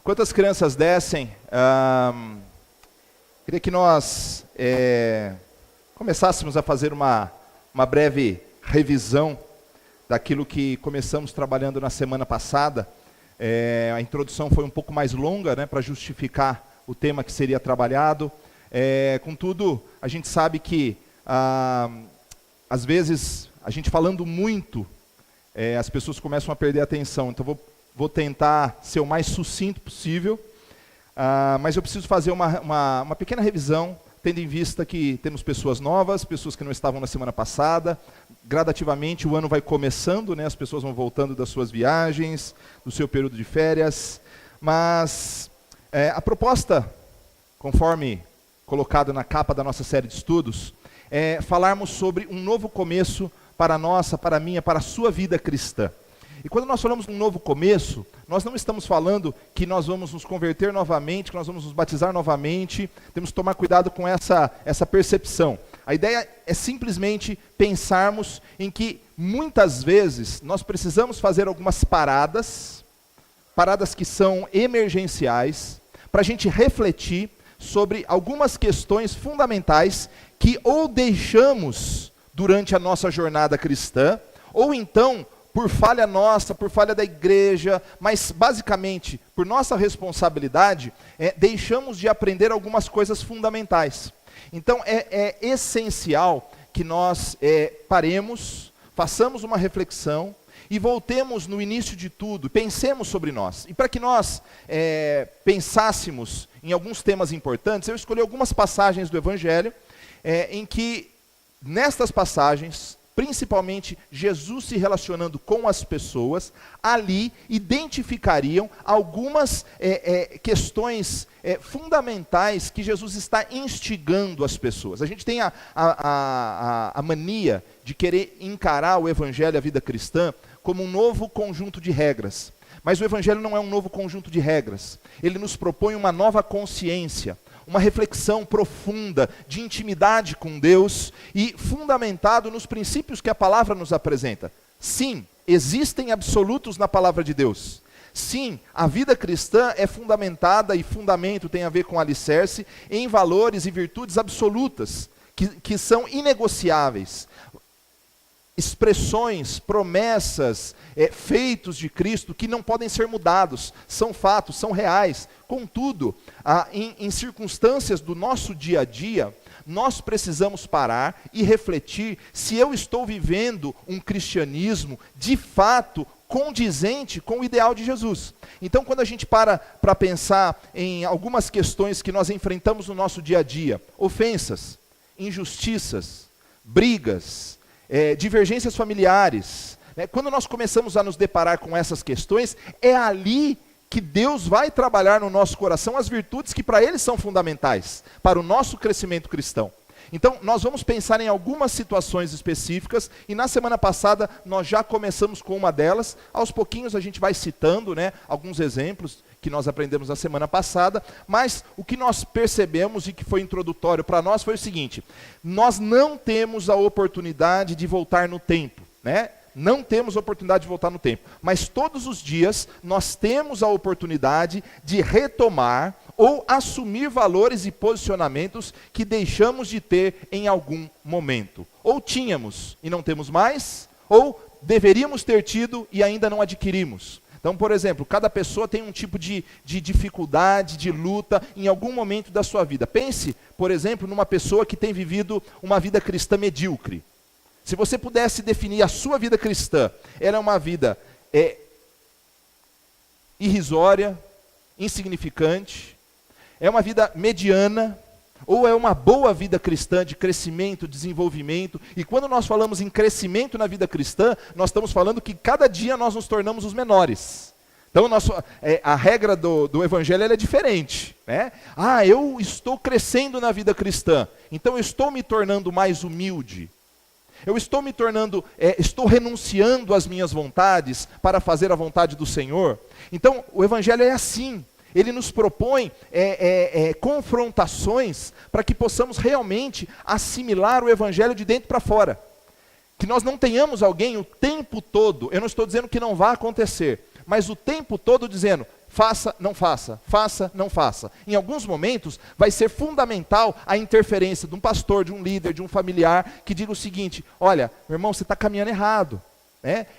Enquanto as crianças descem, queria que nós começássemos a fazer uma breve revisão daquilo que começamos trabalhando na semana passada. A introdução foi um pouco mais longa, né, para justificar o tema que seria trabalhado. Contudo, a gente sabe que, às vezes, a gente falando muito, as pessoas começam a perder a atenção. Então, vou tentar ser o mais sucinto possível, mas eu preciso fazer uma pequena revisão, tendo em vista que temos pessoas novas, pessoas que não estavam na semana passada. Gradativamente o ano vai começando, né? As pessoas vão voltando das suas viagens, do seu período de férias, mas a proposta, conforme colocado na capa da nossa série de estudos, é falarmos sobre um novo começo para a nossa, para a minha, para a sua vida cristã. E quando nós falamos de um novo começo, nós não estamos falando que nós vamos nos converter novamente, que nós vamos nos batizar novamente. Temos que tomar cuidado com essa percepção. A ideia é simplesmente pensarmos em que muitas vezes nós precisamos fazer algumas paradas que são emergenciais, para a gente refletir sobre algumas questões fundamentais que ou deixamos durante a nossa jornada cristã, ou então, por falha nossa, por falha da igreja, mas basicamente, por nossa responsabilidade, deixamos de aprender algumas coisas fundamentais. Então, é essencial que nós paremos, façamos uma reflexão e voltemos no início de tudo, pensemos sobre nós. E para que nós pensássemos em alguns temas importantes, eu escolhi algumas passagens do Evangelho, em que, nestas passagens, principalmente Jesus se relacionando com as pessoas, ali identificariam algumas questões fundamentais que Jesus está instigando as pessoas. A gente tem a mania de querer encarar o Evangelho, a vida cristã, como um novo conjunto de regras. Mas o Evangelho não é um novo conjunto de regras. Ele nos propõe uma nova consciência, uma reflexão profunda, de intimidade com Deus e fundamentado nos princípios que a palavra nos apresenta. Sim, existem absolutos na palavra de Deus. Sim, a vida cristã é fundamentada, e fundamento tem a ver com alicerce, em valores e virtudes absolutas, que são inegociáveis. Expressões, promessas, feitos de Cristo que não podem ser mudados, são fatos, são reais. Contudo, em circunstâncias do nosso dia a dia, nós precisamos parar e refletir se eu estou vivendo um cristianismo de fato condizente com o ideal de Jesus. Então, quando a gente para pensar em algumas questões que nós enfrentamos no nosso dia a dia, ofensas, injustiças, brigas, divergências familiares, quando nós começamos a nos deparar com essas questões, é ali que Deus vai trabalhar no nosso coração as virtudes que para Ele são fundamentais, para o nosso crescimento cristão. Então, nós vamos pensar em algumas situações específicas, e na semana passada nós já começamos com uma delas. Aos pouquinhos a gente vai citando, alguns exemplos que nós aprendemos na semana passada, mas o que nós percebemos e que foi introdutório para nós foi o seguinte: nós não temos a oportunidade de voltar no tempo, Não temos a oportunidade de voltar no tempo, mas todos os dias nós temos a oportunidade de retomar ou assumir valores e posicionamentos que deixamos de ter em algum momento. Ou tínhamos e não temos mais, ou deveríamos ter tido e ainda não adquirimos. Então, por exemplo, cada pessoa tem um tipo de dificuldade, de luta em algum momento da sua vida. Pense, por exemplo, numa pessoa que tem vivido uma vida cristã medíocre. Se você pudesse definir a sua vida cristã, ela é uma vida irrisória, insignificante, é uma vida mediana, ou é uma boa vida cristã de crescimento, desenvolvimento? E quando nós falamos em crescimento na vida cristã, nós estamos falando que cada dia nós nos tornamos os menores. Então, a regra do Evangelho ela é diferente. Eu estou crescendo na vida cristã, então eu estou me tornando mais humilde. Eu estou me tornando, estou renunciando às minhas vontades para fazer a vontade do Senhor. Então, o Evangelho é assim. Ele nos propõe confrontações para que possamos realmente assimilar o Evangelho de dentro para fora. Que nós não tenhamos alguém o tempo todo, eu não estou dizendo que não vai acontecer, mas o tempo todo dizendo, faça, não faça, faça, não faça. Em alguns momentos vai ser fundamental a interferência de um pastor, de um líder, de um familiar, que diga o seguinte: olha, meu irmão, você está caminhando errado.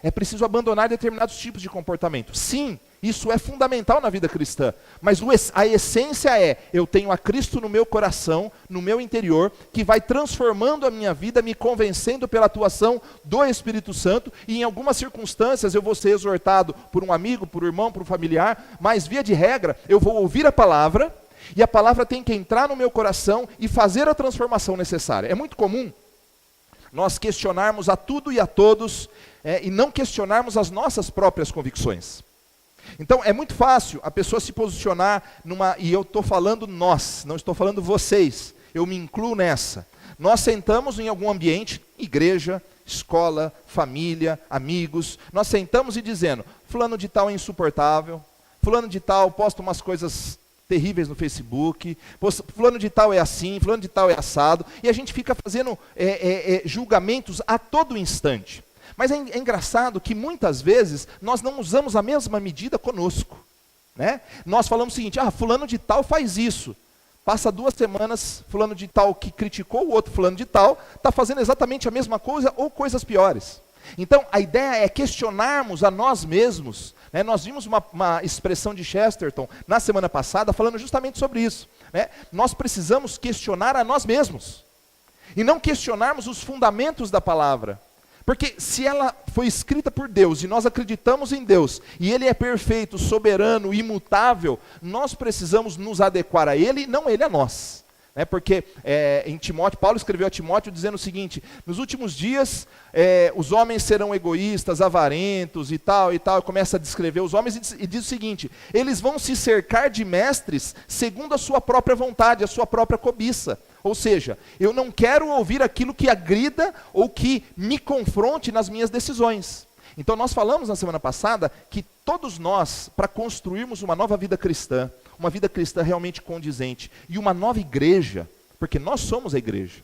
É preciso abandonar determinados tipos de comportamento. Sim, isso é fundamental na vida cristã, mas a essência é: eu tenho a Cristo no meu coração, no meu interior, que vai transformando a minha vida, me convencendo pela atuação do Espírito Santo, e em algumas circunstâncias eu vou ser exortado por um amigo, por um irmão, por um familiar, mas via de regra, eu vou ouvir a palavra, e a palavra tem que entrar no meu coração e fazer a transformação necessária. É muito comum nós questionarmos a tudo e a todos, e não questionarmos as nossas próprias convicções. Então é muito fácil a pessoa se posicionar e eu estou falando nós, não estou falando vocês, eu me incluo nessa. Nós sentamos em algum ambiente, igreja, escola, família, amigos, nós sentamos e dizendo: fulano de tal é insuportável, fulano de tal posta umas coisas terríveis no Facebook, fulano de tal é assim, fulano de tal é assado, e a gente fica fazendo julgamentos a todo instante. Mas é engraçado que muitas vezes nós não usamos a mesma medida conosco, né? Nós falamos o seguinte: fulano de tal faz isso. Passa 2 semanas, fulano de tal que criticou o outro fulano de tal, está fazendo exatamente a mesma coisa ou coisas piores. Então a ideia é questionarmos a nós mesmos, né? Nós vimos uma expressão de Chesterton na semana passada falando justamente sobre isso, né? Nós precisamos questionar a nós mesmos, e não questionarmos os fundamentos da palavra. Porque se ela foi escrita por Deus, e nós acreditamos em Deus, e Ele é perfeito, soberano, imutável, nós precisamos nos adequar a Ele, não Ele a nós. Porque em Timóteo, Paulo escreveu a Timóteo dizendo o seguinte: nos últimos dias os homens serão egoístas, avarentos e tal, começa a descrever os homens e diz o seguinte: eles vão se cercar de mestres segundo a sua própria vontade, a sua própria cobiça. Ou seja, eu não quero ouvir aquilo que agrida ou que me confronte nas minhas decisões. Então nós falamos na semana passada que todos nós, para construirmos uma nova vida cristã, uma vida cristã realmente condizente, e uma nova igreja, porque nós somos a igreja,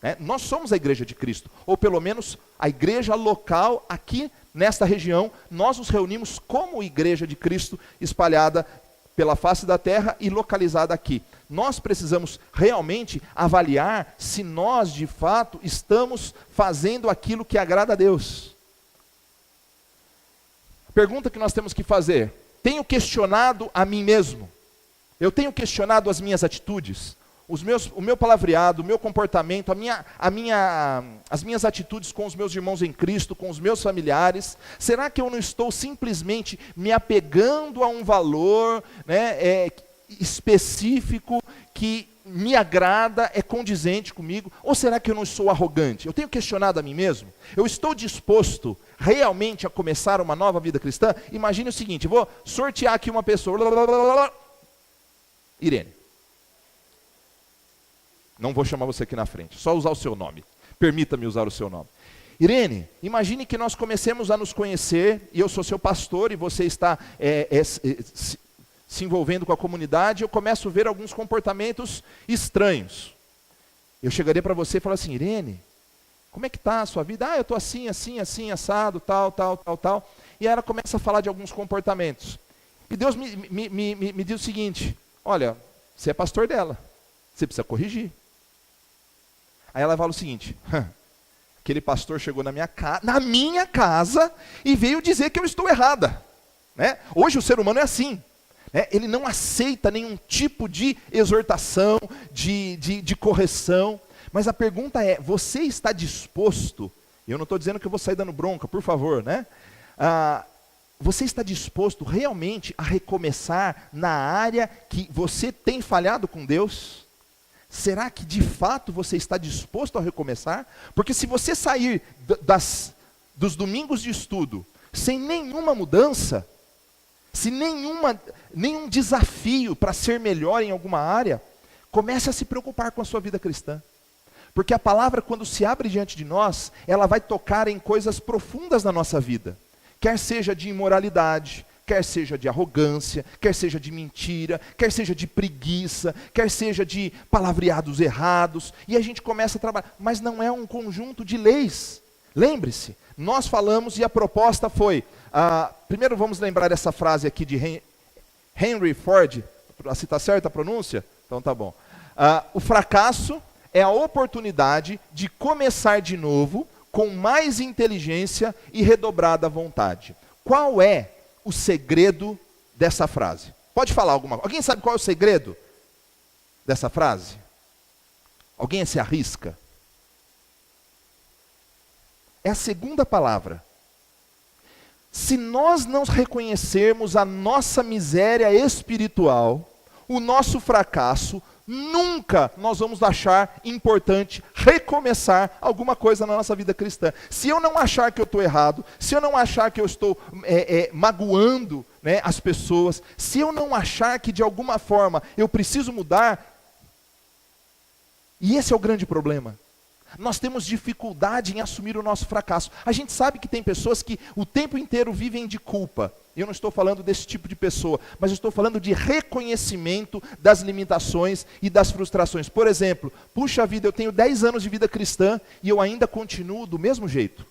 né? Nós somos a igreja de Cristo, ou pelo menos a igreja local aqui nesta região, nós nos reunimos como igreja de Cristo espalhada pela face da terra e localizada aqui. Nós precisamos realmente avaliar se nós de fato estamos fazendo aquilo que agrada a Deus. Pergunta que nós temos que fazer: tenho questionado a mim mesmo? Eu tenho questionado as minhas atitudes? O meu palavreado, o meu comportamento, as minhas atitudes com os meus irmãos em Cristo, com os meus familiares? Será que eu não estou simplesmente me apegando a um valor, né, específico que me agrada, é condizente comigo? Ou será que eu não sou arrogante? Eu tenho questionado a mim mesmo? Eu estou disposto realmente a começar uma nova vida cristã? Imagine o seguinte: vou sortear aqui uma pessoa. Irene. Não vou chamar você aqui na frente, só usar o seu nome. Permita-me usar o seu nome. Irene, imagine que nós comecemos a nos conhecer, e eu sou seu pastor, e você está se envolvendo com a comunidade, eu começo a ver alguns comportamentos estranhos. Eu chegaria para você e falaria assim: Irene, como é que está a sua vida? Eu estou assim, assim, assim, assado, tal. E ela começa a falar de alguns comportamentos. E Deus me diz o seguinte: olha, você é pastor dela, você precisa corrigir. Aí ela fala o seguinte: aquele pastor chegou na minha casa e veio dizer que eu estou errada, né? Hoje o ser humano é assim, né? Ele não aceita nenhum tipo de exortação, de correção. Mas a pergunta é: você está disposto? Eu não estou dizendo que eu vou sair dando bronca, por favor, né? Você está disposto realmente a recomeçar na área que você tem falhado com Deus? Será que de fato você está disposto a recomeçar? Porque se você sair dos domingos de estudo sem nenhuma mudança, se nenhum desafio para ser melhor em alguma área, comece a se preocupar com a sua vida cristã. Porque a palavra, quando se abre diante de nós, ela vai tocar em coisas profundas na nossa vida. Quer seja de imoralidade, quer seja de arrogância, quer seja de mentira, quer seja de preguiça, quer seja de palavreados errados, e a gente começa a trabalhar, mas não é um conjunto de leis. Lembre-se, nós falamos e a proposta foi, primeiro vamos lembrar essa frase aqui de Henry Ford, se está certa a pronúncia? Então tá bom. O fracasso é a oportunidade de começar de novo com mais inteligência e redobrada vontade. Qual é o segredo dessa frase? Pode falar alguma coisa. Alguém sabe qual é o segredo dessa frase? Alguém se arrisca? É a segunda palavra. Se nós não reconhecermos a nossa miséria espiritual, o nosso fracasso, nunca nós vamos achar importante recomeçar alguma coisa na nossa vida cristã. Se eu não achar que eu estou errado, se eu não achar que eu estou magoando, né, as pessoas, se eu não achar que de alguma forma eu preciso mudar, e esse é o grande problema. Nós temos dificuldade em assumir o nosso fracasso. A gente sabe que tem pessoas que o tempo inteiro vivem de culpa. Eu não estou falando desse tipo de pessoa, mas eu estou falando de reconhecimento das limitações e das frustrações. Por exemplo, puxa vida, eu tenho 10 anos de vida cristã e eu ainda continuo do mesmo jeito.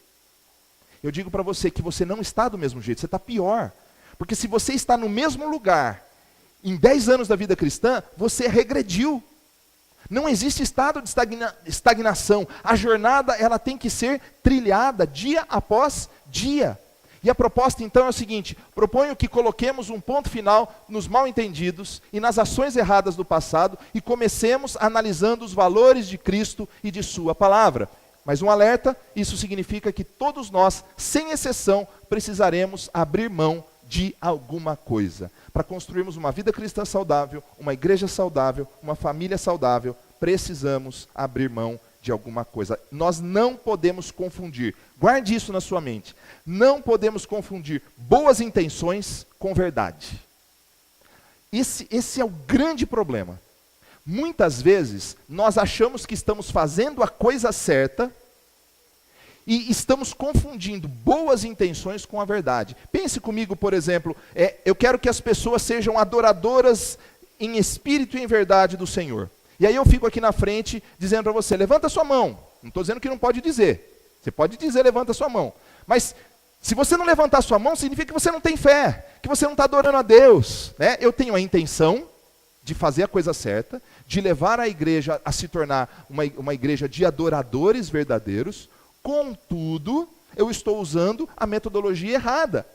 Eu digo para você que você não está do mesmo jeito, você está pior. Porque se você está no mesmo lugar, em 10 anos da vida cristã, você regrediu. Não existe estado de estagnação. A jornada ela tem que ser trilhada dia após dia. E a proposta então é o seguinte: proponho que coloquemos um ponto final nos mal-entendidos e nas ações erradas do passado e comecemos analisando os valores de Cristo e de sua palavra. Mas um alerta, isso significa que todos nós, sem exceção, precisaremos abrir mão de alguma coisa. Para construirmos uma vida cristã saudável, uma igreja saudável, uma família saudável, precisamos abrir mão de alguma coisa. Nós não podemos confundir, guarde isso na sua mente, não podemos confundir boas intenções com verdade. Esse é o grande problema. Muitas vezes, nós achamos que estamos fazendo a coisa certa, e estamos confundindo boas intenções com a verdade. Pense comigo, por exemplo, eu quero que as pessoas sejam adoradoras em espírito e em verdade do Senhor. E aí eu fico aqui na frente dizendo para você, levanta sua mão. Não estou dizendo que não pode dizer. Você pode dizer, levanta sua mão. Mas se você não levantar sua mão, significa que você não tem fé, que você não está adorando a Deus, né? Eu tenho a intenção de fazer a coisa certa, de levar a igreja a se tornar uma igreja de adoradores verdadeiros. Contudo, eu estou usando a metodologia errada.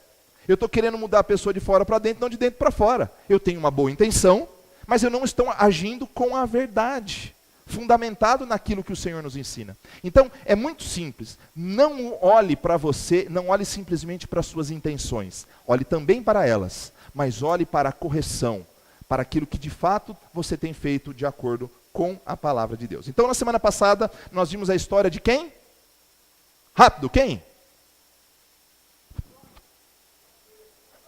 Eu estou querendo mudar a pessoa de fora para dentro, não de dentro para fora. Eu tenho uma boa intenção, mas eu não estou agindo com a verdade, fundamentado naquilo que o Senhor nos ensina. Então, é muito simples. Não olhe para você, não olhe simplesmente para as suas intenções. Olhe também para elas, mas olhe para a correção, para aquilo que de fato você tem feito de acordo com a palavra de Deus. Então, na semana passada, nós vimos a história de quem? Rápido, quem?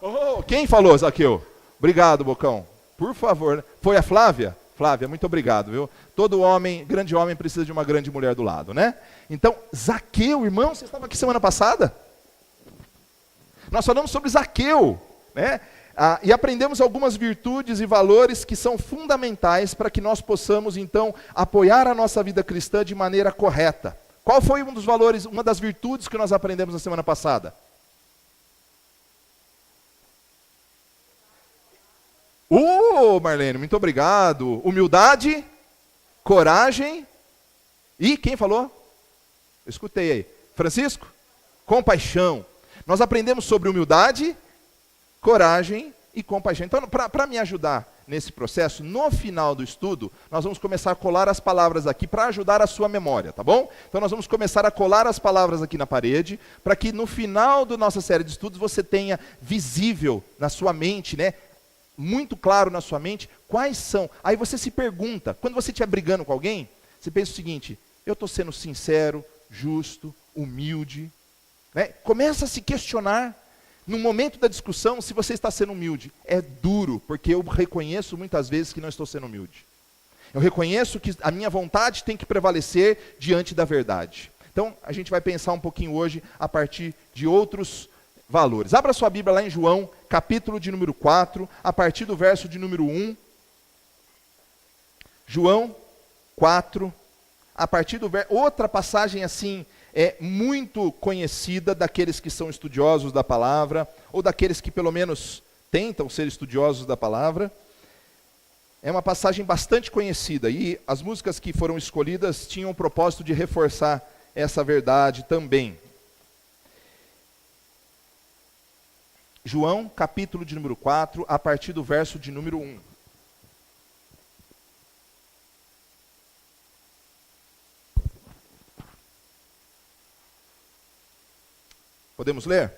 Oh, quem falou, Zaqueu? Obrigado, Bocão. Por favor. Foi a Flávia? Flávia, muito obrigado, viu? Todo homem, grande homem, precisa de uma grande mulher do lado, né? Então, Zaqueu, irmão, você estava aqui semana passada? Nós falamos sobre Zaqueu, né? E aprendemos algumas virtudes e valores que são fundamentais para que nós possamos, então, apoiar a nossa vida cristã de maneira correta. Qual foi um dos valores, uma das virtudes que nós aprendemos na semana passada? Marlene, muito obrigado. Humildade, coragem e quem falou? Eu escutei aí. Francisco? Compaixão. Nós aprendemos sobre humildade, coragem e compaixão. Então, para me ajudar nesse processo, no final do estudo, nós vamos começar a colar as palavras aqui para ajudar a sua memória, tá bom? Então nós vamos começar a colar as palavras aqui na parede, para que no final da nossa série de estudos você tenha visível na sua mente, né? Muito claro na sua mente, quais são. Aí você se pergunta, quando você estiver brigando com alguém, você pensa o seguinte, eu estou sendo sincero, justo, humilde, né? Começa a se questionar. No momento da discussão, se você está sendo humilde, é duro, porque eu reconheço muitas vezes que não estou sendo humilde. Eu reconheço que a minha vontade tem que prevalecer diante da verdade. Então, a gente vai pensar um pouquinho hoje a partir de outros valores. Abra sua Bíblia lá em João, capítulo de número 4, a partir do verso de número 1. João 4, a partir do verso... Outra passagem assim... é muito conhecida daqueles que são estudiosos da palavra, ou daqueles que pelo menos tentam ser estudiosos da palavra. É uma passagem bastante conhecida e as músicas que foram escolhidas tinham o propósito de reforçar essa verdade também. João, capítulo de número 4, a partir do verso de número 1. Podemos ler?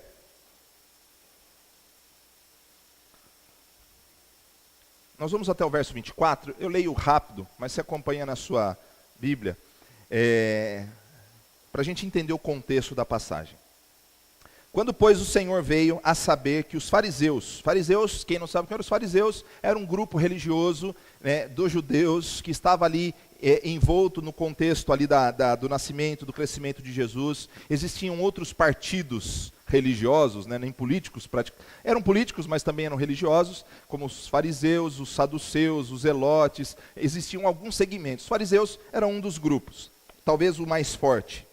Nós vamos até o verso 24, eu leio rápido, mas você acompanha na sua Bíblia, para a gente entender o contexto da passagem. Quando, pois, o Senhor veio a saber que os fariseus, quem não sabe o que eram os fariseus, era um grupo religioso, né, dos judeus, que estava ali envolto no contexto ali do nascimento, do crescimento de Jesus. Existiam outros partidos religiosos, né, nem políticos, eram políticos, mas também eram religiosos, como os fariseus, os saduceus, os zelotes. Existiam alguns segmentos. Os fariseus eram um dos grupos, talvez o mais forte.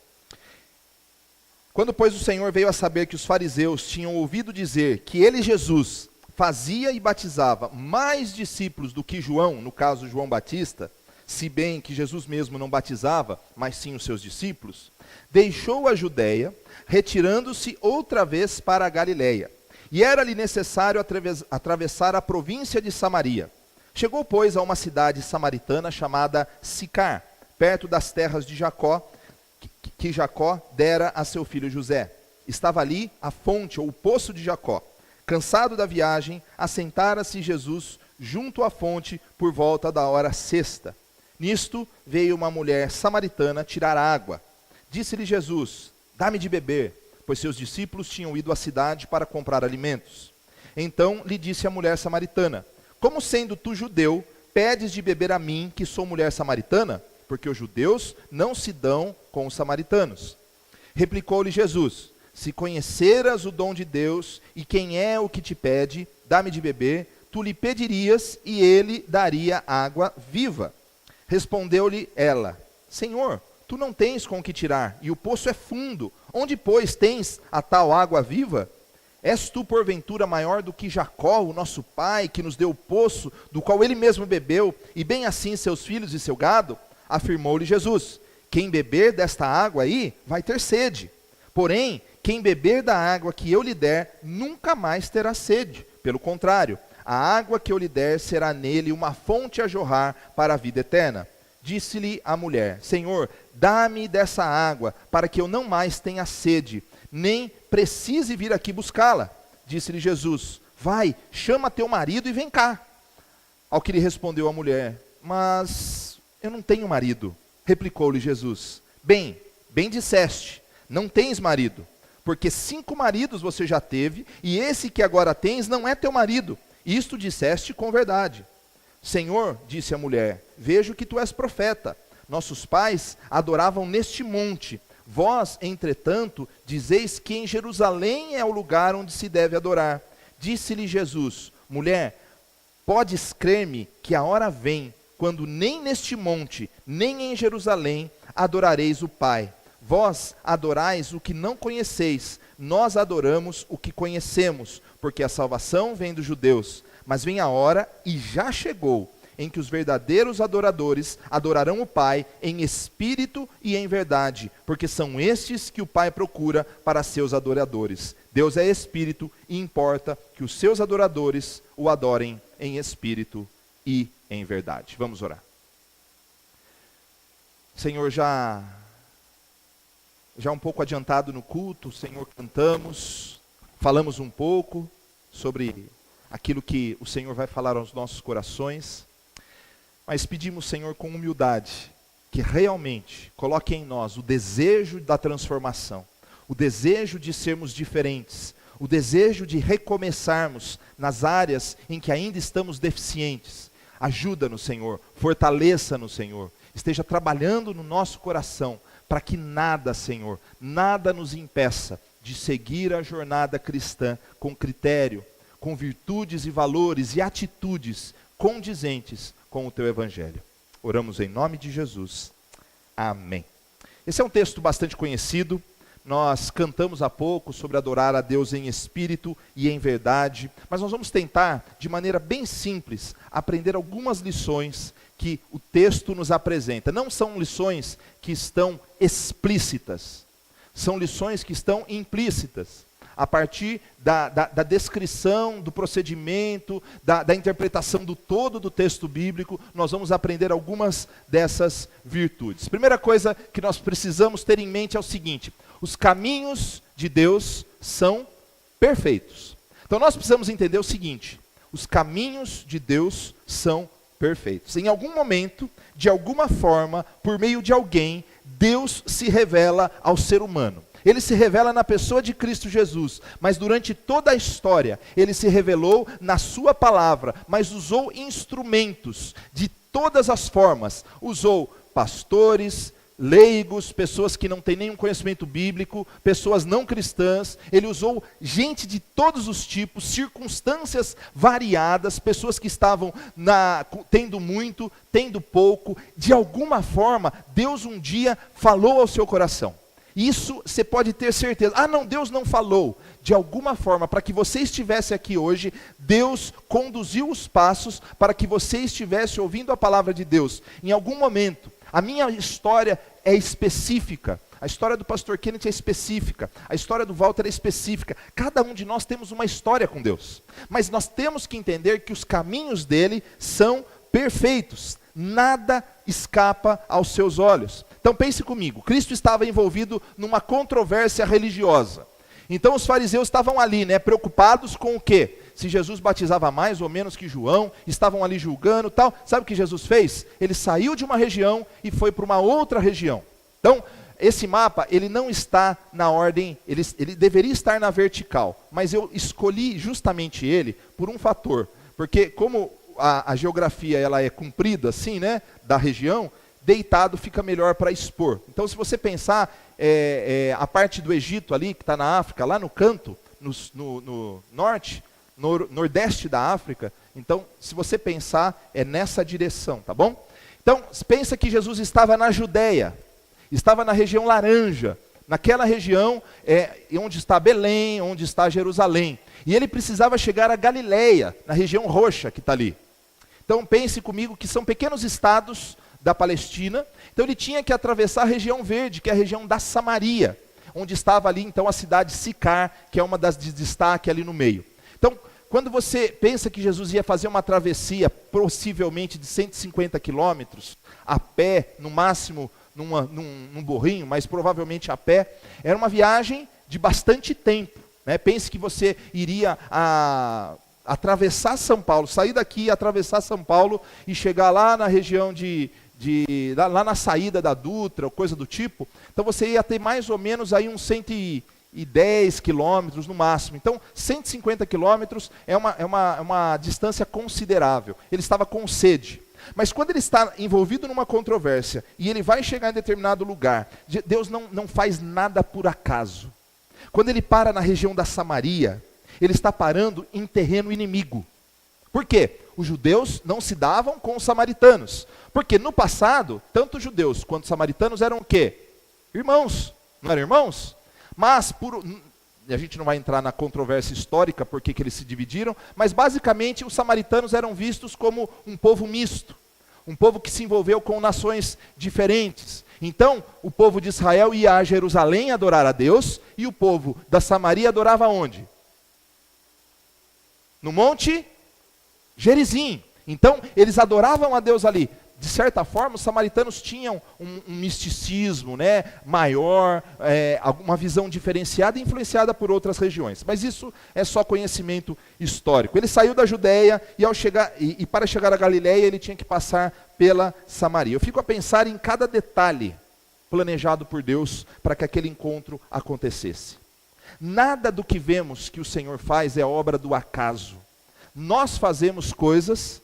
Quando, pois, o Senhor veio a saber que os fariseus tinham ouvido dizer que ele, Jesus, fazia e batizava mais discípulos do que João, no caso João Batista, se bem que Jesus mesmo não batizava, mas sim os seus discípulos, deixou a Judéia, retirando-se outra vez para a Galiléia. E era-lhe necessário atravessar a província de Samaria. Chegou, pois, a uma cidade samaritana chamada Sicar, perto das terras de Jacó, que Jacó dera a seu filho José. Estava ali a fonte, ou o poço de Jacó. Cansado da viagem, assentara-se Jesus junto à fonte por volta da hora sexta. Nisto veio uma mulher samaritana tirar água. Disse-lhe Jesus: dá-me de beber, pois seus discípulos tinham ido à cidade para comprar alimentos. Então lhe disse a mulher samaritana: como sendo tu judeu, pedes de beber a mim, que sou mulher samaritana? Porque os judeus não se dão com os samaritanos. Replicou-lhe Jesus: se conheceras o dom de Deus e quem é o que te pede, dá-me de beber, tu lhe pedirias e ele daria água viva. Respondeu-lhe ela: Senhor, tu não tens com que tirar, e o poço é fundo. Onde, pois, tens a tal água viva? És tu, porventura, maior do que Jacó, o nosso pai, que nos deu o poço, do qual ele mesmo bebeu, e bem assim seus filhos e seu gado? Afirmou-lhe Jesus: quem beber desta água aí, vai ter sede. Porém, quem beber da água que eu lhe der, nunca mais terá sede. Pelo contrário, a água que eu lhe der será nele uma fonte a jorrar para a vida eterna. Disse-lhe a mulher: Senhor, dá-me dessa água, para que eu não mais tenha sede, nem precise vir aqui buscá-la. Disse-lhe Jesus: vai, chama teu marido e vem cá. Ao que lhe respondeu a mulher: mas eu não tenho marido. Replicou-lhe Jesus: bem disseste, não tens marido, porque 5 maridos você já teve, e esse que agora tens não é teu marido. Isto disseste com verdade. Senhor, disse a mulher, vejo que tu és profeta. Nossos pais adoravam neste monte. Vós, entretanto, dizeis que em Jerusalém é o lugar onde se deve adorar. Disse-lhe Jesus: mulher, podes crer-me que a hora vem, quando nem neste monte, nem em Jerusalém, adorareis o Pai. Vós adorais o que não conheceis, nós adoramos o que conhecemos, porque a salvação vem dos judeus. Mas vem a hora, e já chegou, em que os verdadeiros adoradores adorarão o Pai em espírito e em verdade, porque são estes que o Pai procura para seus adoradores. Deus é espírito e importa que os seus adoradores o adorem em espírito e em verdade. Vamos orar. Senhor, já um pouco adiantado no culto, Senhor, cantamos, falamos um pouco sobre aquilo que o Senhor vai falar aos nossos corações, mas pedimos, Senhor, com humildade, que realmente coloque em nós o desejo da transformação, o desejo de sermos diferentes, o desejo de recomeçarmos nas áreas em que ainda estamos deficientes. Ajuda-nos, Senhor, fortaleça-nos, Senhor, esteja trabalhando no nosso coração, para que nada, Senhor, nada nos impeça de seguir a jornada cristã com critério, com virtudes e valores e atitudes condizentes com o Teu Evangelho. Oramos em nome de Jesus. Amém. Esse é um texto bastante conhecido, nós cantamos há pouco sobre adorar a Deus em espírito e em verdade, mas nós vamos tentar, de maneira bem simples, aprender algumas lições que o texto nos apresenta. Não são lições que estão explícitas, são lições que estão implícitas. A partir da descrição, do procedimento, da interpretação do todo do texto bíblico, nós vamos aprender algumas dessas virtudes. Primeira coisa que nós precisamos ter em mente é o seguinte: os caminhos de Deus são perfeitos. Então nós precisamos entender o seguinte: os caminhos de Deus são perfeitos. Em algum momento, de alguma forma, por meio de alguém, Deus se revela ao ser humano. Ele se revela na pessoa de Cristo Jesus, mas durante toda a história, ele se revelou na sua palavra, mas usou instrumentos de todas as formas. Usou pastores, leigos, pessoas que não têm nenhum conhecimento bíblico, pessoas não cristãs. Ele usou gente de todos os tipos, circunstâncias variadas, pessoas que estavam tendo muito, tendo pouco. De alguma forma, Deus um dia falou ao seu coração. Isso você pode ter certeza. Ah, não, Deus não falou. De alguma forma, para que você estivesse aqui hoje, Deus conduziu os passos para que você estivesse ouvindo a palavra de Deus. Em algum momento, a minha história é específica. A história do pastor Kenneth é específica. A história do Walter é específica. Cada um de nós temos uma história com Deus. Mas nós temos que entender que os caminhos dele são perfeitos. Nada escapa aos seus olhos. Então pense comigo, Cristo estava envolvido numa controvérsia religiosa. Então os fariseus estavam ali, preocupados com o quê? Se Jesus batizava mais ou menos que João, estavam ali julgando e tal. Sabe o que Jesus fez? Ele saiu de uma região e foi para uma outra região. Então, esse mapa, ele não está na ordem, ele deveria estar na vertical, mas eu escolhi justamente ele por um fator, porque como a geografia ela é comprida assim, da região, deitado fica melhor para expor. Então se você pensar, a parte do Egito ali, que está na África, lá no canto, no norte, nordeste da África, então se você pensar, é nessa direção, tá bom? Então pensa que Jesus estava na Judéia, estava na região laranja, naquela região onde está Belém, onde está Jerusalém, e ele precisava chegar a Galileia, na região roxa que está ali. Então pense comigo que são pequenos estados da Palestina. Então ele tinha que atravessar a região verde, que é a região da Samaria, onde estava ali então a cidade Sicar, que é uma das de destaque ali no meio. Então, quando você pensa que Jesus ia fazer uma travessia, possivelmente de 150 quilômetros, a pé, no máximo num burrinho, mas provavelmente a pé, era uma viagem de bastante tempo. Pense que você iria atravessar São Paulo, sair daqui, atravessar São Paulo e chegar lá na região lá na saída da Dutra, ou coisa do tipo. Então você ia ter mais ou menos aí uns 110 quilômetros no máximo. Então 150 quilômetros é uma distância considerável. Ele estava com sede. Mas quando ele está envolvido numa controvérsia e ele vai chegar em determinado lugar, Deus não faz nada por acaso. Quando ele para na região da Samaria, ele está parando em terreno inimigo. Por quê? Os judeus não se davam com os samaritanos. Porque no passado, tanto os judeus quanto os samaritanos eram o quê? Irmãos. Não eram irmãos? Mas, a gente não vai entrar na controvérsia histórica, por que eles se dividiram, mas basicamente os samaritanos eram vistos como um povo misto. Um povo que se envolveu com nações diferentes. Então, o povo de Israel ia a Jerusalém adorar a Deus, e o povo da Samaria adorava onde? No Monte Gerizim. Então, eles adoravam a Deus ali. De certa forma, os samaritanos tinham um misticismo maior, uma visão diferenciada e influenciada por outras regiões. Mas isso é só conhecimento histórico. Ele saiu da Judéia e para chegar a Galileia, ele tinha que passar pela Samaria. Eu fico a pensar em cada detalhe planejado por Deus para que aquele encontro acontecesse. Nada do que vemos que o Senhor faz é obra do acaso. Nós fazemos coisas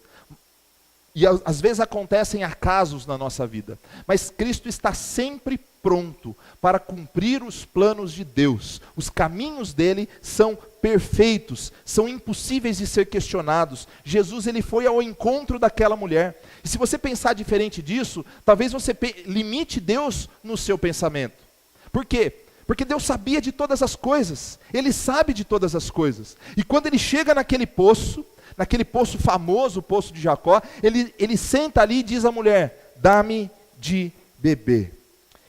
e às vezes acontecem acasos na nossa vida, mas Cristo está sempre pronto para cumprir os planos de Deus. Os caminhos dele são perfeitos, são impossíveis de ser questionados. Jesus ele foi ao encontro daquela mulher. E se você pensar diferente disso, talvez você limite Deus no seu pensamento. Por quê? Porque Deus sabia de todas as coisas, Ele sabe de todas as coisas. E quando ele chega naquele poço famoso, o poço de Jacó, ele senta ali e diz à mulher: dá-me de beber.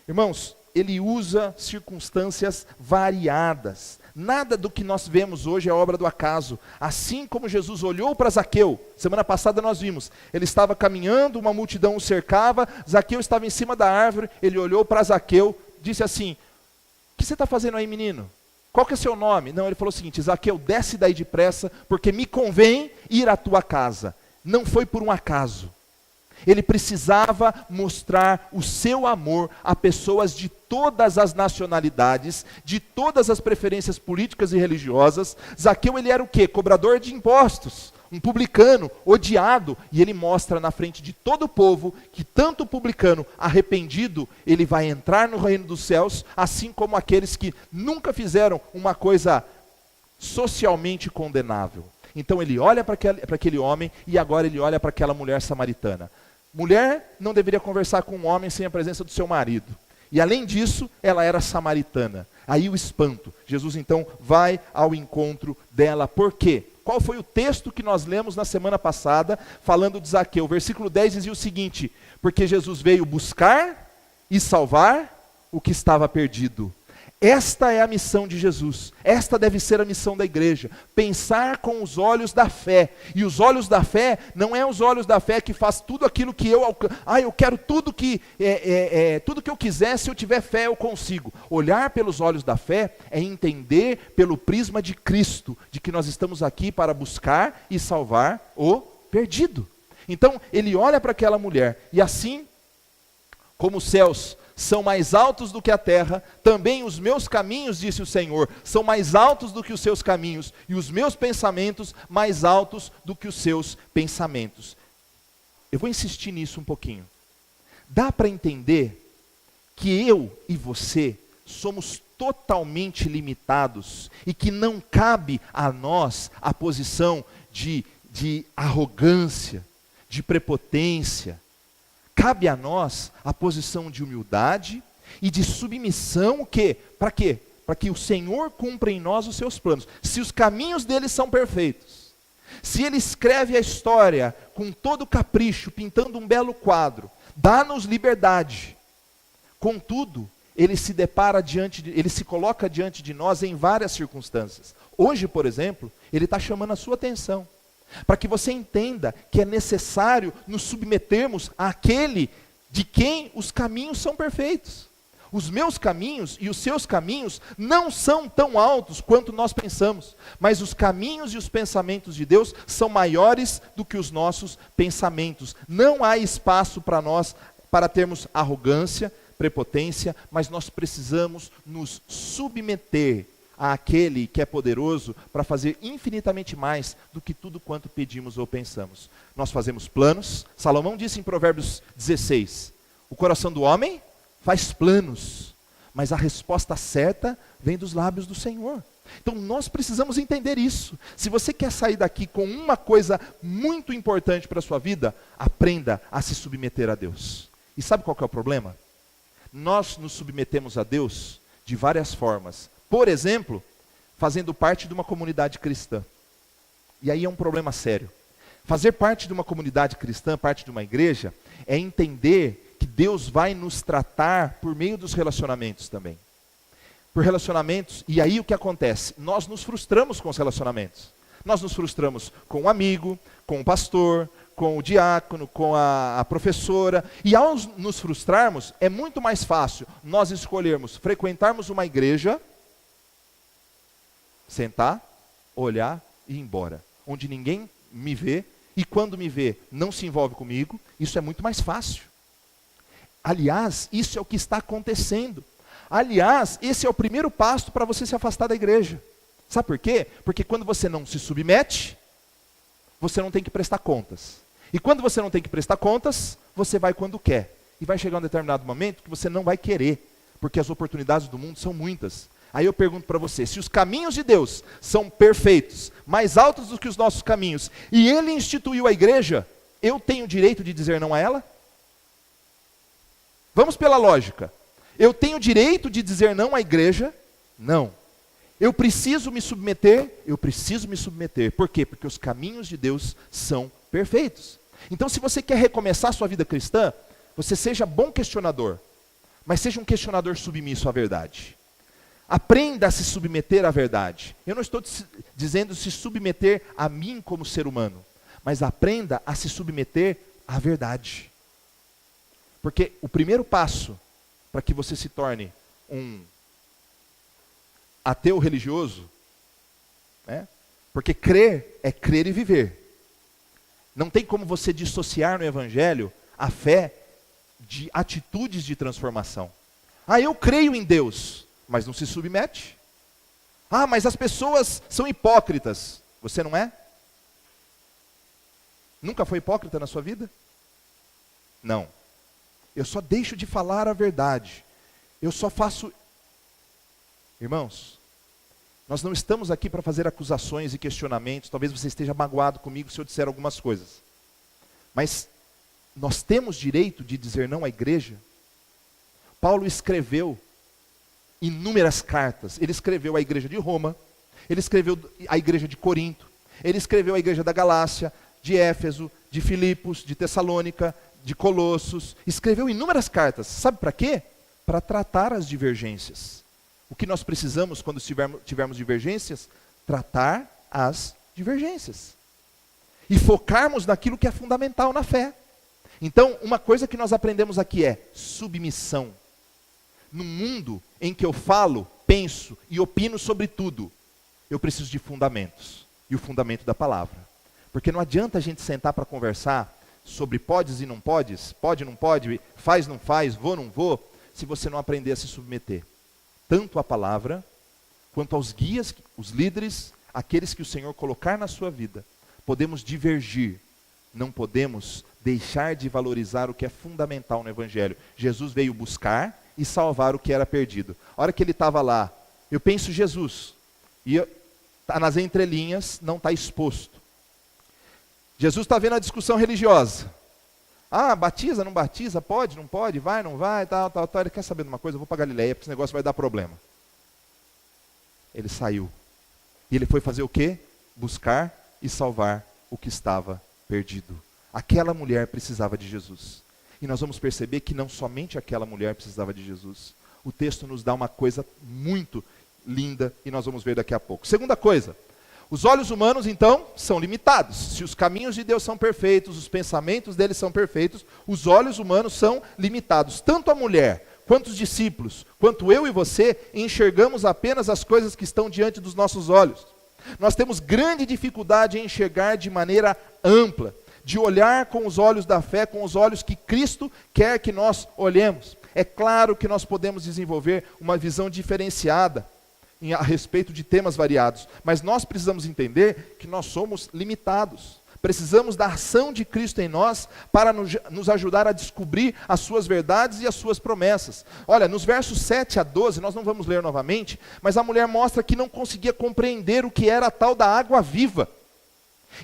Irmãos, ele usa circunstâncias variadas. Nada do que nós vemos hoje é obra do acaso. Assim como Jesus olhou para Zaqueu, semana passada nós vimos, ele estava caminhando, uma multidão o cercava, Zaqueu estava em cima da árvore, ele olhou para Zaqueu, disse assim: o que você está fazendo aí, menino? Qual que é seu nome? Não, ele falou o seguinte: Zaqueu, desce daí depressa, porque me convém ir à tua casa. Não foi por um acaso. Ele precisava mostrar o seu amor a pessoas de todas as nacionalidades, de todas as preferências políticas e religiosas. Zaqueu, ele era o quê? Cobrador de impostos, um publicano, odiado, e ele mostra na frente de todo o povo que tanto o publicano arrependido, ele vai entrar no reino dos céus, assim como aqueles que nunca fizeram uma coisa socialmente condenável. Então ele olha para aquele homem, e agora ele olha para aquela mulher samaritana. Mulher não deveria conversar com um homem sem a presença do seu marido. E além disso, ela era samaritana. Aí o espanto. Jesus então vai ao encontro dela. Por quê? Qual foi o texto que nós lemos na semana passada, falando de Zaqueu? O versículo 10 dizia o seguinte: porque Jesus veio buscar e salvar o que estava perdido. Esta é a missão de Jesus, esta deve ser a missão da igreja, pensar com os olhos da fé. E os olhos da fé, não é os olhos da fé que faz tudo aquilo que eu quero tudo que eu quiser, se eu tiver fé eu consigo. Olhar pelos olhos da fé é entender pelo prisma de Cristo, de que nós estamos aqui para buscar e salvar o perdido. Então ele olha para aquela mulher, e assim como os céus são mais altos do que a terra, também os meus caminhos, disse o Senhor, são mais altos do que os seus caminhos, e os meus pensamentos mais altos do que os seus pensamentos. Eu vou insistir nisso um pouquinho. Dá para entender que eu e você somos totalmente limitados, e que não cabe a nós a posição de arrogância, de prepotência. Cabe a nós a posição de humildade e de submissão, para quê? Para que o Senhor cumpra em nós os seus planos. Se os caminhos dele são perfeitos, se ele escreve a história com todo capricho, pintando um belo quadro, dá-nos liberdade. Contudo, ele se coloca diante de nós em várias circunstâncias. Hoje, por exemplo, ele está chamando a sua atenção, para que você entenda que é necessário nos submetermos àquele de quem os caminhos são perfeitos. Os meus caminhos e os seus caminhos não são tão altos quanto nós pensamos, mas os caminhos e os pensamentos de Deus são maiores do que os nossos pensamentos. Não há espaço para nós, para termos arrogância, prepotência, mas nós precisamos nos submeter àquele que é poderoso para fazer infinitamente mais do que tudo quanto pedimos ou pensamos. Nós fazemos planos. Salomão disse em Provérbios 16, o coração do homem faz planos, mas a resposta certa vem dos lábios do Senhor. Então nós precisamos entender isso. Se você quer sair daqui com uma coisa muito importante para a sua vida, aprenda a se submeter a Deus. E sabe qual que é o problema? Nós nos submetemos a Deus de várias formas. Por exemplo, fazendo parte de uma comunidade cristã. E aí é um problema sério. Fazer parte de uma comunidade cristã, parte de uma igreja, é entender que Deus vai nos tratar por meio dos relacionamentos também. Por relacionamentos, e aí o que acontece? Nós nos frustramos com os relacionamentos. Nós nos frustramos com o amigo, com o pastor, com o diácono, com a professora. E ao nos frustrarmos, é muito mais fácil nós escolhermos frequentarmos uma igreja, sentar, olhar e ir embora. Onde ninguém me vê, e quando me vê, não se envolve comigo. Isso é muito mais fácil. Aliás, isso é o que está acontecendo. Aliás, esse é o primeiro passo para você se afastar da igreja. Sabe por quê? Porque quando você não se submete, você não tem que prestar contas. E quando você não tem que prestar contas, você vai quando quer. E vai chegar um determinado momento que você não vai querer, porque as oportunidades do mundo são muitas. Aí eu pergunto para você, se os caminhos de Deus são perfeitos, mais altos do que os nossos caminhos, e Ele instituiu a igreja, eu tenho o direito de dizer não a ela? Vamos pela lógica. Eu tenho direito de dizer não à igreja? Não. Eu preciso me submeter? Eu preciso me submeter. Por quê? Porque os caminhos de Deus são perfeitos. Então, se você quer recomeçar a sua vida cristã, você seja bom questionador, mas seja um questionador submisso à verdade. Aprenda a se submeter à verdade. Eu não estou dizendo se submeter a mim como ser humano, mas aprenda a se submeter à verdade. Porque o primeiro passo para que você se torne um ateu religioso, né? Porque crer é crer e viver. Não tem como você dissociar no Evangelho a fé de atitudes de transformação. Ah, eu creio em Deus, mas não se submete. Ah, mas as pessoas são hipócritas. Você não é? Nunca foi hipócrita na sua vida? Não. Eu só deixo de falar a verdade. Eu só faço... Irmãos, nós não estamos aqui para fazer acusações e questionamentos. Talvez você esteja magoado comigo se eu disser algumas coisas. Mas nós temos direito de dizer não à igreja? Paulo escreveu inúmeras cartas. Ele escreveu à igreja de Roma, ele escreveu à igreja de Corinto, ele escreveu à igreja da Galácia, de Éfeso, de Filipos, de Tessalônica, de Colossos. Escreveu inúmeras cartas. Sabe para quê? Para tratar as divergências. O que nós precisamos quando tivermos divergências? Tratar as divergências. E focarmos naquilo que é fundamental na fé. Então, uma coisa que nós aprendemos aqui é submissão. No mundo em que eu falo, penso e opino sobre tudo, eu preciso de fundamentos. E o fundamento da palavra. Porque não adianta a gente sentar para conversar sobre podes e não podes, pode, não pode, faz, não faz, vou, não vou, se você não aprender a se submeter. Tanto à palavra, quanto aos guias, os líderes, aqueles que o Senhor colocar na sua vida. Podemos divergir, não podemos deixar de valorizar o que é fundamental no Evangelho. Jesus veio buscar e salvar o que era perdido. A hora que ele estava lá, eu penso Jesus, e tá nas entrelinhas, não está exposto. Jesus está vendo a discussão religiosa. Ah, batiza, não batiza, pode, não pode, vai, não vai, tal. Ele quer saber de uma coisa, eu vou para Galileia, porque esse negócio vai dar problema. Ele saiu. E ele foi fazer o quê? Buscar e salvar o que estava perdido. Aquela mulher precisava de Jesus. E nós vamos perceber que não somente aquela mulher precisava de Jesus. O texto nos dá uma coisa muito linda e nós vamos ver daqui a pouco. Segunda coisa, os olhos humanos então são limitados. Se os caminhos de Deus são perfeitos, os pensamentos dele são perfeitos, os olhos humanos são limitados. Tanto a mulher, quanto os discípulos, quanto eu e você, enxergamos apenas as coisas que estão diante dos nossos olhos. Nós temos grande dificuldade em enxergar de maneira ampla, de olhar com os olhos da fé, com os olhos que Cristo quer que nós olhemos. É claro que nós podemos desenvolver uma visão diferenciada a respeito de temas variados, mas nós precisamos entender que nós somos limitados. Precisamos da ação de Cristo em nós para nos ajudar a descobrir as suas verdades e as suas promessas. Olha, nos versos 7 a 12, nós não vamos ler novamente, mas a mulher mostra que não conseguia compreender o que era a tal da água viva.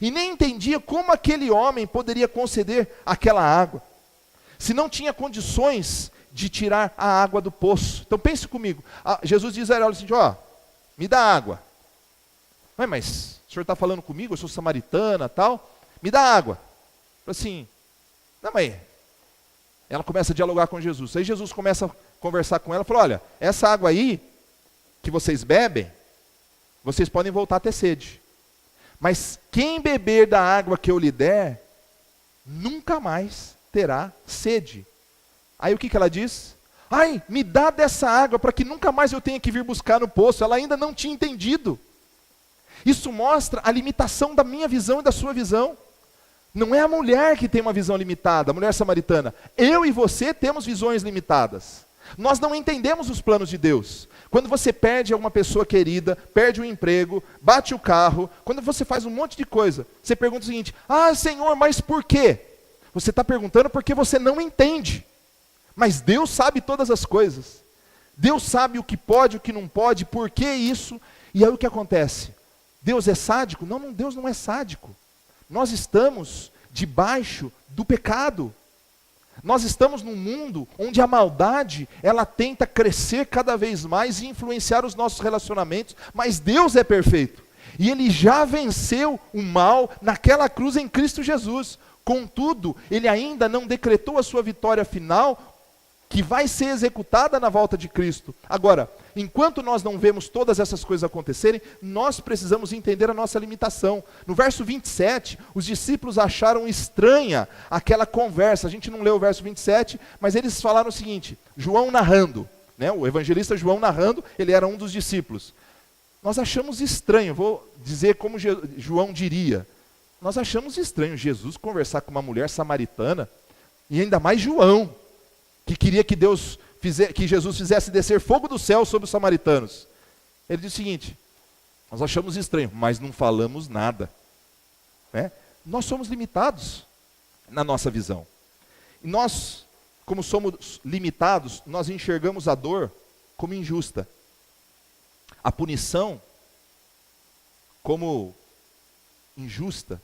E nem entendia como aquele homem poderia conceder aquela água, se não tinha condições de tirar a água do poço. Então pense comigo, Jesus diz a ela assim, me dá água. Mas o senhor está falando comigo, eu sou samaritana, tal, me dá água. Assim, não, mas ela começa a dialogar com Jesus. Aí Jesus começa a conversar com ela, falou, olha, essa água aí, que vocês bebem, vocês podem voltar a ter sede. Mas quem beber da água que eu lhe der, nunca mais terá sede. Aí o que ela diz? Ai, me dá dessa água para que nunca mais eu tenha que vir buscar no poço. Ela ainda não tinha entendido. Isso mostra a limitação da minha visão e da sua visão. Não é a mulher que tem uma visão limitada, a mulher samaritana. Eu e você temos visões limitadas. Nós não entendemos os planos de Deus. Quando você perde alguma pessoa querida, perde o emprego, bate o carro, quando você faz um monte de coisa, você pergunta o seguinte, Senhor, mas por quê? Você está perguntando porque você não entende. Mas Deus sabe todas as coisas. Deus sabe o que pode, o que não pode, por que isso. E aí o que acontece? Deus é sádico? Não, Deus não é sádico. Nós estamos debaixo do pecado. Nós estamos num mundo onde a maldade, ela tenta crescer cada vez mais e influenciar os nossos relacionamentos, mas Deus é perfeito. E Ele já venceu o mal naquela cruz em Cristo Jesus. Contudo, Ele ainda não decretou a sua vitória final, que vai ser executada na volta de Cristo. Agora, enquanto nós não vemos todas essas coisas acontecerem, nós precisamos entender a nossa limitação. No verso 27, os discípulos acharam estranha aquela conversa. A gente não leu o verso 27, mas eles falaram o seguinte, João narrando, né? O evangelista João narrando, ele era um dos discípulos. Nós achamos estranho, vou dizer como João diria, nós achamos estranho Jesus conversar com uma mulher samaritana, e ainda mais João, que queria que que Jesus fizesse descer fogo do céu sobre os samaritanos. Ele diz o seguinte, nós achamos estranho, mas não falamos nada. Né? Nós somos limitados na nossa visão. E nós, como somos limitados, nós enxergamos a dor como injusta. A punição como injusta.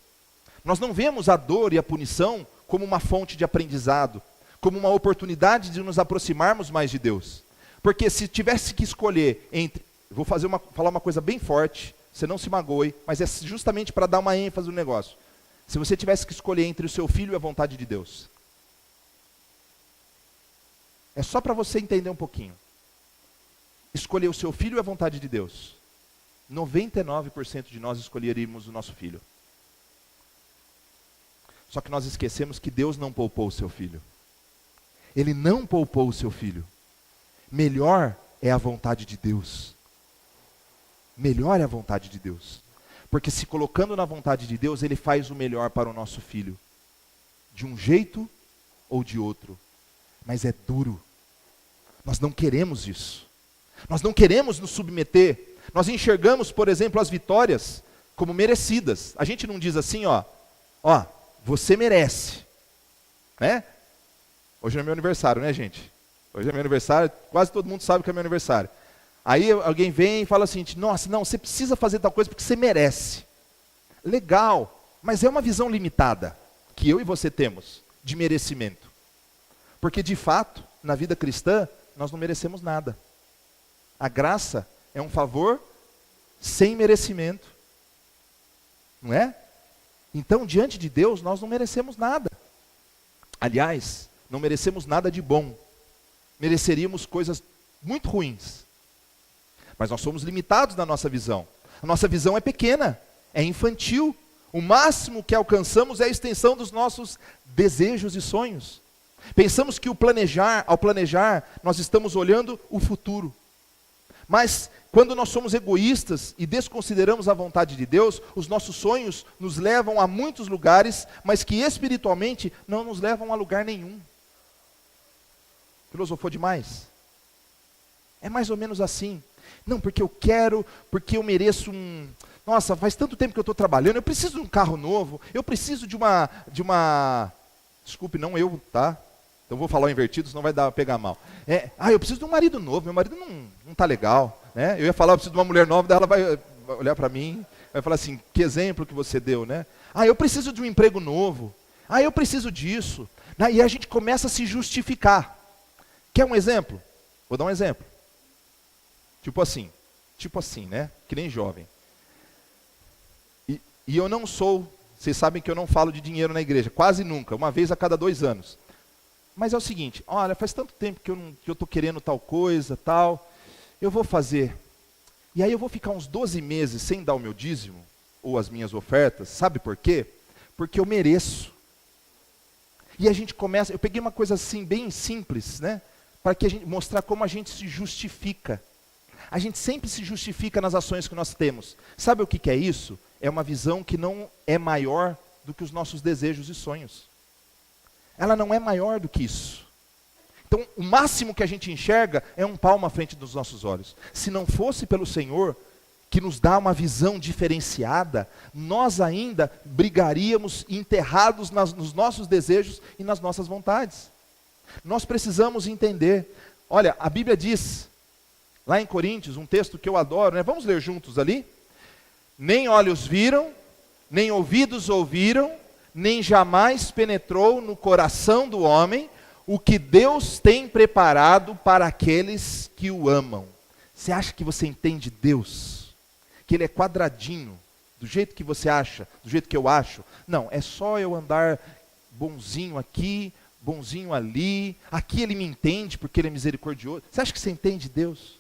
Nós não vemos a dor e a punição como uma fonte de aprendizado, como uma oportunidade de nos aproximarmos mais de Deus. Porque se tivesse que escolher entre, vou falar uma coisa bem forte, você não se magoe, mas é justamente para dar uma ênfase no negócio. Se você tivesse que escolher entre o seu filho e a vontade de Deus, é só para você entender um pouquinho. Escolher o seu filho e a vontade de Deus. 99% de nós escolheríamos o nosso filho. Só que nós esquecemos que Deus não poupou o seu filho. Ele não poupou o seu filho. Melhor é a vontade de Deus. Melhor é a vontade de Deus. Porque se colocando na vontade de Deus, Ele faz o melhor para o nosso filho. De um jeito ou de outro. Mas é duro. Nós não queremos isso. Nós não queremos nos submeter. Nós enxergamos, por exemplo, as vitórias como merecidas. A gente não diz assim, ó, você merece. Né? Hoje é meu aniversário, né, gente? Hoje é meu aniversário, quase todo mundo sabe que é meu aniversário. Aí alguém vem e fala assim, nossa, não, você precisa fazer tal coisa porque você merece. Legal, mas é uma visão limitada que eu e você temos de merecimento. Porque de fato, na vida cristã, nós não merecemos nada. A graça é um favor sem merecimento. Não é? Então, diante de Deus, nós não merecemos nada. Aliás, não merecemos nada de bom. Mereceríamos coisas muito ruins. Mas nós somos limitados na nossa visão. A nossa visão é pequena, é infantil. O máximo que alcançamos é a extensão dos nossos desejos e sonhos. Pensamos que ao planejar, nós estamos olhando o futuro. Mas quando nós somos egoístas e desconsideramos a vontade de Deus, os nossos sonhos nos levam a muitos lugares, mas que espiritualmente não nos levam a lugar nenhum. Filosofou demais? É mais ou menos assim. Não, porque eu quero, porque eu mereço Nossa, faz tanto tempo que eu estou trabalhando, eu preciso de um carro novo, eu preciso de uma... Desculpe, não eu, tá? Então vou falar invertido, senão vai pegar mal. Eu preciso de um marido novo, meu marido não está legal. Né? Eu ia falar, eu preciso de uma mulher nova, daí ela vai olhar para mim, vai falar assim, que exemplo que você deu, né? Eu preciso de um emprego novo. Eu preciso disso. E a gente começa a se justificar. Quer um exemplo? Vou dar um exemplo. Tipo assim, né? Que nem jovem. E eu não sou, vocês sabem que eu não falo de dinheiro na igreja, quase nunca, uma vez a cada 2 anos. Mas é o seguinte, olha, faz tanto tempo que eu estou querendo tal coisa, tal, eu vou fazer. E aí eu vou ficar uns 12 meses sem dar o meu dízimo, ou as minhas ofertas, sabe por quê? Porque eu mereço. E a gente começa, eu peguei uma coisa assim, bem simples, né? Para que a gente mostrar como a gente se justifica. A gente sempre se justifica nas ações que nós temos. Sabe o que é isso? É uma visão que não é maior do que os nossos desejos e sonhos. Ela não é maior do que isso. Então, o máximo que a gente enxerga é um palmo à frente dos nossos olhos. Se não fosse pelo Senhor, que nos dá uma visão diferenciada, nós ainda brigaríamos enterrados nos nossos desejos e nas nossas vontades. Nós precisamos entender. Olha, a Bíblia diz, lá em Coríntios, um texto que eu adoro, né? Vamos ler juntos ali? Nem olhos viram, nem ouvidos ouviram, nem jamais penetrou no coração do homem o que Deus tem preparado para aqueles que o amam. Você acha que você entende Deus? Que Ele é quadradinho, do jeito que você acha, do jeito que eu acho? Não, é só eu andar bonzinho aqui, bonzinho ali. Aqui Ele me entende porque Ele é misericordioso. Você acha que você entende Deus?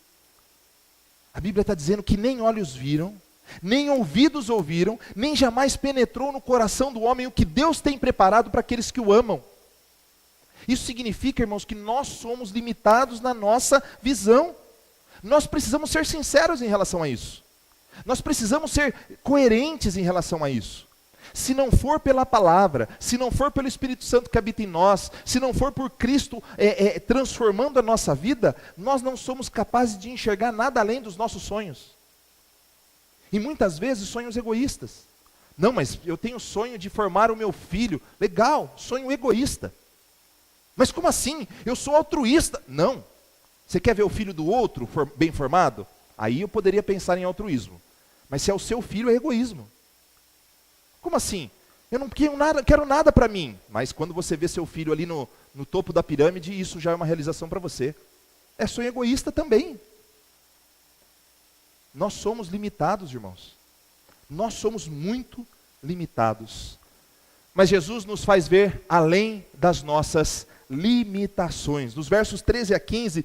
A Bíblia está dizendo que nem olhos viram, nem ouvidos ouviram, nem jamais penetrou no coração do homem o que Deus tem preparado para aqueles que o amam. Isso significa, irmãos, que nós somos limitados na nossa visão. Nós precisamos ser sinceros em relação a isso. Nós precisamos ser coerentes em relação a isso. Se não for pela palavra, se não for pelo Espírito Santo que habita em nós, se não for por Cristo transformando a nossa vida, nós não somos capazes de enxergar nada além dos nossos sonhos. E muitas vezes sonhos egoístas. Não, mas eu tenho sonho de formar o meu filho. Legal, sonho egoísta. Mas como assim? Eu sou altruísta. Não. Você quer ver o filho do outro bem formado? Aí eu poderia pensar em altruísmo. Mas se é o seu filho, é egoísmo. Como assim? Eu não quero nada para mim. Mas quando você vê seu filho ali no topo da pirâmide, isso já é uma realização para você. É sonho egoísta também. Nós somos limitados, irmãos. Nós somos muito limitados. Mas Jesus nos faz ver além das nossas limitações. Nos versos 13 a 15,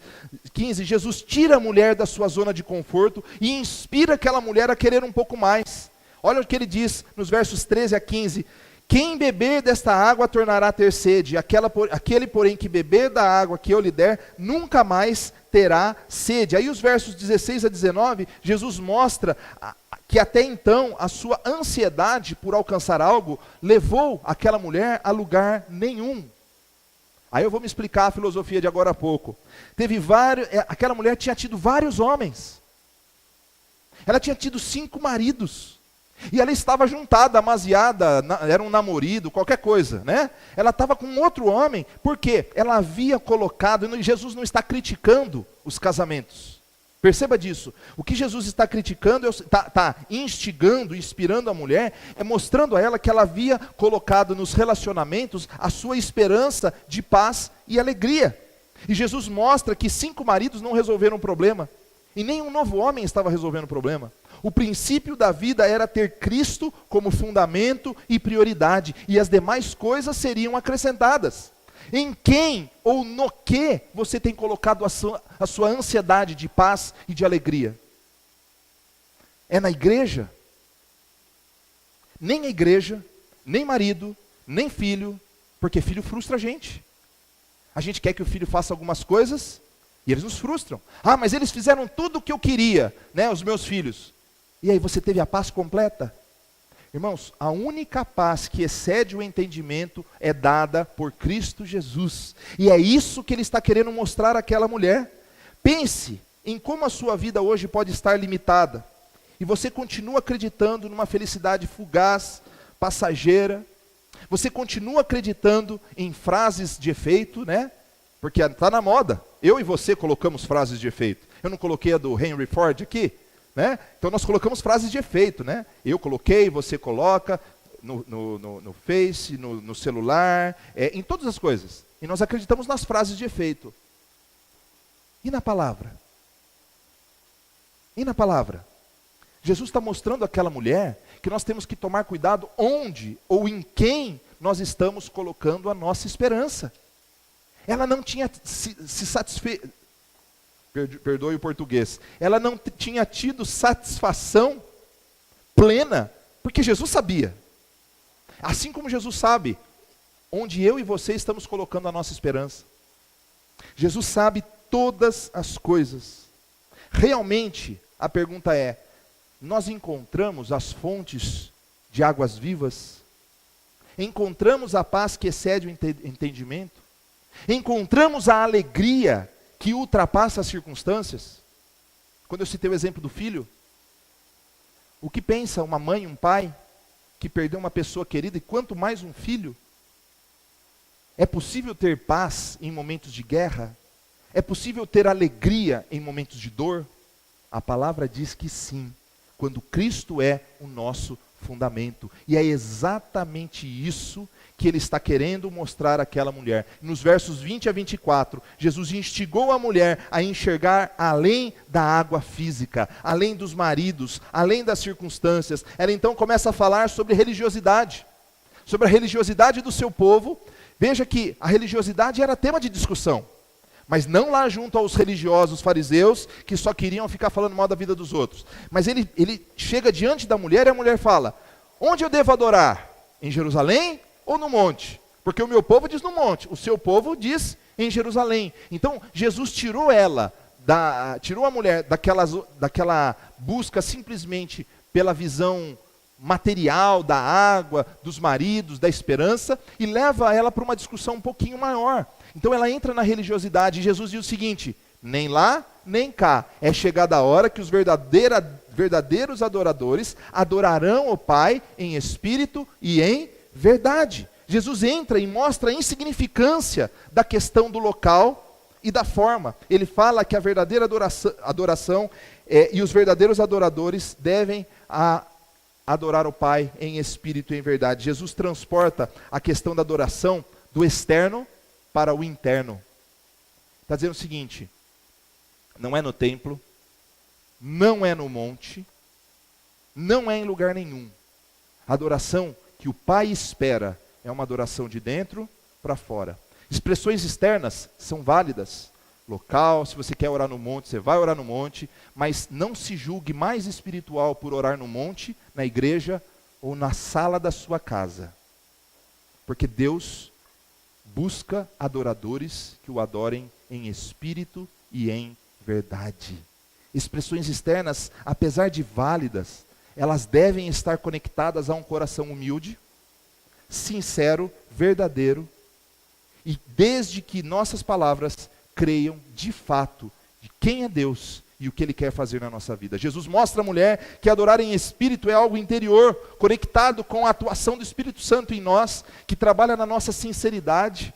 Jesus tira a mulher da sua zona de conforto e inspira aquela mulher a querer um pouco mais. Olha o que ele diz nos versos 13 a 15. Quem beber desta água tornará a ter sede. Aquele, porém, que beber da água que eu lhe der, nunca mais terá sede. Aí os versos 16 a 19, Jesus mostra que até então a sua ansiedade por alcançar algo levou aquela mulher a lugar nenhum. Aí eu vou me explicar a filosofia de agora a pouco. Aquela mulher tinha tido vários homens. Ela tinha tido 5 maridos. E ela estava juntada, amaziada, era um namorado, qualquer coisa, né? Ela estava com outro homem, porque ela havia colocado, e Jesus não está criticando os casamentos. Perceba disso. O que Jesus está criticando, está instigando, inspirando a mulher, é mostrando a ela que ela havia colocado nos relacionamentos a sua esperança de paz e alegria. E Jesus mostra que 5 maridos não resolveram o problema, e nenhum novo homem estava resolvendo o problema. O princípio da vida era ter Cristo como fundamento e prioridade, e as demais coisas seriam acrescentadas. Em quem ou no que você tem colocado a sua ansiedade de paz e de alegria? É na igreja? Nem a igreja, nem marido, nem filho, porque filho frustra a gente. A gente quer que o filho faça algumas coisas e eles nos frustram. Ah, mas eles fizeram tudo o que eu queria, né, os meus filhos. E aí, você teve a paz completa? Irmãos, a única paz que excede o entendimento é dada por Cristo Jesus. E é isso que Ele está querendo mostrar àquela mulher. Pense em como a sua vida hoje pode estar limitada. E você continua acreditando numa felicidade fugaz, passageira. Você continua acreditando em frases de efeito, né? Porque está na moda. Eu e você colocamos frases de efeito. Eu não coloquei a do Henry Ford aqui? Né? Então nós colocamos frases de efeito, né? Eu coloquei, você coloca no Face, no celular, em todas as coisas. E nós acreditamos nas frases de efeito. E na palavra? E na palavra? Jesus está mostrando àquela mulher que nós temos que tomar cuidado onde ou em quem nós estamos colocando a nossa esperança. Ela não tinha se satisfeito. Perdoe o português. Ela não tinha tido satisfação plena, porque Jesus sabia. Assim como Jesus sabe onde eu e você estamos colocando a nossa esperança. Jesus sabe todas as coisas. Realmente, a pergunta é: nós encontramos as fontes de águas vivas? Encontramos a paz que excede o entendimento? Encontramos a alegria que ultrapassa as circunstâncias? Quando eu citei o exemplo do filho, o que pensa uma mãe, um pai, que perdeu uma pessoa querida, e quanto mais um filho? É possível ter paz em momentos de guerra? É possível ter alegria em momentos de dor? A palavra diz que sim, quando Cristo é o nosso fundamento. E é exatamente isso que ele está querendo mostrar àquela mulher. Nos versos 20 a 24, Jesus instigou a mulher a enxergar além da água física, além dos maridos, além das circunstâncias. Ela então começa a falar sobre religiosidade, sobre a religiosidade do seu povo. Veja que a religiosidade era tema de discussão, mas não lá junto aos religiosos fariseus, que só queriam ficar falando mal da vida dos outros. Mas ele chega diante da mulher e a mulher fala: onde eu devo adorar? Em Jerusalém ou no monte? Porque o meu povo diz no monte, o seu povo diz em Jerusalém. Então Jesus tirou a mulher daquela busca simplesmente pela visão material da água, dos maridos, da esperança, e leva ela para uma discussão um pouquinho maior. Então ela entra na religiosidade, e Jesus diz o seguinte: nem lá, nem cá, é chegada a hora que os verdadeiros adoradores adorarão o Pai em espírito e em verdade. Jesus entra e mostra a insignificância da questão do local e da forma. Ele fala que a verdadeira adoração e os verdadeiros adoradores devem adorar o Pai em espírito e em verdade. Jesus transporta a questão da adoração do externo para o interno. Está dizendo o seguinte: não é no templo, não é no monte, não é em lugar nenhum. A adoração que o Pai espera é uma adoração de dentro para fora. Expressões externas são válidas. Local, se você quer orar no monte, você vai orar no monte, mas não se julgue mais espiritual por orar no monte, na igreja ou na sala da sua casa. Porque Deus busca adoradores que o adorem em espírito e em verdade. Expressões externas, apesar de válidas, elas devem estar conectadas a um coração humilde, sincero, verdadeiro, e desde que nossas palavras creiam de fato de quem é Deus e o que Ele quer fazer na nossa vida. Jesus mostra à mulher que adorar em espírito é algo interior, conectado com a atuação do Espírito Santo em nós, que trabalha na nossa sinceridade,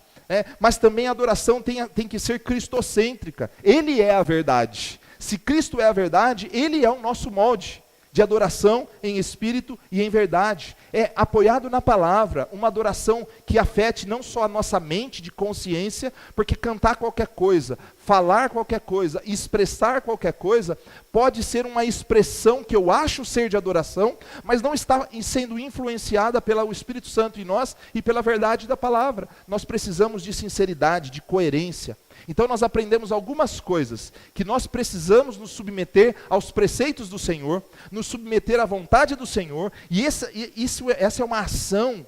mas também a adoração tem que ser cristocêntrica. Ele é a verdade. Se Cristo é a verdade, Ele é o nosso molde de adoração em espírito e em verdade. É apoiado na palavra, uma adoração que afete não só a nossa mente de consciência, porque cantar qualquer coisa, falar qualquer coisa, expressar qualquer coisa, pode ser uma expressão que eu acho ser de adoração, mas não está sendo influenciada pelo Espírito Santo em nós e pela verdade da palavra. Nós precisamos de sinceridade, de coerência. Então nós aprendemos algumas coisas, que nós precisamos nos submeter aos preceitos do Senhor, nos submeter à vontade do Senhor, e essa é uma ação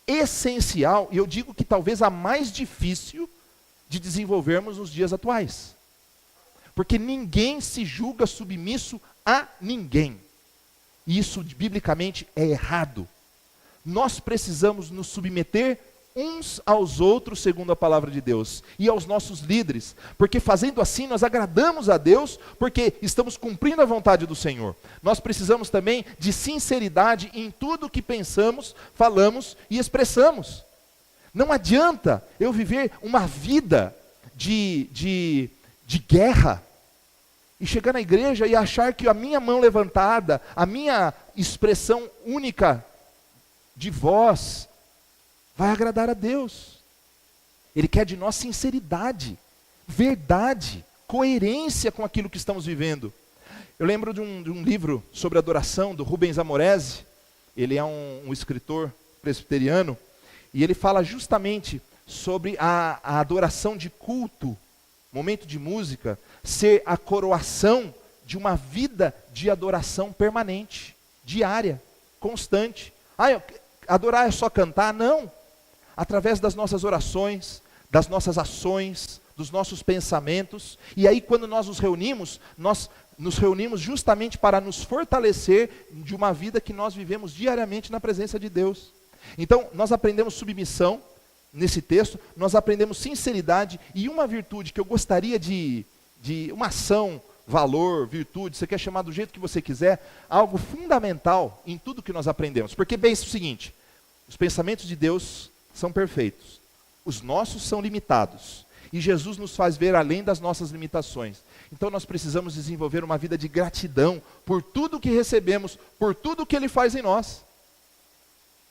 essencial, e eu digo que talvez a mais difícil de desenvolvermos nos dias atuais. Porque ninguém se julga submisso a ninguém. E isso biblicamente é errado. Nós precisamos nos submeter uns aos outros, segundo a palavra de Deus, e aos nossos líderes, porque fazendo assim nós agradamos a Deus, porque estamos cumprindo a vontade do Senhor. Nós precisamos também de sinceridade em tudo que pensamos, falamos e expressamos. Não adianta eu viver uma vida de guerra, e chegar na igreja e achar que a minha mão levantada, a minha expressão única de voz, vai agradar a Deus. Ele quer de nós sinceridade, verdade, coerência com aquilo que estamos vivendo. Eu lembro de um livro sobre adoração, do Rubens Amorese. Ele é um escritor presbiteriano, e ele fala justamente sobre a adoração de culto, momento de música, ser a coroação de uma vida de adoração permanente, diária, constante. Adorar é só cantar? Não. Através das nossas orações, das nossas ações, dos nossos pensamentos. E aí quando nós nos reunimos justamente para nos fortalecer de uma vida que nós vivemos diariamente na presença de Deus. Então nós aprendemos submissão nesse texto, nós aprendemos sinceridade, e uma virtude que eu gostaria de uma ação, valor, virtude, você quer chamar do jeito que você quiser, algo fundamental em tudo que nós aprendemos. Porque pense o seguinte: os pensamentos de Deus são perfeitos, os nossos são limitados, E Jesus nos faz ver além das nossas limitações. Então nós precisamos desenvolver uma vida de gratidão por tudo que recebemos, por tudo que Ele faz em nós.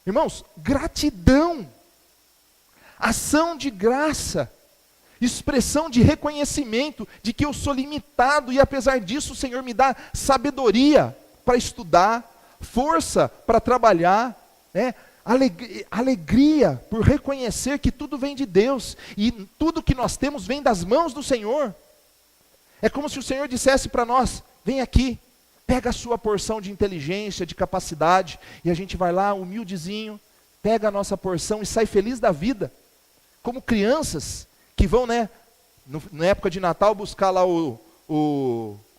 Irmãos, gratidão, ação de graça, expressão de reconhecimento de que eu sou limitado e apesar disso o Senhor me dá sabedoria para estudar, força para trabalhar, né? Alegria por reconhecer que tudo vem de Deus e tudo que nós temos vem das mãos do Senhor. É como se o Senhor dissesse para nós: vem aqui, pega a sua porção de inteligência, de capacidade, e a gente vai lá humildezinho, pega a nossa porção e sai feliz da vida, como crianças que vão, né, na época de Natal buscar lá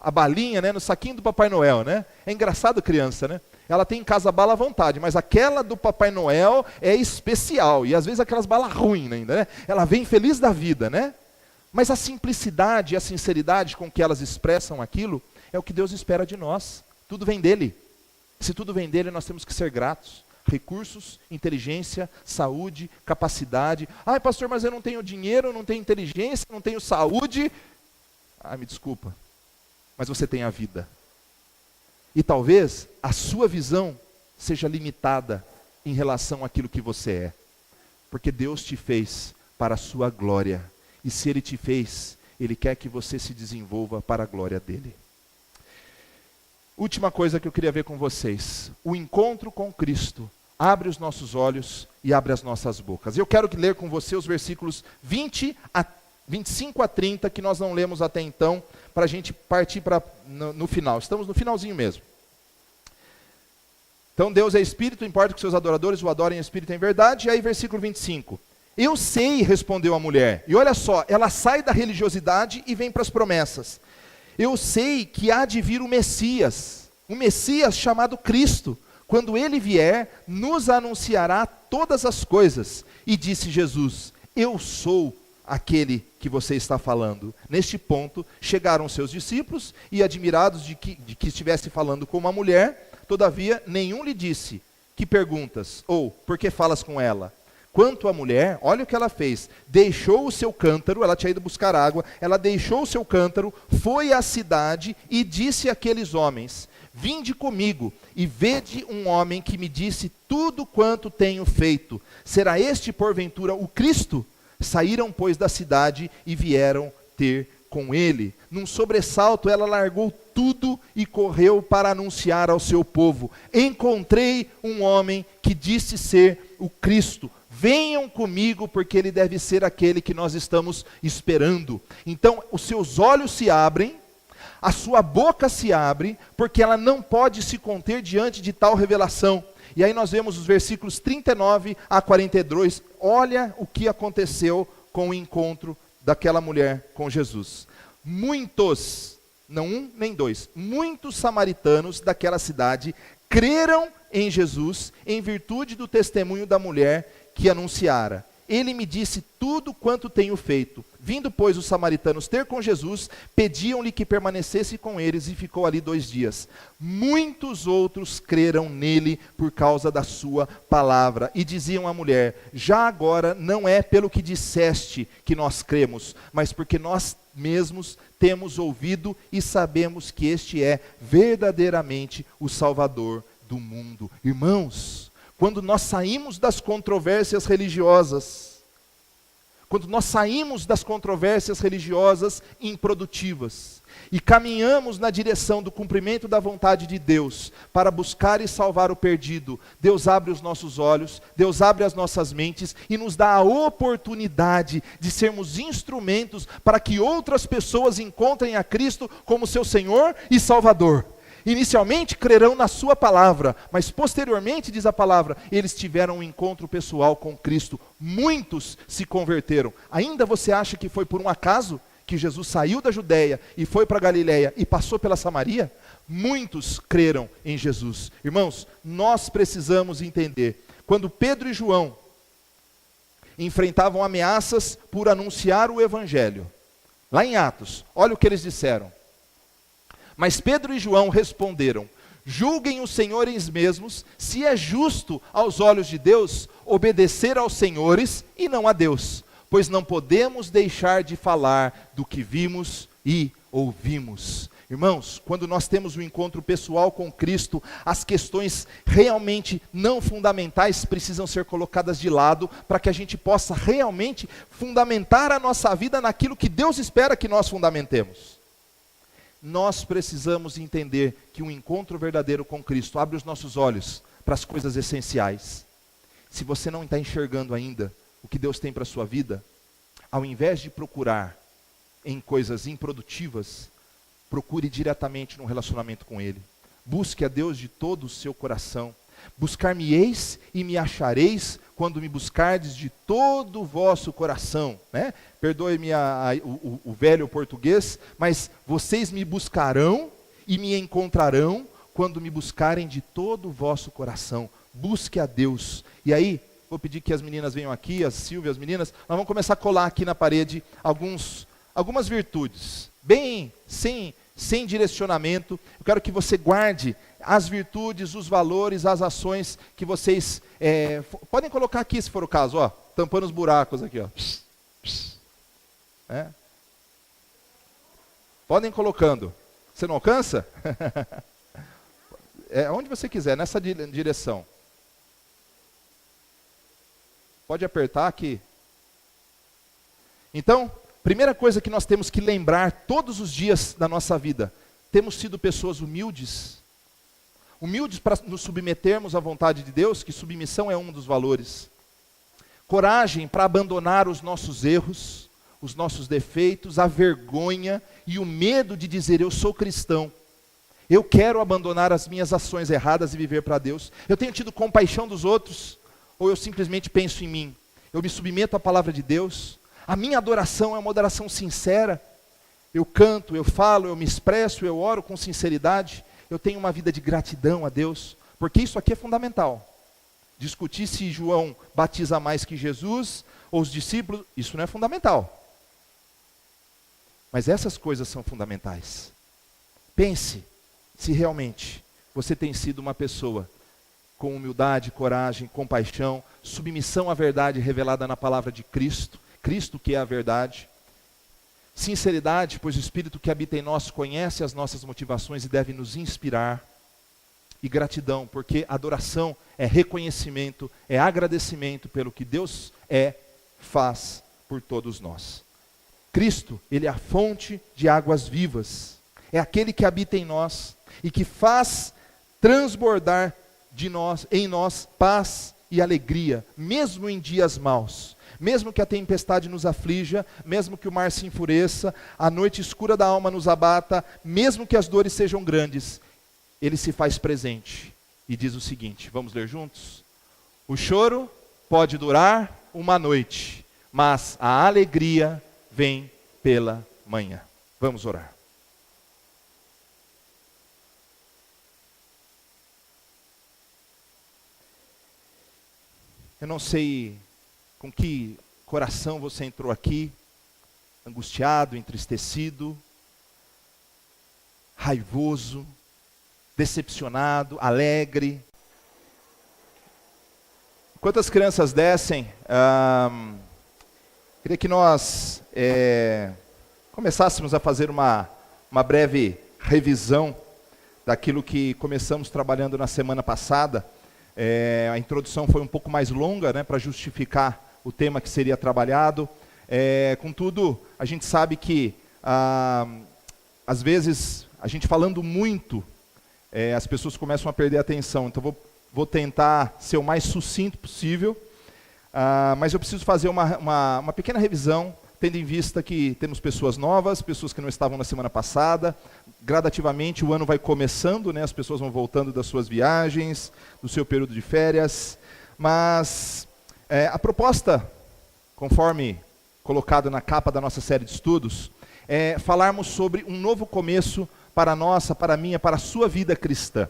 a balinha, né, no saquinho do Papai Noel, né? É engraçado criança, né? Ela tem em casa bala à vontade, mas aquela do Papai Noel é especial, e às vezes aquelas balas ruins ainda, né? Ela vem feliz da vida, né? Mas a simplicidade e a sinceridade com que elas expressam aquilo, é o que Deus espera de nós. Tudo vem dele. Se tudo vem dele, nós temos que ser gratos. Recursos, inteligência, saúde, capacidade. Ai, pastor, mas eu não tenho dinheiro, não tenho inteligência, não tenho saúde. Ah, me desculpa, mas você tem a vida. E talvez a sua visão seja limitada em relação àquilo que você é. Porque Deus te fez para a sua glória. E se Ele te fez, Ele quer que você se desenvolva para a glória dEle. Última coisa que eu queria ver com vocês. O encontro com Cristo abre os nossos olhos e abre as nossas bocas. Eu quero ler com você os versículos 25 a 30, que nós não lemos até então, para a gente partir no final. Estamos no finalzinho mesmo. Então Deus é Espírito, importa que seus adoradores o adorem em Espírito e em verdade. E aí versículo 25. Eu sei, respondeu a mulher. E olha só, ela sai da religiosidade e vem para as promessas. Eu sei que há de vir o Messias chamado Cristo. Quando ele vier, nos anunciará todas as coisas. E disse Jesus: eu sou aquele que você está falando. Neste ponto, chegaram seus discípulos e admirados de que estivesse falando com uma mulher, todavia nenhum lhe disse: que perguntas? Ou, por que falas com ela? Quanto à mulher, olha o que ela fez. Deixou o seu cântaro, ela tinha ido buscar água, ela deixou o seu cântaro, foi à cidade e disse àqueles homens: vinde comigo e vede um homem que me disse tudo quanto tenho feito. Será este porventura o Cristo? Saíram, pois, da cidade e vieram ter com ele. Num sobressalto, ela largou tudo e correu para anunciar ao seu povo: encontrei um homem que disse ser o Cristo. Venham comigo, porque ele deve ser aquele que nós estamos esperando. Então, os seus olhos se abrem, a sua boca se abre, porque ela não pode se conter diante de tal revelação. E aí nós vemos os versículos 39 a 42. Olha o que aconteceu com o encontro daquela mulher com Jesus. Muitos, não um nem dois, muitos samaritanos daquela cidade creram em Jesus em virtude do testemunho da mulher que anunciara. Ele me disse tudo quanto tenho feito. Vindo, pois, os samaritanos ter com Jesus, pediam-lhe que permanecesse com eles, e ficou ali 2 dias. Muitos outros creram nele por causa da sua palavra, e diziam à mulher: já agora não é pelo que disseste que nós cremos, mas porque nós mesmos temos ouvido e sabemos que este é verdadeiramente o Salvador do mundo. Irmãos, quando nós saímos das controvérsias religiosas, improdutivas, e caminhamos na direção do cumprimento da vontade de Deus, para buscar e salvar o perdido, Deus abre os nossos olhos, Deus abre as nossas mentes, e nos dá a oportunidade de sermos instrumentos para que outras pessoas encontrem a Cristo como seu Senhor e Salvador. Inicialmente crerão na sua palavra, mas posteriormente, diz a palavra, eles tiveram um encontro pessoal com Cristo. Muitos se converteram. Ainda você acha que foi por um acaso que Jesus saiu da Judeia e foi para Galiléia e passou pela Samaria? Muitos creram em Jesus. Irmãos, nós precisamos entender, quando Pedro e João enfrentavam ameaças por anunciar o Evangelho, lá em Atos, olha o que eles disseram. Mas Pedro e João responderam: julguem os senhores mesmos, se é justo aos olhos de Deus obedecer aos senhores e não a Deus. pois não podemos deixar de falar do que vimos e ouvimos. Irmãos, quando nós temos um encontro pessoal com Cristo, as questões realmente não fundamentais precisam ser colocadas de lado, para que a gente possa realmente fundamentar a nossa vida naquilo que Deus espera que nós fundamentemos. Nós precisamos entender que um encontro verdadeiro com Cristo abre os nossos olhos para as coisas essenciais. Se você não está enxergando ainda o que Deus tem para a sua vida, ao invés de procurar em coisas improdutivas, procure diretamente num relacionamento com Ele. Busque a Deus de todo o seu coração. Buscar-me-eis e me achareis quando me buscardes de todo o vosso coração. Né? Perdoe-me o velho português, mas vocês me buscarão e me encontrarão quando me buscarem de todo o vosso coração. Busque a Deus. E aí, vou pedir que as meninas venham aqui, a Silvia, as meninas, nós vamos começar a colar aqui na parede algumas virtudes, bem sem direcionamento. Eu quero que você guarde as virtudes, os valores, as ações que vocês, podem colocar aqui se for o caso, ó, tampando os buracos aqui, ó. Podem colocando. Você não alcança? Onde você quiser, nessa direção. Pode apertar aqui. Então, primeira coisa que nós temos que lembrar todos os dias da nossa vida, temos sido pessoas humildes. Humildes para nos submetermos à vontade de Deus, que submissão é um dos valores. Coragem para abandonar os nossos erros, os nossos defeitos, a vergonha e o medo de dizer eu sou cristão. Eu quero abandonar as minhas ações erradas e viver para Deus. Eu tenho tido compaixão dos outros, ou eu simplesmente penso em mim? Eu me submeto à palavra de Deus. A minha adoração é uma adoração sincera. Eu canto, eu falo, eu me expresso, eu oro com sinceridade. Eu tenho uma vida de gratidão a Deus, porque isso aqui é fundamental. Discutir se João batiza mais que Jesus, ou os discípulos, isso não é fundamental. Mas essas coisas são fundamentais. Pense se realmente você tem sido uma pessoa com humildade, coragem, compaixão, submissão à verdade revelada na palavra de Cristo, Cristo que é a verdade. Sinceridade, pois o Espírito que habita em nós conhece as nossas motivações e deve nos inspirar. E gratidão, porque adoração é reconhecimento, é agradecimento pelo que Deus faz por todos nós. Cristo, Ele é a fonte de águas vivas, é aquele que habita em nós e que faz transbordar em nós paz e alegria, mesmo em dias maus. Mesmo que a tempestade nos aflija, mesmo que o mar se enfureça, a noite escura da alma nos abata, mesmo que as dores sejam grandes, Ele se faz presente e diz o seguinte, vamos ler juntos? O choro pode durar uma noite, mas a alegria vem pela manhã. Vamos orar. Eu não sei com que coração você entrou aqui, angustiado, entristecido, raivoso, decepcionado, alegre. Enquanto as crianças descem, queria que nós começássemos a fazer uma breve revisão daquilo que começamos trabalhando na semana passada. A introdução foi um pouco mais longa, né, para justificar o tema que seria trabalhado. Contudo, a gente sabe que, às vezes, a gente falando muito, as pessoas começam a perder a atenção. Então, vou tentar ser o mais sucinto possível, mas eu preciso fazer uma pequena revisão, tendo em vista que temos pessoas novas, pessoas que não estavam na semana passada. Gradativamente o ano vai começando, né? As pessoas vão voltando das suas viagens, do seu período de férias. Mas a proposta, conforme colocado na capa da nossa série de estudos, é falarmos sobre um novo começo para a nossa, para a minha, para a sua vida cristã.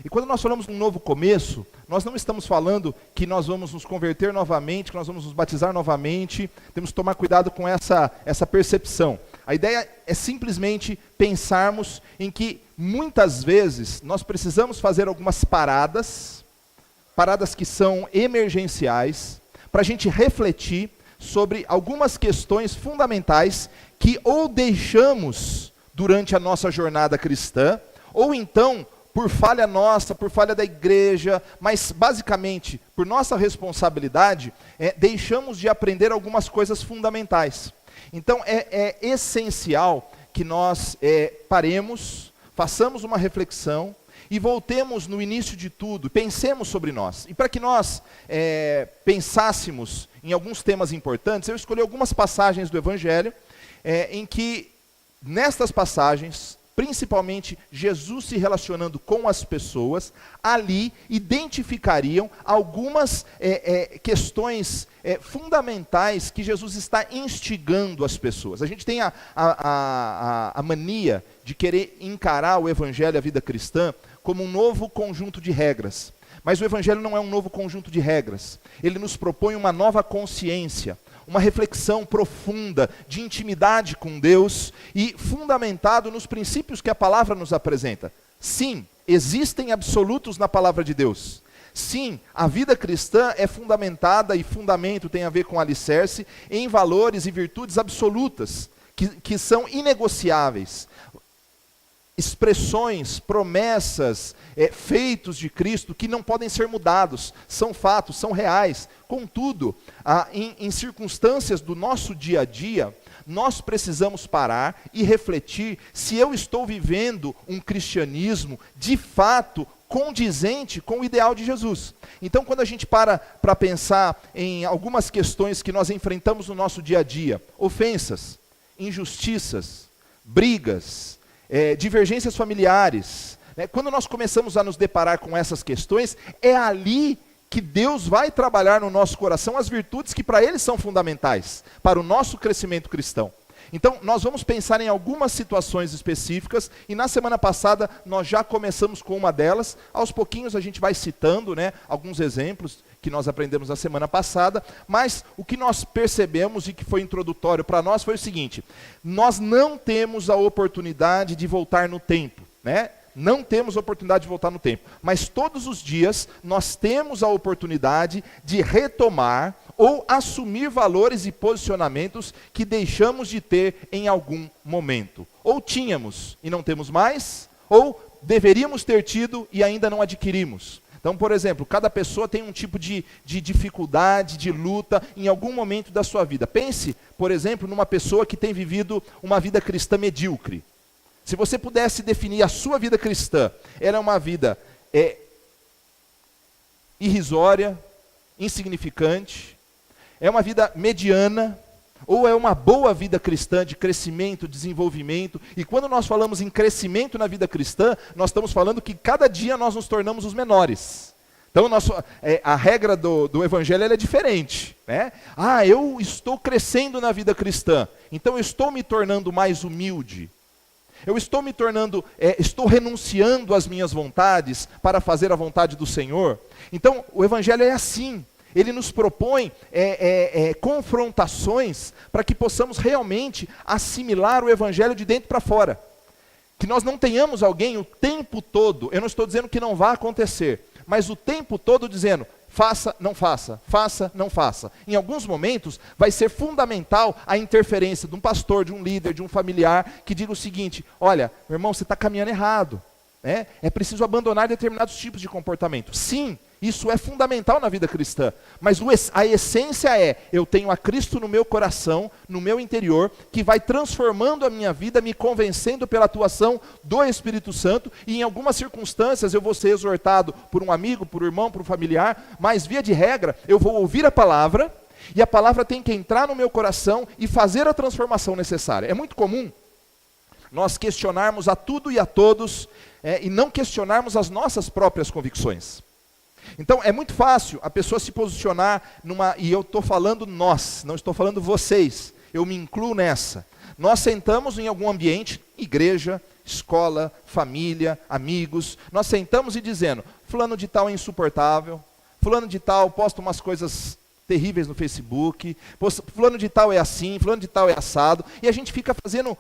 E quando nós falamos um novo começo, nós não estamos falando que nós vamos nos converter novamente, que nós vamos nos batizar novamente. Temos que tomar cuidado com essa percepção. A ideia é simplesmente pensarmos em que muitas vezes nós precisamos fazer algumas paradas que são emergenciais, para a gente refletir sobre algumas questões fundamentais que ou deixamos durante a nossa jornada cristã, ou então, por falha nossa, por falha da igreja, mas basicamente por nossa responsabilidade, deixamos de aprender algumas coisas fundamentais. Então é essencial que nós paremos, façamos uma reflexão e voltemos no início de tudo, pensemos sobre nós. E para que nós pensássemos em alguns temas importantes, eu escolhi algumas passagens do Evangelho, em que, nestas passagens, principalmente Jesus se relacionando com as pessoas, ali identificariam algumas questões fundamentais que Jesus está instigando as pessoas. A gente tem a mania de querer encarar o Evangelho, a vida cristã, como um novo conjunto de regras. Mas o Evangelho não é um novo conjunto de regras. Ele nos propõe uma nova consciência, uma reflexão profunda, de intimidade com Deus e fundamentado nos princípios que a palavra nos apresenta. Sim, existem absolutos na palavra de Deus. Sim, a vida cristã é fundamentada, e fundamento tem a ver com alicerce, em valores e virtudes absolutas, que são inegociáveis. Expressões, promessas, feitos de Cristo que não podem ser mudados, são fatos, são reais. Contudo, em circunstâncias do nosso dia a dia, nós precisamos parar e refletir se eu estou vivendo um cristianismo de fato condizente com o ideal de Jesus. Então, quando a gente para pensar em algumas questões que nós enfrentamos no nosso dia a dia, ofensas, injustiças, brigas, divergências familiares, quando nós começamos a nos deparar com essas questões, é ali que Deus vai trabalhar no nosso coração as virtudes que para Ele são fundamentais, para o nosso crescimento cristão. Então, nós vamos pensar em algumas situações específicas, e na semana passada nós já começamos com uma delas. Aos pouquinhos a gente vai citando, alguns exemplos que nós aprendemos na semana passada, mas o que nós percebemos e que foi introdutório para nós foi o seguinte: nós não temos a oportunidade de voltar no tempo, Não temos a oportunidade de voltar no tempo, mas todos os dias nós temos a oportunidade de retomar ou assumir valores e posicionamentos que deixamos de ter em algum momento. Ou tínhamos e não temos mais, ou deveríamos ter tido e ainda não adquirimos. Então, por exemplo, cada pessoa tem um tipo de dificuldade, de luta em algum momento da sua vida. Pense, por exemplo, numa pessoa que tem vivido uma vida cristã medíocre. Se você pudesse definir a sua vida cristã, ela é uma vida irrisória, insignificante, é uma vida mediana, ou é uma boa vida cristã de crescimento, desenvolvimento. E quando nós falamos em crescimento na vida cristã, nós estamos falando que cada dia nós nos tornamos os menores. Então a regra do Evangelho ela é diferente. Eu estou crescendo na vida cristã, então eu estou me tornando mais humilde. Eu estou me tornando, estou renunciando às minhas vontades para fazer a vontade do Senhor. Então o Evangelho é assim. Ele nos propõe confrontações para que possamos realmente assimilar o Evangelho de dentro para fora. Que nós não tenhamos alguém o tempo todo, eu não estou dizendo que não vai acontecer, mas o tempo todo dizendo, faça, não faça, faça, não faça. Em alguns momentos vai ser fundamental a interferência de um pastor, de um líder, de um familiar, que diga o seguinte: olha, meu irmão, você está caminhando errado. É preciso abandonar determinados tipos de comportamento. Sim, isso é fundamental na vida cristã, mas a essência eu tenho a Cristo no meu coração, no meu interior, que vai transformando a minha vida, me convencendo pela atuação do Espírito Santo, e em algumas circunstâncias eu vou ser exortado por um amigo, por um irmão, por um familiar, mas via de regra, eu vou ouvir a palavra, e a palavra tem que entrar no meu coração e fazer a transformação necessária. É muito comum nós questionarmos a tudo e a todos, e não questionarmos as nossas próprias convicções. Então é muito fácil a pessoa se posicionar e eu estou falando nós, não estou falando vocês, eu me incluo nessa. Nós sentamos em algum ambiente, igreja, escola, família, amigos, nós sentamos e dizendo, fulano de tal é insuportável, fulano de tal posta umas coisas terríveis no Facebook, fulano de tal é assim, fulano de tal é assado, e a gente fica fazendo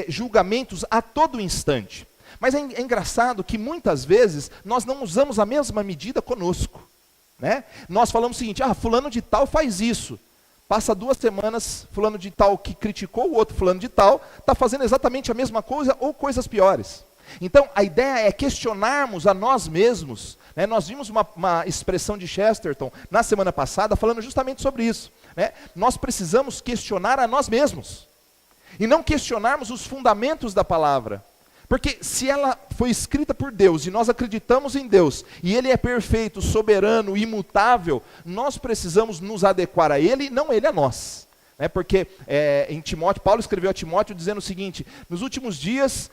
julgamentos a todo instante. Mas é engraçado que muitas vezes nós não usamos a mesma medida conosco. Nós falamos o seguinte, fulano de tal faz isso, Passa 2 semanas, fulano de tal que criticou o outro fulano de tal, está fazendo exatamente a mesma coisa ou coisas piores. Então, a ideia é questionarmos a nós mesmos. Né? Nós vimos uma expressão de Chesterton na semana passada falando justamente sobre isso. Né? Nós precisamos questionar a nós mesmos. E não questionarmos os fundamentos da palavra. Porque se ela foi escrita por Deus e nós acreditamos em Deus, e Ele é perfeito, soberano, imutável, nós precisamos nos adequar a Ele, não Ele a nós. Porque em Timóteo, Paulo escreveu a Timóteo dizendo o seguinte: nos últimos dias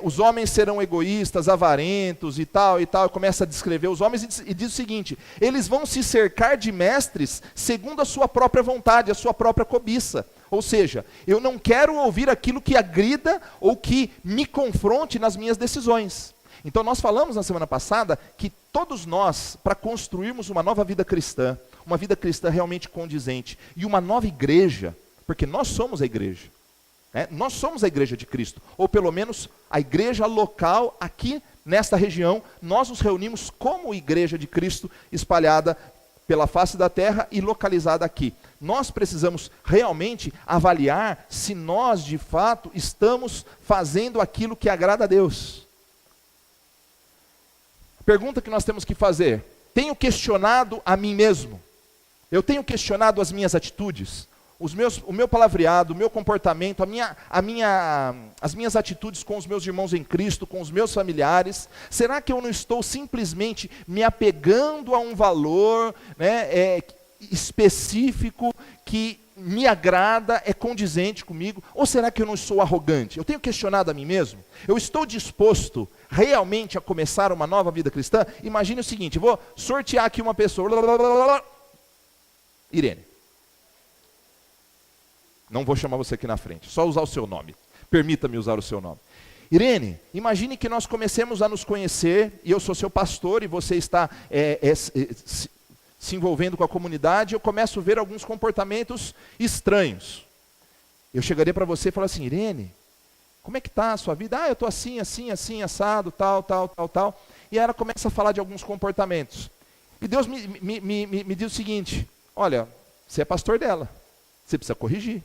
os homens serão egoístas, avarentos e tal, começa a descrever os homens e diz o seguinte: eles vão se cercar de mestres segundo a sua própria vontade, a sua própria cobiça. Ou seja, eu não quero ouvir aquilo que agrida ou que me confronte nas minhas decisões. Então nós falamos na semana passada que todos nós, para construirmos uma nova vida cristã realmente condizente, e uma nova igreja, porque nós somos a igreja, nós somos a igreja de Cristo, ou pelo menos a igreja local aqui nesta região, nós nos reunimos como igreja de Cristo espalhada pela face da terra e localizada aqui. Nós precisamos realmente avaliar se nós de fato estamos fazendo aquilo que agrada a Deus. Pergunta que nós temos que fazer: tenho questionado a mim mesmo? Eu tenho questionado as minhas atitudes? O meu palavreado, o meu comportamento, as minhas atitudes com os meus irmãos em Cristo, com os meus familiares? Será que eu não estou simplesmente me apegando a um valor específico que me agrada, é condizente comigo? Ou será que eu não sou arrogante? Eu tenho questionado a mim mesmo? Eu estou disposto realmente a começar uma nova vida cristã? Imagine o seguinte: vou sortear aqui uma pessoa. Irene. Não vou chamar você aqui na frente, só usar o seu nome. Permita-me usar o seu nome. Irene, imagine que nós comecemos a nos conhecer, e eu sou seu pastor, e você está se envolvendo com a comunidade, eu começo a ver alguns comportamentos estranhos. Eu chegaria para você e falaria assim: Irene, como é que está a sua vida? Eu estou assim, assado, tal. E ela começa a falar de alguns comportamentos. E Deus me diz o seguinte: olha, você é pastor dela, você precisa corrigir.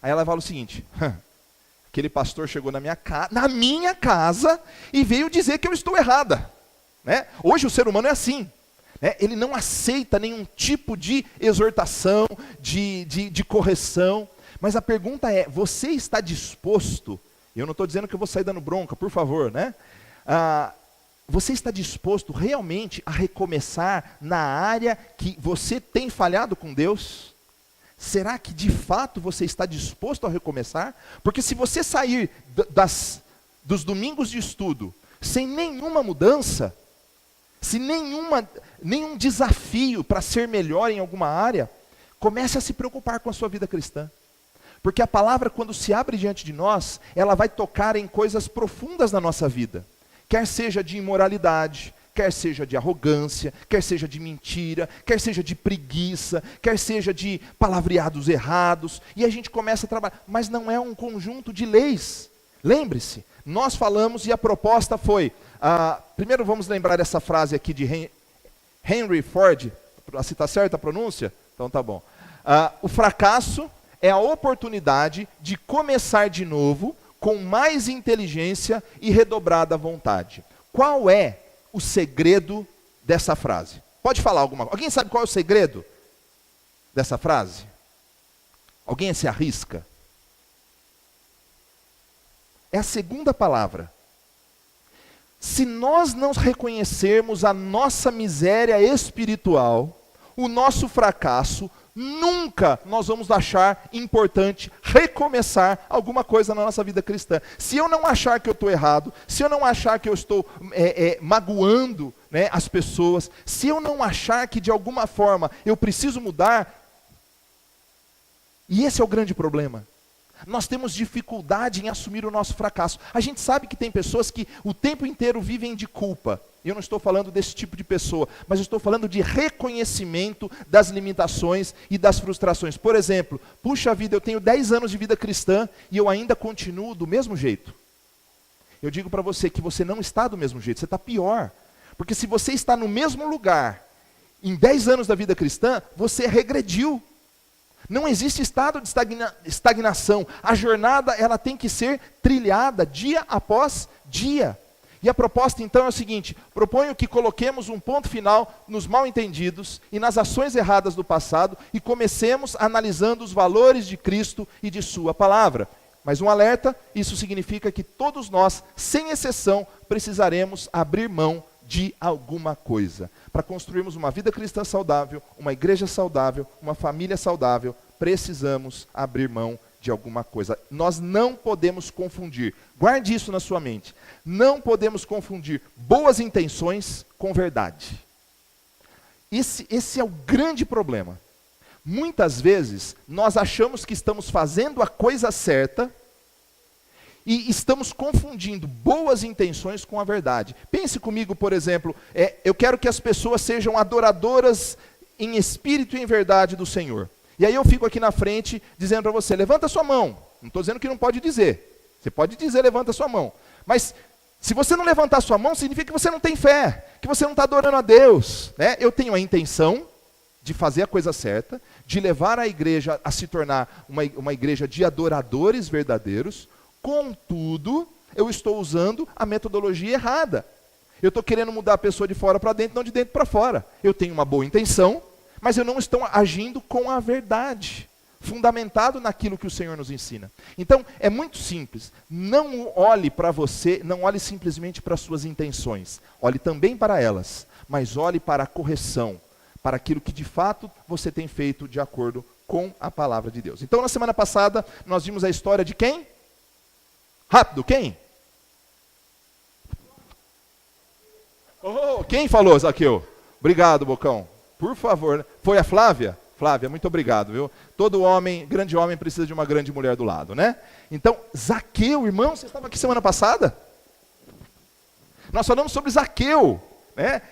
Aí ela fala o seguinte: aquele pastor chegou na minha casa e veio dizer que eu estou errada. Hoje o ser humano é assim. Ele não aceita nenhum tipo de exortação, de correção. Mas a pergunta é: você está disposto? Eu não estou dizendo que eu vou sair dando bronca, por favor, você está disposto realmente a recomeçar na área que você tem falhado com Deus? Será que de fato você está disposto a recomeçar? Porque se você sair dos domingos de estudo sem nenhuma mudança, se nenhum desafio para ser melhor em alguma área, comece a se preocupar com a sua vida cristã. Porque a palavra, quando se abre diante de nós, ela vai tocar em coisas profundas na nossa vida. Quer seja de imoralidade, quer seja de arrogância, quer seja de mentira, quer seja de preguiça, quer seja de palavreados errados, e a gente começa a trabalhar, mas não é um conjunto de leis. Lembre-se, nós falamos e a proposta foi, primeiro vamos lembrar essa frase aqui de Henry Ford, se está certa a pronúncia? Então tá bom. O fracasso é a oportunidade de começar de novo com mais inteligência e redobrada vontade. Qual é o segredo dessa frase? Pode falar alguma coisa? Alguém sabe qual é o segredo dessa frase? Alguém se arrisca? É a segunda palavra. Se nós não reconhecermos a nossa miséria espiritual, o nosso fracasso, nunca nós vamos achar importante recomeçar alguma coisa na nossa vida cristã. Se eu não achar que eu estou errado, se eu não achar que eu estou magoando as pessoas, se eu não achar que de alguma forma eu preciso mudar, e esse é o grande problema. Nós temos dificuldade em assumir o nosso fracasso. A gente sabe que tem pessoas que o tempo inteiro vivem de culpa. Eu não estou falando desse tipo de pessoa, mas eu estou falando de reconhecimento das limitações e das frustrações. Por exemplo, puxa vida, eu tenho 10 anos de vida cristã e eu ainda continuo do mesmo jeito. Eu digo para você que você não está do mesmo jeito, você está pior. Porque se você está no mesmo lugar Em 10 anos da vida cristã, você regrediu. Não existe estado de estagnação. A jornada, ela tem que ser trilhada dia após dia. E a proposta então é o seguinte: proponho que coloquemos um ponto final nos mal-entendidos e nas ações erradas do passado e comecemos analisando os valores de Cristo e de sua palavra. Mas um alerta: isso significa que todos nós, sem exceção, precisaremos abrir mão de alguma coisa. Para construirmos uma vida cristã saudável, uma igreja saudável, uma família saudável, precisamos abrir mão de alguma coisa. Nós não podemos confundir, guarde isso na sua mente, não podemos confundir boas intenções com verdade. Esse é o grande problema. Muitas vezes, nós achamos que estamos fazendo a coisa certa, e estamos confundindo boas intenções com a verdade. Pense comigo, por exemplo, eu quero que as pessoas sejam adoradoras em espírito e em verdade do Senhor. E aí eu fico aqui na frente dizendo para você: levanta a sua mão. Não estou dizendo que não pode dizer. Você pode dizer, levanta a sua mão. Mas se você não levantar a sua mão, significa que você não tem fé, que você não está adorando a Deus, né? Eu tenho a intenção de fazer a coisa certa, de levar a igreja a se tornar uma igreja de adoradores verdadeiros. Contudo, eu estou usando a metodologia errada. Eu estou querendo mudar a pessoa de fora para dentro, não de dentro para fora. Eu tenho uma boa intenção, mas eu não estou agindo com a verdade, fundamentado naquilo que o Senhor nos ensina. Então, é muito simples. Não olhe para você, não olhe simplesmente para as suas intenções. Olhe também para elas, mas olhe para a correção, para aquilo que de fato você tem feito de acordo com a palavra de Deus. Então, na semana passada, nós vimos a história de quem? Rápido, quem? Oh, quem falou, Zaqueu? Obrigado, Bocão. Por favor. Foi a Flávia? Flávia, muito obrigado, viu? Todo homem, grande homem, precisa de uma grande mulher do lado, né? Então, Zaqueu, irmão, você estava aqui semana passada? Nós falamos sobre Zaqueu, né?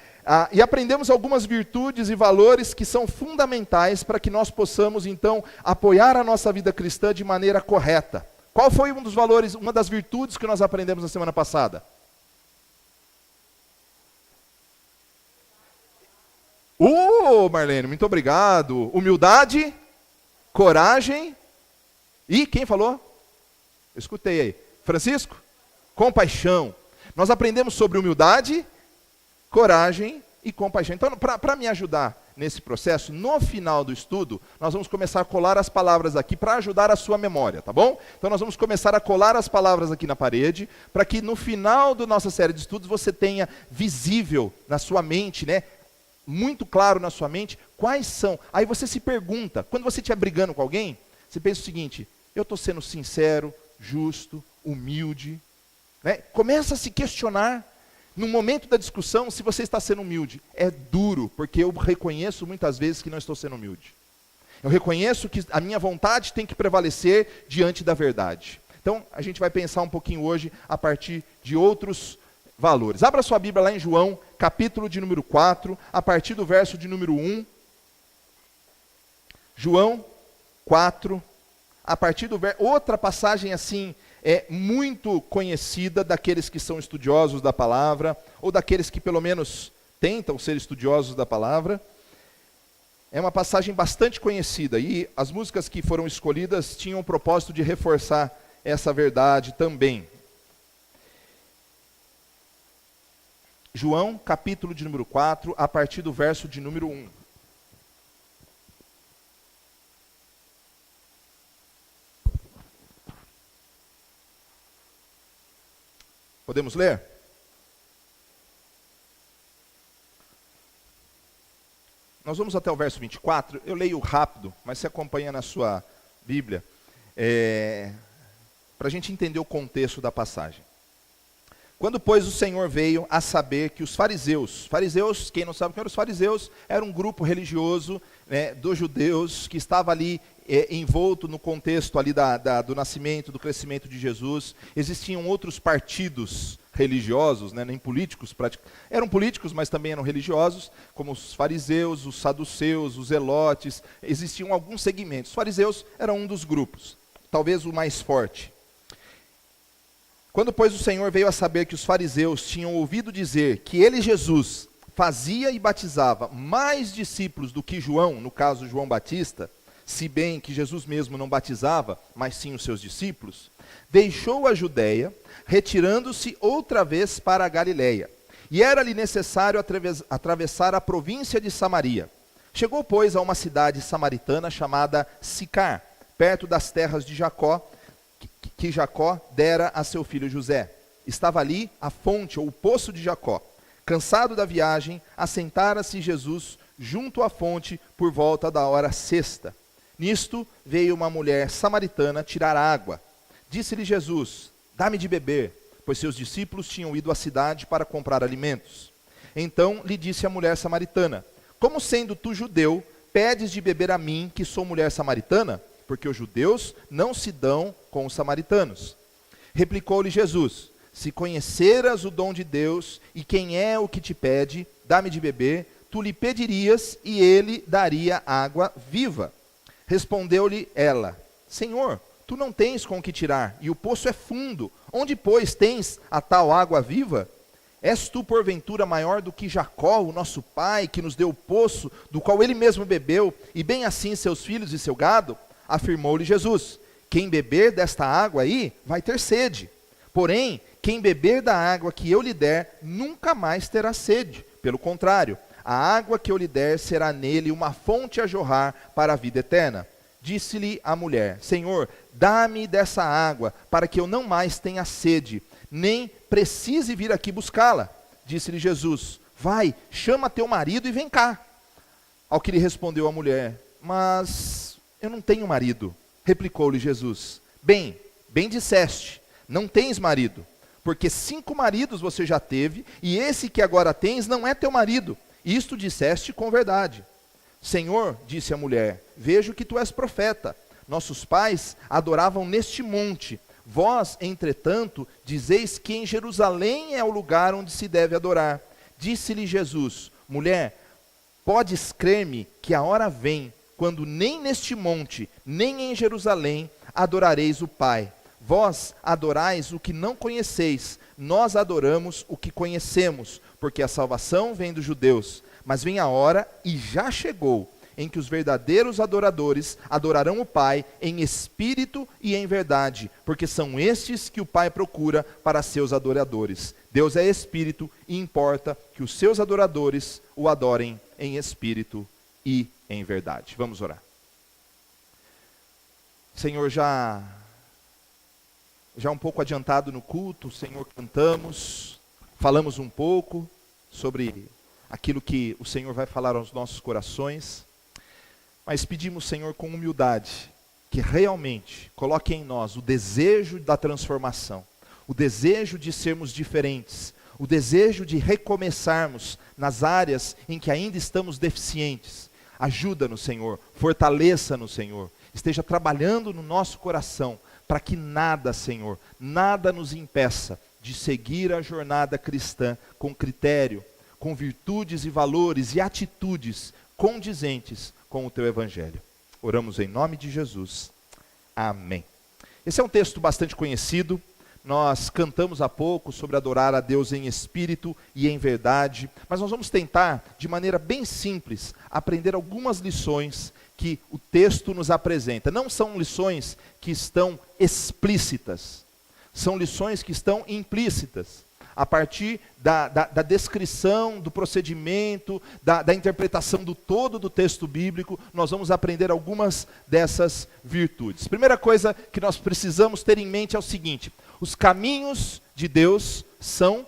E aprendemos algumas virtudes e valores que são fundamentais para que nós possamos, então, apoiar a nossa vida cristã de maneira correta. Qual foi um dos valores, uma das virtudes que nós aprendemos na semana passada? Marlene, muito obrigado. Humildade, coragem e quem falou? Eu escutei aí. Francisco? Compaixão. Nós aprendemos sobre humildade, coragem e compaixão. Então, para me ajudar nesse processo, no final do estudo, nós vamos começar a colar as palavras aqui para ajudar a sua memória, tá bom? Então nós vamos começar a colar as palavras aqui na parede, para que no final da nossa série de estudos você tenha visível na sua mente, né? Muito claro na sua mente, quais são. Aí você se pergunta, quando você estiver brigando com alguém, você pensa o seguinte: eu estou sendo sincero, justo, humilde, né? Começa a se questionar. No momento da discussão, se você está sendo humilde, é duro, porque eu reconheço muitas vezes que não estou sendo humilde. Eu reconheço que a minha vontade tem que prevalecer diante da verdade. Então, a gente vai pensar um pouquinho hoje a partir de outros valores. Abra sua Bíblia lá em João, capítulo de número 4, a partir do verso de número 1. João 4, a partir do verso... Outra passagem assim... é muito conhecida daqueles que são estudiosos da palavra, ou daqueles que pelo menos tentam ser estudiosos da palavra. É uma passagem bastante conhecida, e as músicas que foram escolhidas tinham o propósito de reforçar essa verdade também. João, capítulo de número 4, a partir do verso de número 1. Podemos ler? Nós vamos até o verso 24, eu leio rápido, mas você acompanha na sua Bíblia, para a gente entender o contexto da passagem. Quando, pois, o Senhor veio a saber que os fariseus, quem não sabe quem eram os fariseus, era um grupo religioso, né, dos judeus, que estava ali envolto no contexto ali do nascimento, do crescimento de Jesus. Existiam outros partidos religiosos, né, nem políticos, eram políticos, mas também eram religiosos, como os fariseus, os saduceus, os zelotes. Existiam alguns segmentos. Os fariseus eram um dos grupos, talvez o mais forte. Quando, pois, o Senhor veio a saber que os fariseus tinham ouvido dizer que ele, Jesus, fazia e batizava mais discípulos do que João, no caso João Batista, se bem que Jesus mesmo não batizava, mas sim os seus discípulos, deixou a Judéia, retirando-se outra vez para a Galiléia. E era-lhe necessário atravessar a província de Samaria. Chegou, pois, a uma cidade samaritana chamada Sicar, perto das terras de Jacó, que Jacó dera a seu filho José. Estava ali a fonte, ou o poço de Jacó. Cansado da viagem, assentara-se Jesus junto à fonte por volta da hora sexta. Nisto veio uma mulher samaritana tirar água. Disse-lhe Jesus: dá-me de beber, pois seus discípulos tinham ido à cidade para comprar alimentos. Então lhe disse a mulher samaritana: como sendo tu judeu, pedes de beber a mim, que sou mulher samaritana? Porque os judeus não se dão com os samaritanos. Replicou-lhe Jesus: se conheceras o dom de Deus e quem é o que te pede, dá-me de beber, tu lhe pedirias e ele daria água viva. Respondeu-lhe ela: Senhor, tu não tens com que tirar, e o poço é fundo. Onde, pois, tens a tal água viva? És tu, porventura, maior do que Jacó, o nosso pai, que nos deu o poço, do qual ele mesmo bebeu, e bem assim seus filhos e seu gado? Afirmou-lhe Jesus: quem beber desta água aí, vai ter sede. Porém, quem beber da água que eu lhe der, nunca mais terá sede. Pelo contrário, a água que eu lhe der será nele uma fonte a jorrar para a vida eterna. Disse-lhe a mulher: Senhor, dá-me dessa água, para que eu não mais tenha sede, nem precise vir aqui buscá-la. Disse-lhe Jesus: vai, chama teu marido e vem cá. Ao que lhe respondeu a mulher: mas eu não tenho marido. Replicou-lhe Jesus: bem disseste, não tens marido, porque 5 maridos você já teve, e esse que agora tens não é teu marido. Isto disseste com verdade. Senhor, disse a mulher, vejo que tu és profeta. Nossos pais adoravam neste monte. Vós, entretanto, dizeis que em Jerusalém é o lugar onde se deve adorar. Disse-lhe Jesus: mulher, podes crer-me que a hora vem, quando nem neste monte, nem em Jerusalém, adorareis o Pai. Vós adorais o que não conheceis, nós adoramos o que conhecemos, porque a salvação vem dos judeus. Mas vem a hora, e já chegou, em que os verdadeiros adoradores adorarão o Pai em espírito e em verdade, porque são estes que o Pai procura para seus adoradores. Deus é espírito e importa que os seus adoradores o adorem em espírito e em verdade. Vamos orar. Senhor, já um pouco adiantado no culto, Senhor, cantamos, falamos um pouco sobre aquilo que o Senhor vai falar aos nossos corações, mas pedimos, Senhor, com humildade, que realmente coloque em nós o desejo da transformação, o desejo de sermos diferentes, o desejo de recomeçarmos nas áreas em que ainda estamos deficientes. Ajuda-nos, Senhor, fortaleça-nos, Senhor, esteja trabalhando no nosso coração, para que nada, Senhor, nada nos impeça de seguir a jornada cristã com critério, com virtudes e valores e atitudes condizentes com o teu evangelho. Oramos em nome de Jesus. Amém. Esse é um texto bastante conhecido. Nós cantamos há pouco sobre adorar a Deus em espírito e em verdade, mas nós vamos tentar, de maneira bem simples, aprender algumas lições que o texto nos apresenta. Não são lições que estão explícitas, são lições que estão implícitas. A partir da descrição, do procedimento, da interpretação do todo do texto bíblico, nós vamos aprender algumas dessas virtudes. Primeira coisa que nós precisamos ter em mente é o seguinte: os caminhos de Deus são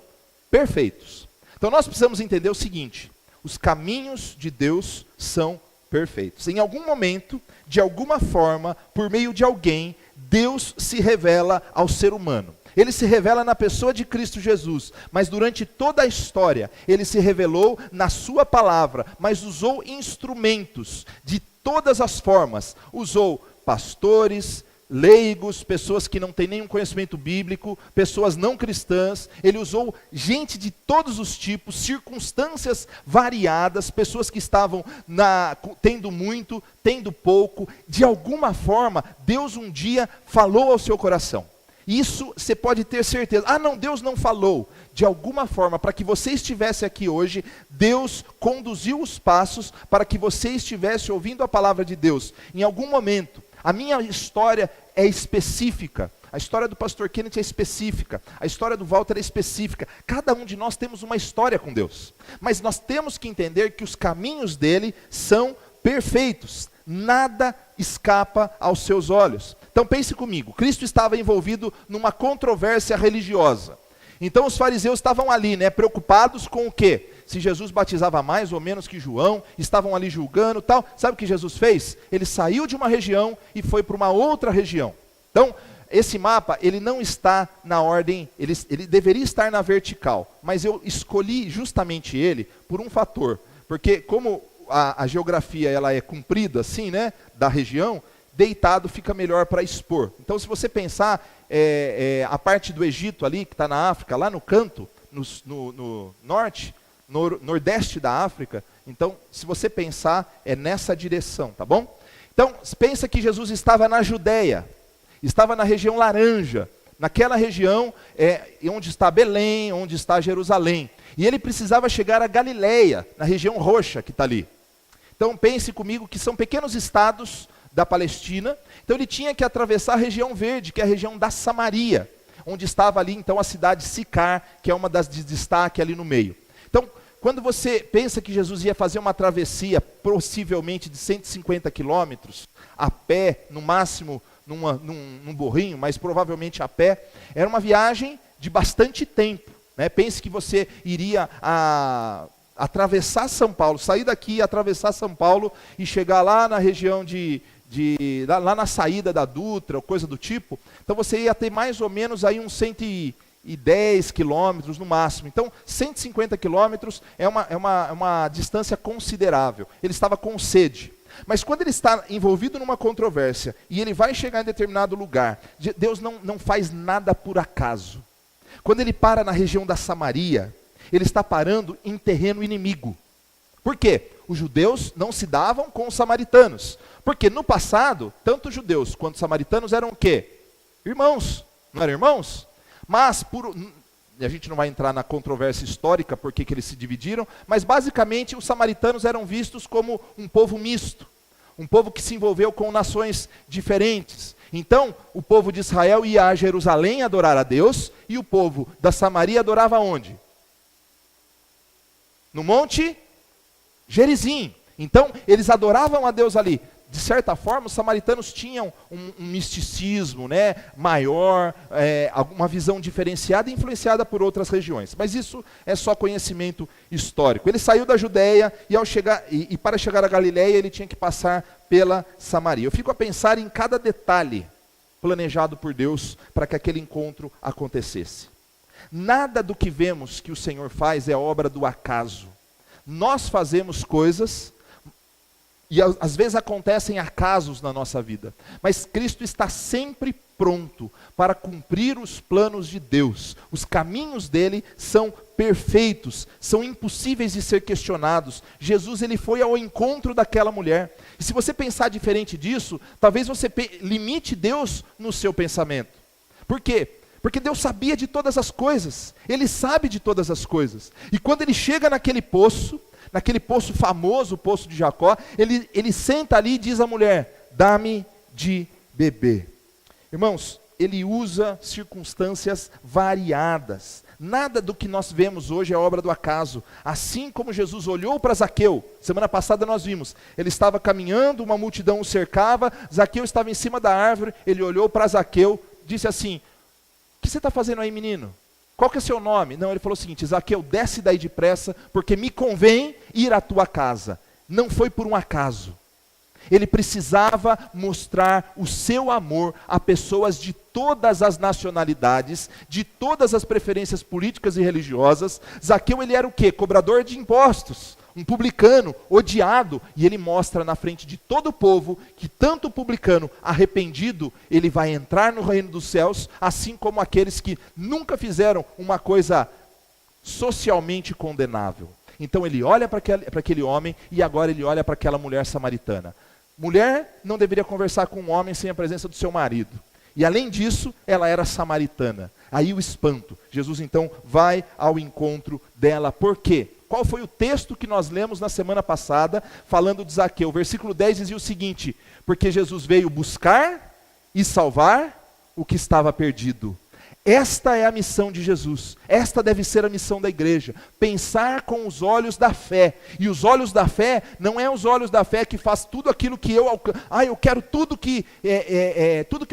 perfeitos. Então nós precisamos entender o seguinte: os caminhos de Deus são perfeitos. Em algum momento, de alguma forma, por meio de alguém, Deus se revela ao ser humano. Ele se revela na pessoa de Cristo Jesus, mas durante toda a história, ele se revelou na sua palavra, mas usou instrumentos de todas as formas. Usou pastores, leigos, pessoas que não têm nenhum conhecimento bíblico, pessoas não cristãs. Ele usou gente de todos os tipos, circunstâncias variadas, pessoas que estavam tendo muito, tendo pouco. De alguma forma, Deus um dia falou ao seu coração. Isso você pode ter certeza. Ah, não, Deus não falou. de alguma forma, para que você estivesse aqui hoje, Deus conduziu os passos para que você estivesse ouvindo a palavra de Deus. Em algum momento, a minha história é específica. A história do pastor Kenneth é específica, a história do Walter é específica. Cada um de nós temos uma história com Deus. Mas nós temos que entender que os caminhos dele são perfeitos. Nada escapa aos seus olhos. Então pense comigo, Cristo estava envolvido numa controvérsia religiosa. Então os fariseus estavam ali, preocupados com o quê? Se Jesus batizava mais ou menos que João, estavam ali julgando e tal. Sabe o que Jesus fez? Ele saiu de uma região e foi para uma outra região. Então, esse mapa, ele não está na ordem, ele deveria estar na vertical, mas eu escolhi justamente ele por um fator, porque como a geografia ela é comprida assim, da região, deitado fica melhor para expor. Então se você pensar, a parte do Egito ali, que está na África, lá no canto, no norte, nordeste da África, então se você pensar, é nessa direção, tá bom? Então, pensa que Jesus estava na Judéia, estava na região laranja, naquela região onde está Belém, onde está Jerusalém. E ele precisava chegar a Galileia, na região roxa que está ali. Então pense comigo que são pequenos estados da Palestina. Então ele tinha que atravessar a região verde, que é a região da Samaria, onde estava ali então a cidade Sicar, que é uma das de destaque ali no meio. Então, quando você pensa que Jesus ia fazer uma travessia, possivelmente de 150 quilômetros, a pé, no máximo, num burrinho, mas provavelmente a pé, era uma viagem de bastante tempo. Pense que você iria atravessar São Paulo, sair daqui, atravessar São Paulo e chegar lá na região lá na saída da Dutra, ou coisa do tipo. Então você ia ter mais ou menos aí uns 110 quilômetros no máximo. Então 150 quilômetros é uma distância considerável. Ele estava com sede. Mas quando ele está envolvido numa controvérsia e ele vai chegar em determinado lugar, Deus não faz nada por acaso. Quando ele para na região da Samaria, ele está parando em terreno inimigo. Por quê? Os judeus não se davam com os samaritanos. Porque no passado, tanto judeus quanto samaritanos eram o quê? Irmãos. Não eram irmãos? Mas, a gente não vai entrar na controvérsia histórica, por que eles se dividiram, mas basicamente os samaritanos eram vistos como um povo misto, um povo que se envolveu com nações diferentes. Então, o povo de Israel ia a Jerusalém adorar a Deus, e o povo da Samaria adorava onde? No Monte Gerizim. Então, eles adoravam a Deus ali. De certa forma, os samaritanos tinham um misticismo maior, uma visão diferenciada e influenciada por outras regiões. Mas isso é só conhecimento histórico. Ele saiu da Judéia e para chegar a Galileia ele tinha que passar pela Samaria. Eu fico a pensar em cada detalhe planejado por Deus para que aquele encontro acontecesse. Nada do que vemos que o Senhor faz é obra do acaso. Nós fazemos coisas e às vezes acontecem acasos na nossa vida, mas Cristo está sempre pronto para cumprir os planos de Deus. Os caminhos dele são perfeitos, são impossíveis de ser questionados. Jesus ele foi ao encontro daquela mulher. E se você pensar diferente disso, talvez você limite Deus no seu pensamento. Por quê? Porque Deus sabia de todas as coisas, ele sabe de todas as coisas. E quando ele chega naquele poço famoso, o poço de Jacó, ele senta ali e diz à mulher: dá-me de beber. Irmãos, ele usa circunstâncias variadas. Nada do que nós vemos hoje é obra do acaso. Assim como Jesus olhou para Zaqueu, semana passada nós vimos, ele estava caminhando, uma multidão o cercava, Zaqueu estava em cima da árvore, ele olhou para Zaqueu, disse assim: o que você está fazendo aí, menino? Qual que é o seu nome? Não, ele falou o seguinte: Zaqueu, desce daí depressa, porque me convém ir à tua casa. Não foi por um acaso. Ele precisava mostrar o seu amor a pessoas de todas as nacionalidades, de todas as preferências políticas e religiosas. Zaqueu, ele era o quê? Cobrador de impostos, um publicano, odiado, e ele mostra na frente de todo o povo que tanto o publicano arrependido, ele vai entrar no reino dos céus, assim como aqueles que nunca fizeram uma coisa socialmente condenável. Então ele olha para aquele homem e agora ele olha para aquela mulher samaritana. Mulher não deveria conversar com um homem sem a presença do seu marido. E além disso, ela era samaritana. Aí o espanto. Jesus então vai ao encontro dela. Por quê? Qual foi o texto que nós lemos na semana passada, falando de Zaqueu? O versículo 10 dizia o seguinte: porque Jesus veio buscar e salvar o que estava perdido. Esta é a missão de Jesus, esta deve ser a missão da igreja, pensar com os olhos da fé, e os olhos da fé, não é os olhos da fé que faz tudo aquilo que eu quero tudo que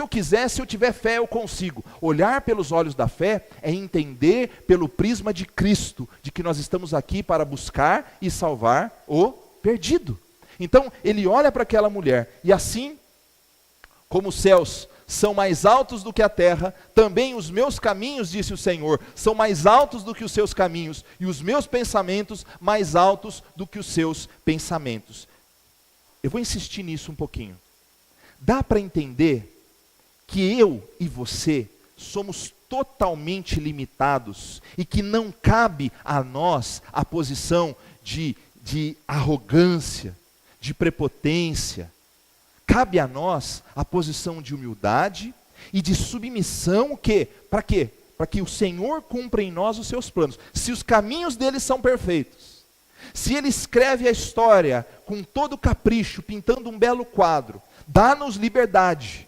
eu quiser, se eu tiver fé eu consigo. Olhar pelos olhos da fé é entender pelo prisma de Cristo, de que nós estamos aqui para buscar e salvar o perdido. Então ele olha para aquela mulher, e assim como os céus são mais altos do que a terra, também os meus caminhos, disse o Senhor, são mais altos do que os seus caminhos, e os meus pensamentos mais altos do que os seus pensamentos. Eu vou insistir nisso um pouquinho. Dá para entender que eu e você somos totalmente limitados, e que não cabe a nós a posição de arrogância, de prepotência. Cabe a nós a posição de humildade e de submissão, para quê? Para que o Senhor cumpra em nós os seus planos. Se os caminhos dele são perfeitos, se ele escreve a história com todo capricho, pintando um belo quadro, dá-nos liberdade.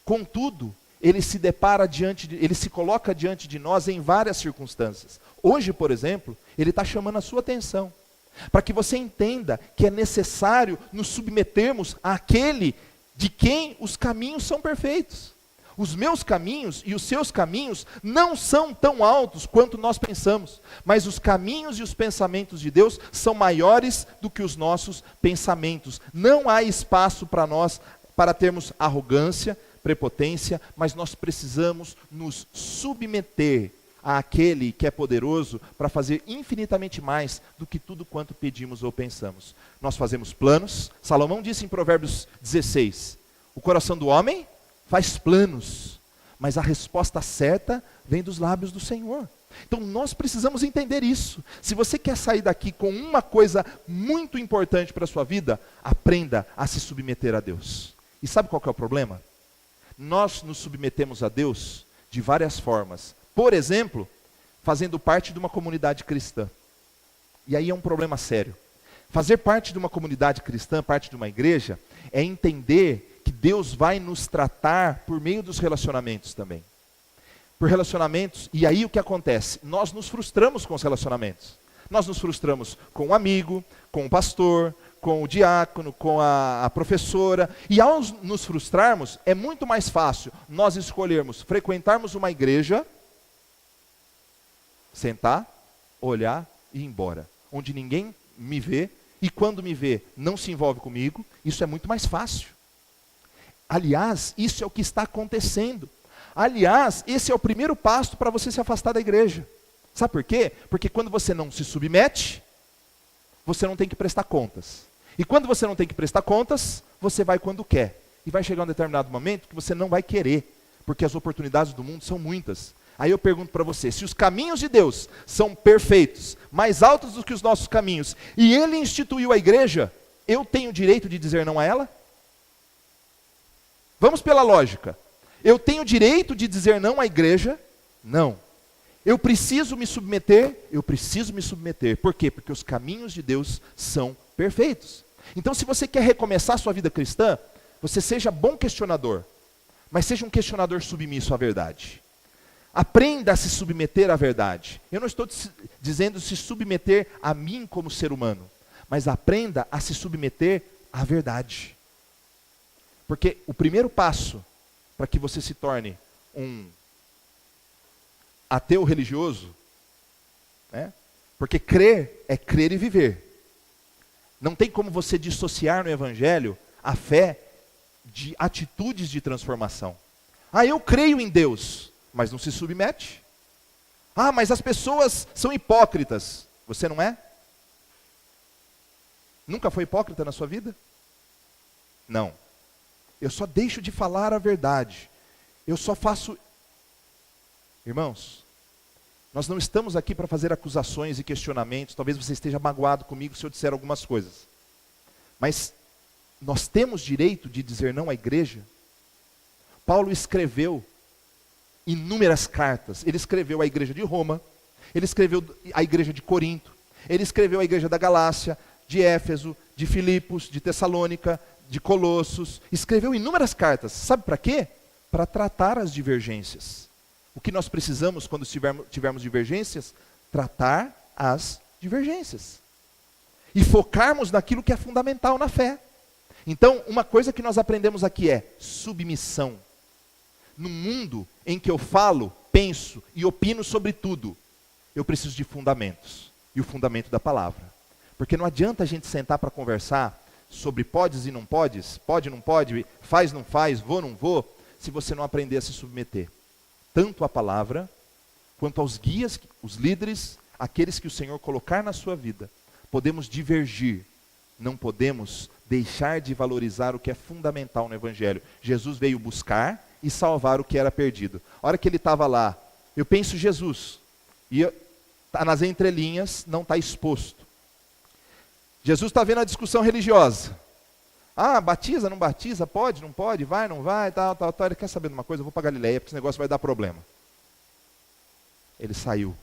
Contudo, ele se coloca diante de nós em várias circunstâncias. Hoje, por exemplo, ele está chamando a sua atenção, para que você entenda que é necessário nos submetermos àquele de quem os caminhos são perfeitos. Os meus caminhos e os seus caminhos não são tão altos quanto nós pensamos, mas os caminhos e os pensamentos de Deus são maiores do que os nossos pensamentos. Não há espaço para nós, para termos arrogância, prepotência, mas nós precisamos nos submeter àquele que é poderoso para fazer infinitamente mais do que tudo quanto pedimos ou pensamos. Nós fazemos planos. Salomão disse em Provérbios 16, o coração do homem faz planos, mas a resposta certa vem dos lábios do Senhor. Então nós precisamos entender isso. Se você quer sair daqui com uma coisa muito importante para a sua vida, aprenda a se submeter a Deus. E sabe qual que é o problema? Nós nos submetemos a Deus de várias formas. Por exemplo, fazendo parte de uma comunidade cristã. E aí é um problema sério. Fazer parte de uma comunidade cristã, parte de uma igreja, é entender que Deus vai nos tratar por meio dos relacionamentos também. Por relacionamentos, e aí o que acontece? Nós nos frustramos com os relacionamentos. Nós nos frustramos com o amigo, com o pastor, com o diácono, com a professora. E ao nos frustrarmos, é muito mais fácil nós escolhermos frequentarmos uma igreja, sentar, olhar e ir embora. Onde ninguém me vê, e quando me vê, não se envolve comigo. Isso é muito mais fácil. Aliás, isso é o que está acontecendo. Aliás, esse é o primeiro passo para você se afastar da igreja. Sabe por quê? Porque quando você não se submete, você não tem que prestar contas. E quando você não tem que prestar contas, você vai quando quer. E vai chegar um determinado momento que você não vai querer, porque as oportunidades do mundo são muitas. Aí eu pergunto para você, se os caminhos de Deus são perfeitos, mais altos do que os nossos caminhos, e Ele instituiu a igreja, eu tenho direito de dizer não a ela? Vamos pela lógica. Eu tenho direito de dizer não à igreja? Não. Eu preciso me submeter? Eu preciso me submeter. Por quê? Porque os caminhos de Deus são perfeitos. Então, se você quer recomeçar a sua vida cristã, você seja bom questionador, mas seja um questionador submisso à verdade. Aprenda a se submeter à verdade. Eu não estou dizendo se submeter a mim como ser humano, mas aprenda a se submeter à verdade. Porque o primeiro passo para que você se torne um ateu religioso, né? Porque crer é crer e viver. Não tem como você dissociar no Evangelho a fé de atitudes de transformação. Ah, eu creio em Deus, mas não se submete. Ah, mas as pessoas são hipócritas. Você não é? Nunca foi hipócrita na sua vida? Não. Eu só deixo de falar a verdade. Eu só faço... Irmãos, nós não estamos aqui para fazer acusações e questionamentos. Talvez você esteja magoado comigo se eu disser algumas coisas. Mas nós temos direito de dizer não à igreja? Paulo escreveu inúmeras cartas. Ele escreveu à igreja de Roma, ele escreveu à igreja de Corinto, ele escreveu à igreja da Galácia, de Éfeso, de Filipos, de Tessalônica, de Colossos. Escreveu inúmeras cartas. Sabe para quê? Para tratar as divergências. O que nós precisamos quando tivermos divergências? Tratar as divergências. E focarmos naquilo que é fundamental na fé. Então, uma coisa que nós aprendemos aqui é submissão. No mundo em que eu falo, penso e opino sobre tudo, eu preciso de fundamentos. E o fundamento da palavra. Porque não adianta a gente sentar para conversar sobre podes e não podes, pode, não pode, faz, não faz, vou, não vou, se você não aprender a se submeter. Tanto à palavra, quanto aos guias, os líderes, aqueles que o Senhor colocar na sua vida. Podemos divergir, não podemos deixar de valorizar o que é fundamental no Evangelho. Jesus veio buscar e salvar o que era perdido. A hora que ele estava lá, eu penso Jesus, e tá nas entrelinhas, não está exposto. Jesus está vendo a discussão religiosa. Ah, batiza, não batiza, pode, não pode, vai, não vai, tal. Ele quer saber de uma coisa? Eu vou para Galileia, porque esse negócio vai dar problema. Ele saiu.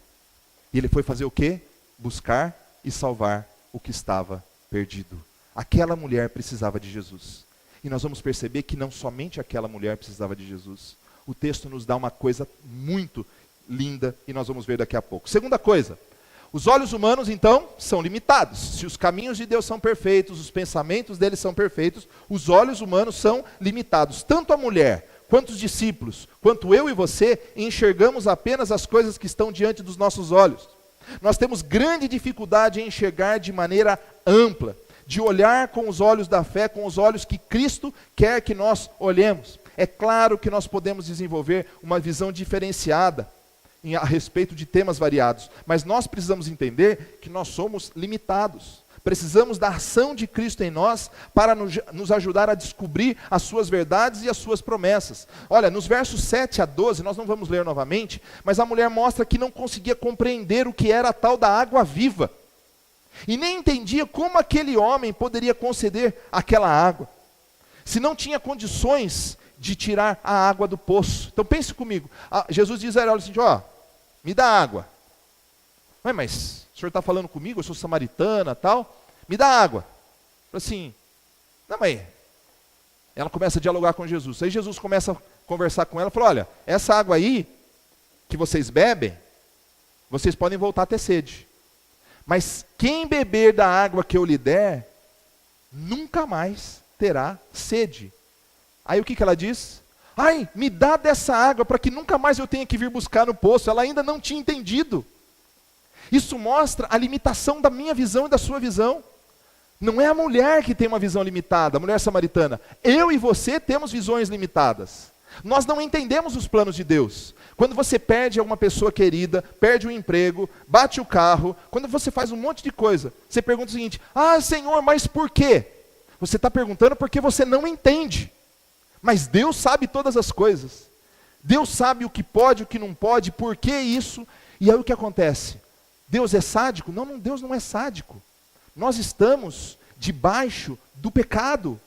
E ele foi fazer o quê? Buscar e salvar o que estava perdido. Aquela mulher precisava de Jesus. E nós vamos perceber que não somente aquela mulher precisava de Jesus. O texto nos dá uma coisa muito linda e nós vamos ver daqui a pouco. Segunda coisa. Os olhos humanos, então, são limitados. Se os caminhos de Deus são perfeitos, os pensamentos dele são perfeitos, os olhos humanos são limitados. Tanto a mulher, quanto os discípulos, quanto eu e você, enxergamos apenas as coisas que estão diante dos nossos olhos. Nós temos grande dificuldade em enxergar de maneira ampla, de olhar com os olhos da fé, com os olhos que Cristo quer que nós olhemos. É claro que nós podemos desenvolver uma visão diferenciada a respeito de temas variados, mas nós precisamos entender que nós somos limitados. Precisamos da ação de Cristo em nós para nos ajudar a descobrir as suas verdades e as suas promessas. Olha, nos versos 7 a 12, nós não vamos ler novamente, mas a mulher mostra que não conseguia compreender o que era a tal da água viva. E nem entendia como aquele homem poderia conceder aquela água, se não tinha condições de tirar a água do poço. Então pense comigo, Jesus diz a ela assim, me dá água. Mas o senhor está falando comigo, eu sou samaritana, tal, me dá água. Assim, não, mas ela começa a dialogar com Jesus. Aí Jesus começa a conversar com ela, fala, olha, essa água aí, que vocês bebem, vocês podem voltar a ter sede. Mas quem beber da água que eu lhe der, nunca mais terá sede. Aí o que ela diz? Ai, me dá dessa água para que nunca mais eu tenha que vir buscar no poço. Ela ainda não tinha entendido. Isso mostra a limitação da minha visão e da sua visão. Não é a mulher que tem uma visão limitada, a mulher samaritana. Eu e você temos visões limitadas. Nós não entendemos os planos de Deus. Quando você perde alguma pessoa querida, perde o emprego, bate o carro, quando você faz um monte de coisa, você pergunta o seguinte, Senhor, mas por quê? Você está perguntando porque você não entende. Mas Deus sabe todas as coisas. Deus sabe o que pode, o que não pode, por que isso. E aí o que acontece? Deus é sádico? Não, Deus não é sádico. Nós estamos debaixo do pecado.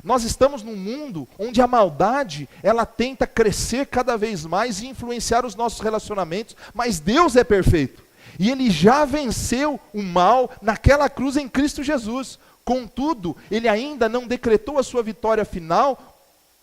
Nós estamos num mundo onde a maldade, ela tenta crescer cada vez mais e influenciar os nossos relacionamentos, mas Deus é perfeito. E Ele já venceu o mal naquela cruz em Cristo Jesus. Contudo, Ele ainda não decretou a sua vitória final,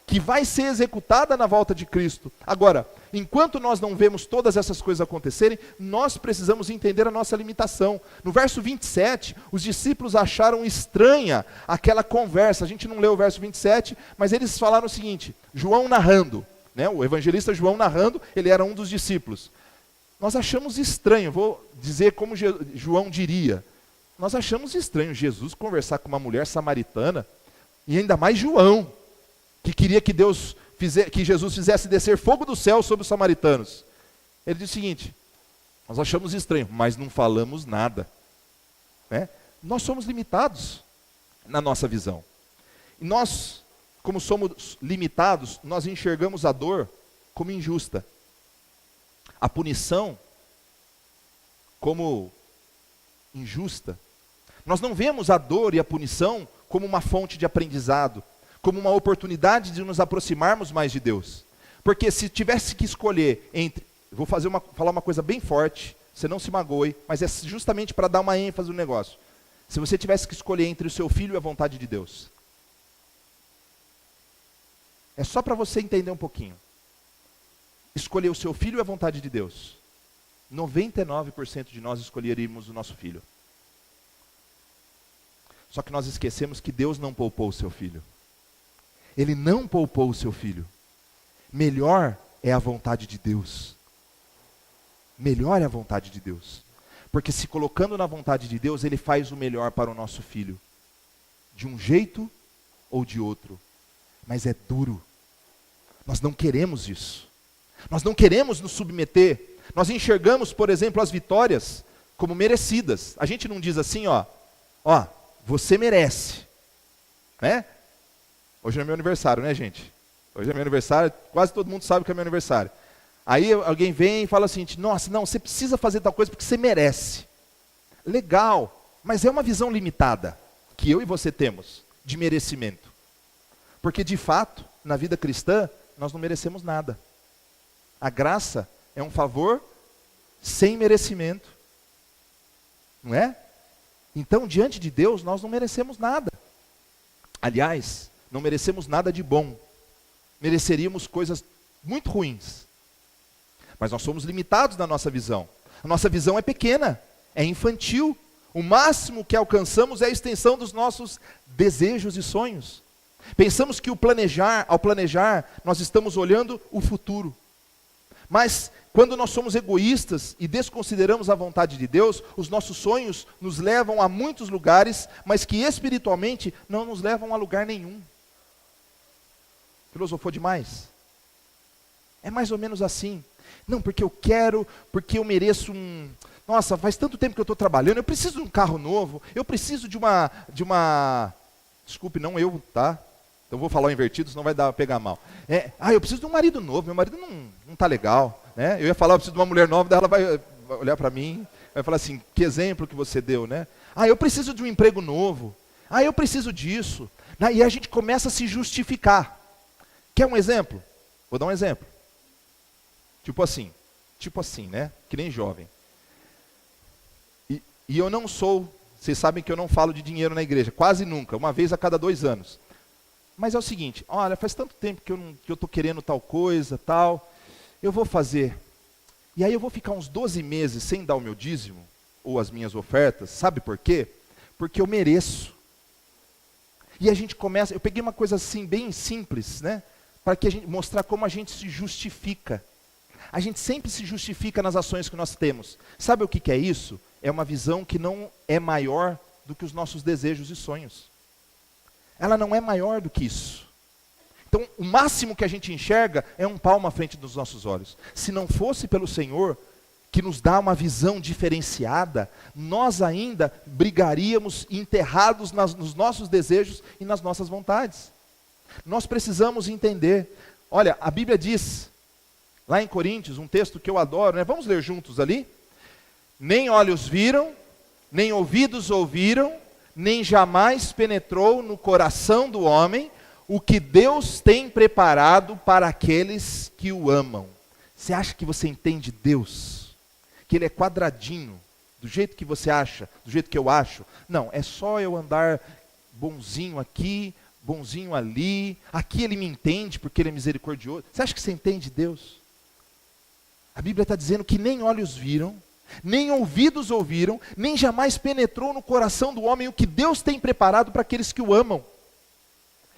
que vai ser executada na volta de Cristo. Agora, enquanto nós não vemos todas essas coisas acontecerem, nós precisamos entender a nossa limitação. No verso 27, os discípulos acharam estranha aquela conversa. A gente não leu o verso 27, mas eles falaram o seguinte, João narrando, né, o evangelista João narrando, ele era um dos discípulos. Nós achamos estranho, vou dizer como João diria, nós achamos estranho Jesus conversar com uma mulher samaritana, e ainda mais João, que queria que que Jesus fizesse descer fogo do céu sobre os samaritanos. Ele diz o seguinte, nós achamos estranho, mas não falamos nada. Né? Nós somos limitados na nossa visão. E nós, como somos limitados, nós enxergamos a dor como injusta. A punição como injusta. Nós não vemos a dor e a punição como uma fonte de aprendizado, como uma oportunidade de nos aproximarmos mais de Deus. Porque se tivesse que escolher entre... Vou falar uma coisa bem forte, você não se magoe, mas é justamente para dar uma ênfase no negócio. Se você tivesse que escolher entre o seu filho e a vontade de Deus. É só para você entender um pouquinho. Escolher o seu filho e a vontade de Deus. 99% de nós escolheríamos o nosso filho. Só que nós esquecemos que Deus não poupou o seu filho. Ele não poupou o seu filho. Melhor é a vontade de Deus. Melhor é a vontade de Deus. Porque se colocando na vontade de Deus, Ele faz o melhor para o nosso filho. De um jeito ou de outro. Mas é duro. Nós não queremos isso. Nós não queremos nos submeter. Nós enxergamos, por exemplo, as vitórias como merecidas. A gente não diz assim, ó, você merece. Né? Hoje é meu aniversário, né, gente? Hoje é meu aniversário, quase todo mundo sabe que é meu aniversário. Aí alguém vem e fala assim, nossa, não, você precisa fazer tal coisa porque você merece. Legal, mas é uma visão limitada, que eu e você temos, de merecimento. Porque de fato, na vida cristã, nós não merecemos nada. A graça é um favor sem merecimento. Não é? Então, diante de Deus, nós não merecemos nada. Aliás, não merecemos nada de bom. Mereceríamos coisas muito ruins. Mas nós somos limitados na nossa visão. A nossa visão é pequena, é infantil. O máximo que alcançamos é a extensão dos nossos desejos e sonhos. Pensamos que ao planejar, nós estamos olhando o futuro. Mas quando nós somos egoístas e desconsideramos a vontade de Deus, os nossos sonhos nos levam a muitos lugares, mas que espiritualmente não nos levam a lugar nenhum. Filosofou demais? É mais ou menos assim. Não, porque eu quero, porque eu mereço um... Nossa, faz tanto tempo que eu estou trabalhando, eu preciso de um carro novo, eu preciso de uma... Desculpe, não eu, tá? Então vou falar invertido, senão vai pegar mal. Eu preciso de um marido novo, meu marido não está legal. Né? Eu ia falar, eu preciso de uma mulher nova, daí ela vai olhar para mim, vai falar assim, que exemplo que você deu, né? Eu preciso de um emprego novo. Eu preciso disso. E a gente começa a se justificar. Quer um exemplo? Vou dar um exemplo. Tipo assim, né? Que nem jovem. E eu não sou, vocês sabem que eu não falo de dinheiro na igreja, quase nunca, uma vez a cada 2 anos. Mas é o seguinte, olha, faz tanto tempo que eu estou querendo tal coisa, tal, eu vou fazer. E aí eu vou ficar uns 12 meses sem dar o meu dízimo, ou as minhas ofertas, sabe por quê? Porque eu mereço. E a gente começa, eu peguei uma coisa assim, bem simples, né? Para que a gente mostrar como a gente se justifica. A gente sempre se justifica nas ações que nós temos. Sabe o que é isso? É uma visão que não é maior do que os nossos desejos e sonhos. Ela não é maior do que isso. Então, o máximo que a gente enxerga é um palmo à frente dos nossos olhos. Se não fosse pelo Senhor, que nos dá uma visão diferenciada, nós ainda brigaríamos enterrados nos nossos desejos e nas nossas vontades. Nós precisamos entender. Olha, a Bíblia diz, lá em Coríntios, um texto que eu adoro, né? Vamos ler juntos ali? Nem olhos viram, nem ouvidos ouviram, nem jamais penetrou no coração do homem o que Deus tem preparado para aqueles que o amam. Você acha que você entende Deus? Que Ele é quadradinho, do jeito que você acha, do jeito que eu acho? Não, é só eu andar bonzinho aqui, bonzinho ali, aqui Ele me entende porque Ele é misericordioso. Você acha que você entende Deus? A Bíblia está dizendo que nem olhos viram, nem ouvidos ouviram, nem jamais penetrou no coração do homem o que Deus tem preparado para aqueles que o amam.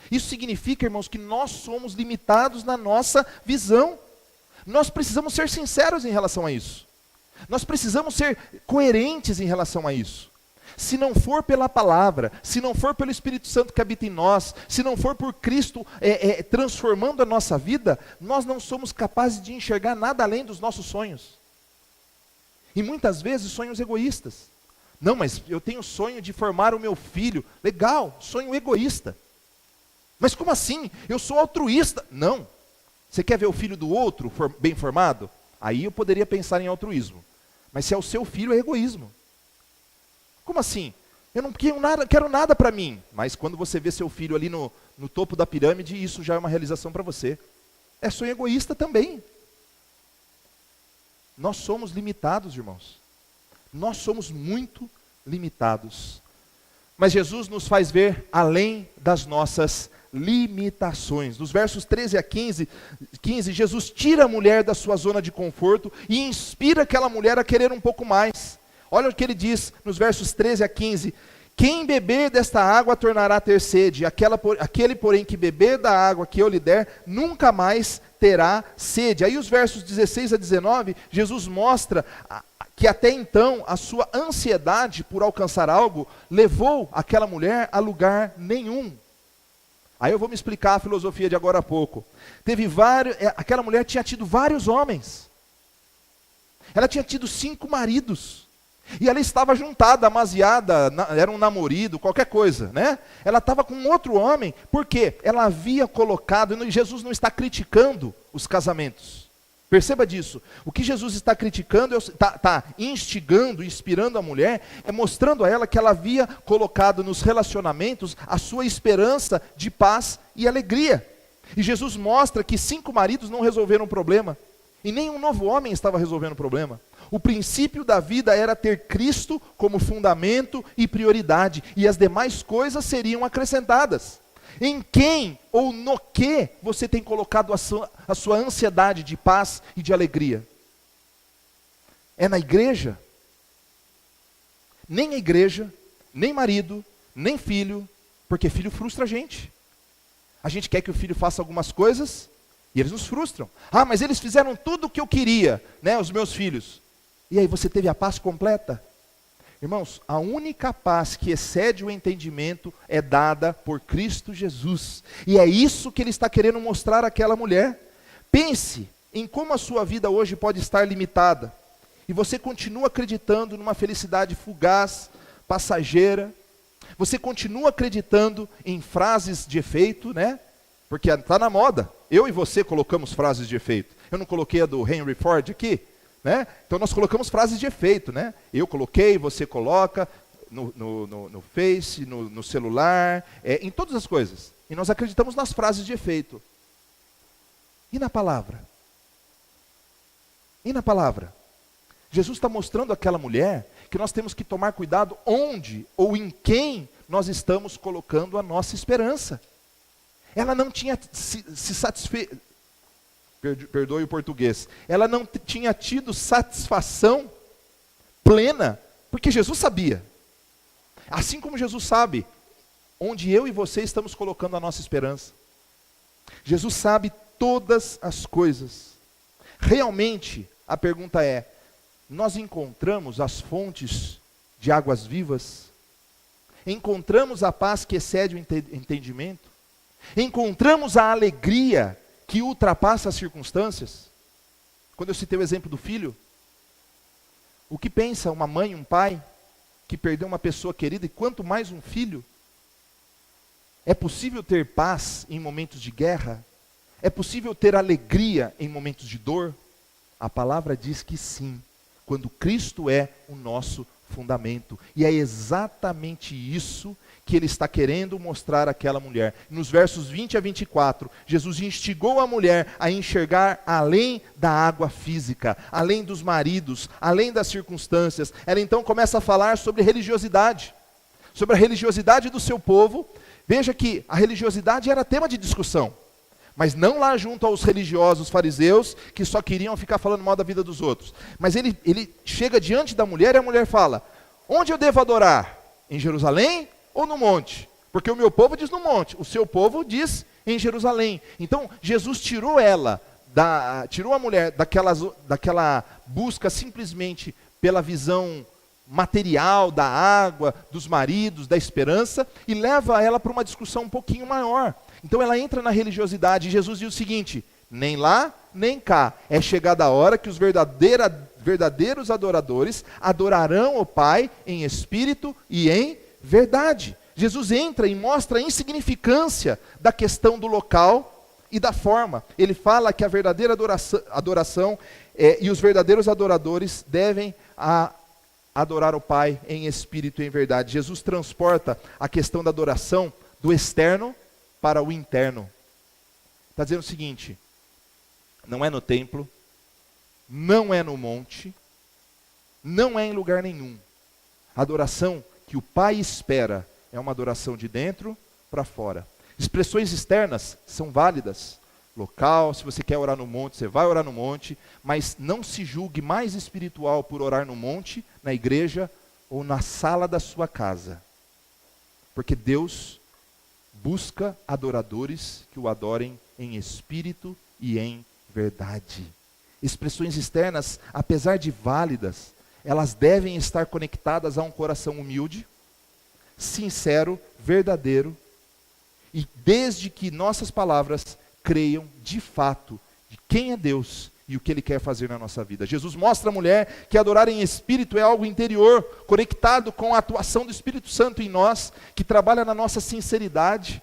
Isso significa, irmãos, que nós somos limitados na nossa visão. Nós precisamos ser sinceros em relação a isso. Nós precisamos ser coerentes em relação a isso. Se não for pela palavra, se não for pelo Espírito Santo que habita em nós, se não for por Cristo transformando a nossa vida, nós não somos capazes de enxergar nada além dos nossos sonhos. E muitas vezes sonhos egoístas. Não, mas eu tenho sonho de formar o meu filho. Legal, sonho egoísta. Mas como assim? Eu sou altruísta. Não. Você quer ver o filho do outro bem formado? Aí eu poderia pensar em altruísmo. Mas se é o seu filho, é egoísmo. Como assim? Eu não quero nada para mim. Mas quando você vê seu filho ali no topo da pirâmide, isso já é uma realização para você. é sonho egoísta também. Nós somos limitados, irmãos. Nós somos muito limitados. Mas Jesus nos faz ver além das nossas limitações. Nos versos 13 a 15, Jesus tira a mulher da sua zona de conforto e inspira aquela mulher a querer um pouco mais. Olha o que ele diz nos versos 13 a 15. Quem beber desta água tornará a ter sede. Aquele, porém, que beber da água que eu lhe der, nunca mais terá sede. Aí os versos 16 a 19, Jesus mostra que até então a sua ansiedade por alcançar algo levou aquela mulher a lugar nenhum. Aí eu vou me explicar a filosofia de agora a pouco. Aquela mulher tinha tido vários homens. Ela tinha tido 5 maridos. E ela estava juntada, amaziada, era um namorido, qualquer coisa, né? Ela estava com outro homem, porque ela havia colocado, e Jesus não está criticando os casamentos. Perceba disso. O que Jesus está criticando, está instigando, inspirando a mulher, é mostrando a ela que ela havia colocado nos relacionamentos a sua esperança de paz e alegria. E Jesus mostra que 5 maridos não resolveram o problema, e nenhum novo homem estava resolvendo o problema. O princípio da vida era ter Cristo como fundamento e prioridade, e as demais coisas seriam acrescentadas. Em quem ou no que você tem colocado a sua ansiedade de paz e de alegria? É na igreja? Nem a igreja, nem marido, nem filho, porque filho frustra a gente. A gente quer que o filho faça algumas coisas e eles nos frustram. Ah, mas eles fizeram tudo o que eu queria, né, os meus filhos. E aí, você teve a paz completa? Irmãos, a única paz que excede o entendimento é dada por Cristo Jesus. E é isso que ele está querendo mostrar àquela mulher. Pense em como a sua vida hoje pode estar limitada. E você continua acreditando numa felicidade fugaz, passageira. Você continua acreditando em frases de efeito, né? Porque está na moda. Eu e você colocamos frases de efeito. Eu não coloquei a do Henry Ford aqui? Né? Então nós colocamos frases de efeito, né? Eu coloquei, você coloca no Face, no celular, em todas as coisas. E nós acreditamos nas frases de efeito. E na palavra? E na palavra? Jesus está mostrando àquela mulher que nós temos que tomar cuidado onde ou em quem nós estamos colocando a nossa esperança. Ela não tinha se satisfeito. Perdoe o português, ela não tinha tido satisfação plena, porque Jesus sabia, assim como Jesus sabe, onde eu e você estamos colocando a nossa esperança. Jesus sabe todas as coisas. Realmente, a pergunta é, nós encontramos as fontes de águas vivas? Encontramos a paz que excede o entendimento? Encontramos a alegria que ultrapassa as circunstâncias? Quando eu citei o exemplo do filho, o que pensa uma mãe, um pai, que perdeu uma pessoa querida, e quanto mais um filho? É possível ter paz em momentos de guerra? É possível ter alegria em momentos de dor? A palavra diz que sim, quando Cristo é o nosso fundamento. E é exatamente isso que ele está querendo mostrar àquela mulher. Nos versos 20 a 24, Jesus instigou a mulher a enxergar além da água física, além dos maridos, além das circunstâncias. Ela então começa a falar sobre religiosidade, sobre a religiosidade do seu povo. Veja que a religiosidade era tema de discussão, mas não lá junto aos religiosos fariseus, que só queriam ficar falando mal da vida dos outros. Mas ele chega diante da mulher e a mulher fala, onde eu devo adorar? Em Jerusalém ou no monte? Porque o meu povo diz no monte, o seu povo diz em Jerusalém. Então Jesus tirou a mulher daquela busca simplesmente pela visão material da água, dos maridos, da esperança, e leva ela para uma discussão um pouquinho maior. Então ela entra na religiosidade, e Jesus diz o seguinte, nem lá, nem cá, é chegada a hora que os verdadeiros adoradores adorarão o Pai em espírito e em verdade. Jesus entra e mostra a insignificância da questão do local e da forma. Ele fala que a verdadeira adoração e os verdadeiros adoradores devem adorar o Pai em espírito e em verdade. Jesus transporta a questão da adoração do externo para o interno. Está dizendo o seguinte, não é no templo, não é no monte, não é em lugar nenhum. A adoração que o Pai espera é uma adoração de dentro para fora. Expressões externas são válidas. Local, se você quer orar no monte, você vai orar no monte, mas não se julgue mais espiritual por orar no monte, na igreja ou na sala da sua casa. Porque Deus busca adoradores que o adorem em espírito e em verdade. Expressões externas, apesar de válidas, elas devem estar conectadas a um coração humilde, sincero, verdadeiro, e desde que nossas palavras creiam de fato de quem é Deus e o que Ele quer fazer na nossa vida. Jesus mostra à mulher que adorar em espírito é algo interior, conectado com a atuação do Espírito Santo em nós, que trabalha na nossa sinceridade,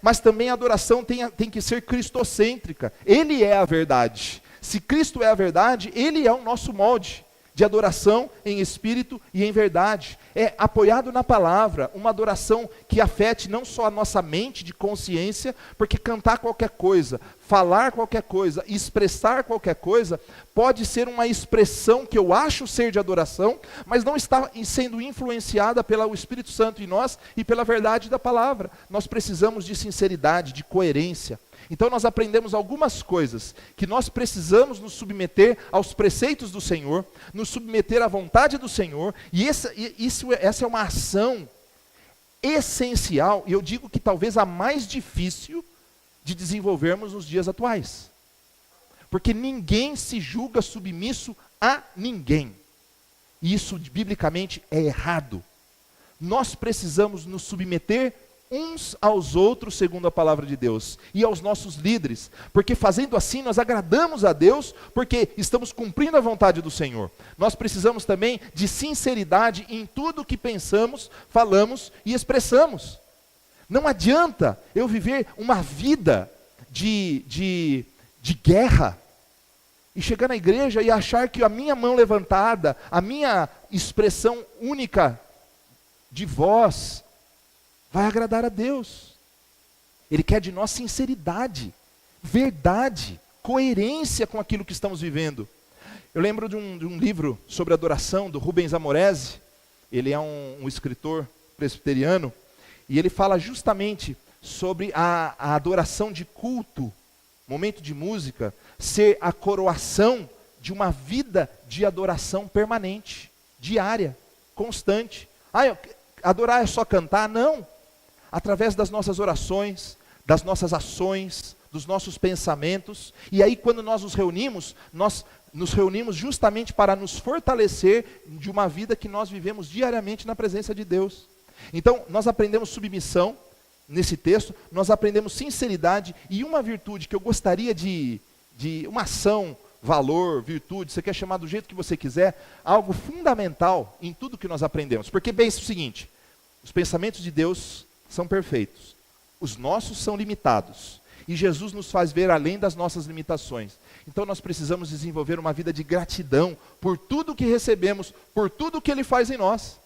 mas também a adoração tem que ser cristocêntrica. Ele é a verdade. Se Cristo é a verdade, Ele é o nosso molde de adoração em espírito e em verdade. É apoiado na palavra, uma adoração que afete não só a nossa mente de consciência, porque cantar qualquer coisa, falar qualquer coisa, expressar qualquer coisa, pode ser uma expressão que eu acho ser de adoração, mas não está sendo influenciada pelo Espírito Santo em nós e pela verdade da palavra. Nós precisamos de sinceridade, de coerência. Então nós aprendemos algumas coisas, que nós precisamos nos submeter aos preceitos do Senhor, nos submeter à vontade do Senhor, e essa é uma ação essencial, e eu digo que talvez a mais difícil de desenvolvermos nos dias atuais. Porque ninguém se julga submisso a ninguém. E isso biblicamente é errado. Nós precisamos nos submeter uns aos outros, segundo a palavra de Deus, e aos nossos líderes, porque fazendo assim nós agradamos a Deus, porque estamos cumprindo a vontade do Senhor. Nós precisamos também de sinceridade em tudo que pensamos, falamos e expressamos. Não adianta eu viver uma vida de guerra, e chegar na igreja e achar que a minha mão levantada, a minha expressão única de voz, vai agradar a Deus. Ele quer de nós sinceridade, verdade, coerência com aquilo que estamos vivendo. Eu lembro de um livro sobre adoração, do Rubens Amorese. Ele é um escritor presbiteriano, e ele fala justamente sobre a adoração de culto, momento de música, ser a coroação de uma vida de adoração permanente, diária, constante. Adorar é só cantar? Não. Através das nossas orações, das nossas ações, dos nossos pensamentos. E aí quando nós nos reunimos justamente para nos fortalecer de uma vida que nós vivemos diariamente na presença de Deus. Então nós aprendemos submissão nesse texto, nós aprendemos sinceridade e uma virtude que eu gostaria de uma ação, valor, virtude, você quer chamar do jeito que você quiser, algo fundamental em tudo que nós aprendemos. Porque pensa o seguinte, os pensamentos de Deus são perfeitos, os nossos são limitados, e Jesus nos faz ver além das nossas limitações. Então nós precisamos desenvolver uma vida de gratidão por tudo que recebemos, por tudo que Ele faz em nós.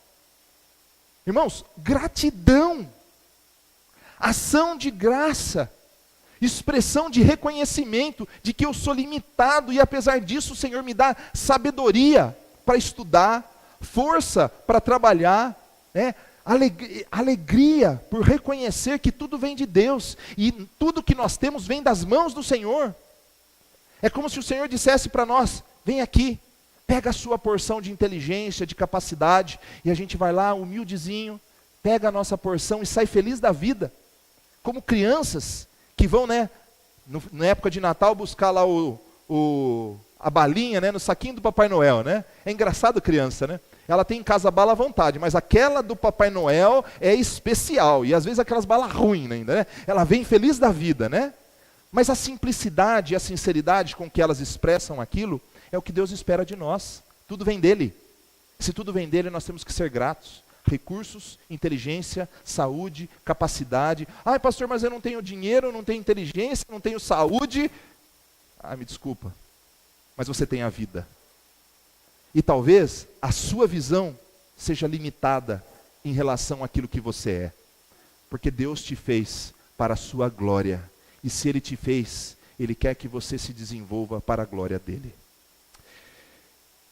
Irmãos, gratidão, ação de graça, expressão de reconhecimento de que eu sou limitado, e apesar disso o Senhor me dá sabedoria para estudar, força para trabalhar, alegria por reconhecer que tudo vem de Deus, e tudo que nós temos vem das mãos do Senhor. É como se o Senhor dissesse para nós, vem aqui, pega a sua porção de inteligência, de capacidade, e a gente vai lá, humildezinho, pega a nossa porção e sai feliz da vida, como crianças que vão, na época de Natal, buscar lá a balinha, no saquinho do Papai Noel, É engraçado criança, Ela tem em casa bala à vontade, mas aquela do Papai Noel é especial, e às vezes aquelas balas ruins ainda, Ela vem feliz da vida, Mas a simplicidade e a sinceridade com que elas expressam aquilo, é o que Deus espera de nós. Tudo vem dele. Se tudo vem dele, nós temos que ser gratos. Recursos, inteligência, saúde, capacidade. Pastor, mas eu não tenho dinheiro, não tenho inteligência, não tenho saúde. Me desculpa, mas você tem a vida. E talvez a sua visão seja limitada em relação àquilo que você é. Porque Deus te fez para a sua glória. E se Ele te fez, Ele quer que você se desenvolva para a glória dele.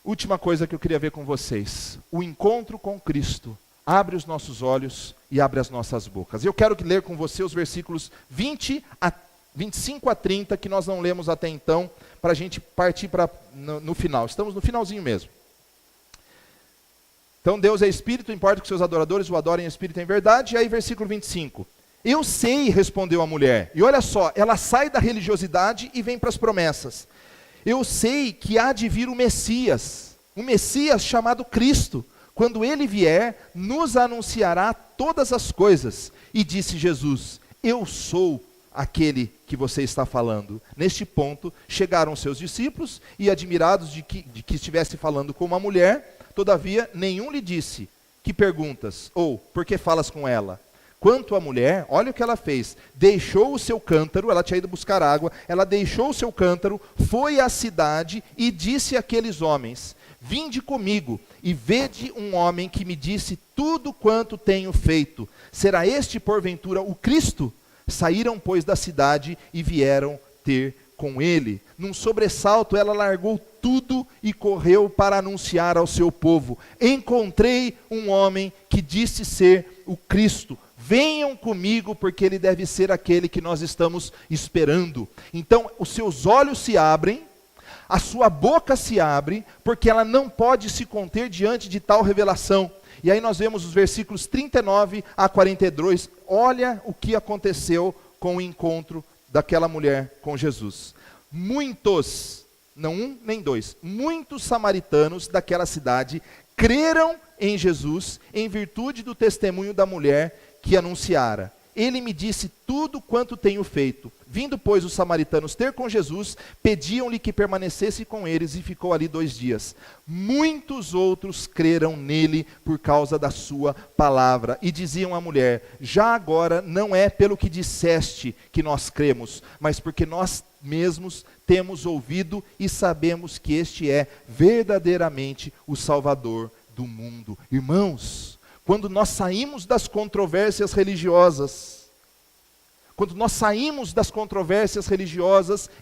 Última coisa que eu queria ver com vocês. O encontro com Cristo abre os nossos olhos e abre as nossas bocas. Eu quero ler com você os versículos 25 a 30, que nós não lemos até então, para a gente partir no final. Estamos no finalzinho mesmo. Então Deus é Espírito, importa que seus adoradores o adorem em Espírito e em verdade. E aí versículo 25. Eu sei, respondeu a mulher. E olha só, ela sai da religiosidade e vem para as promessas. Eu sei que há de vir o Messias chamado Cristo. Quando ele vier, nos anunciará todas as coisas. E disse Jesus, eu sou aquele que você está falando. Neste ponto, chegaram seus discípulos e admirados de que estivesse falando com uma mulher, todavia nenhum lhe disse, que perguntas? Ou, por que falas com ela? Quanto à mulher, olha o que ela fez, deixou o seu cântaro, ela tinha ido buscar água, ela deixou o seu cântaro, foi à cidade e disse àqueles homens, vinde comigo e vede um homem que me disse tudo quanto tenho feito. Será este porventura o Cristo? Saíram, pois, da cidade e vieram ter com ele. Num sobressalto, ela largou tudo e correu para anunciar ao seu povo. Encontrei um homem que disse ser o Cristo. Venham comigo, porque ele deve ser aquele que nós estamos esperando. Então, os seus olhos se abrem, a sua boca se abre, porque ela não pode se conter diante de tal revelação. E aí nós vemos os versículos 39 a 42. Olha o que aconteceu com o encontro daquela mulher com Jesus. Muitos, não um nem dois, muitos samaritanos daquela cidade creram em Jesus em virtude do testemunho da mulher que anunciara. Ele me disse tudo quanto tenho feito. Vindo, pois, os samaritanos ter com Jesus, pediam-lhe que permanecesse com eles e ficou ali 2 dias. Muitos outros creram nele por causa da sua palavra. E diziam à mulher, já agora não é pelo que disseste que nós cremos, mas porque nós mesmos temos ouvido e sabemos que este é verdadeiramente o Salvador do mundo. Irmãos, quando nós saímos das controvérsias religiosas,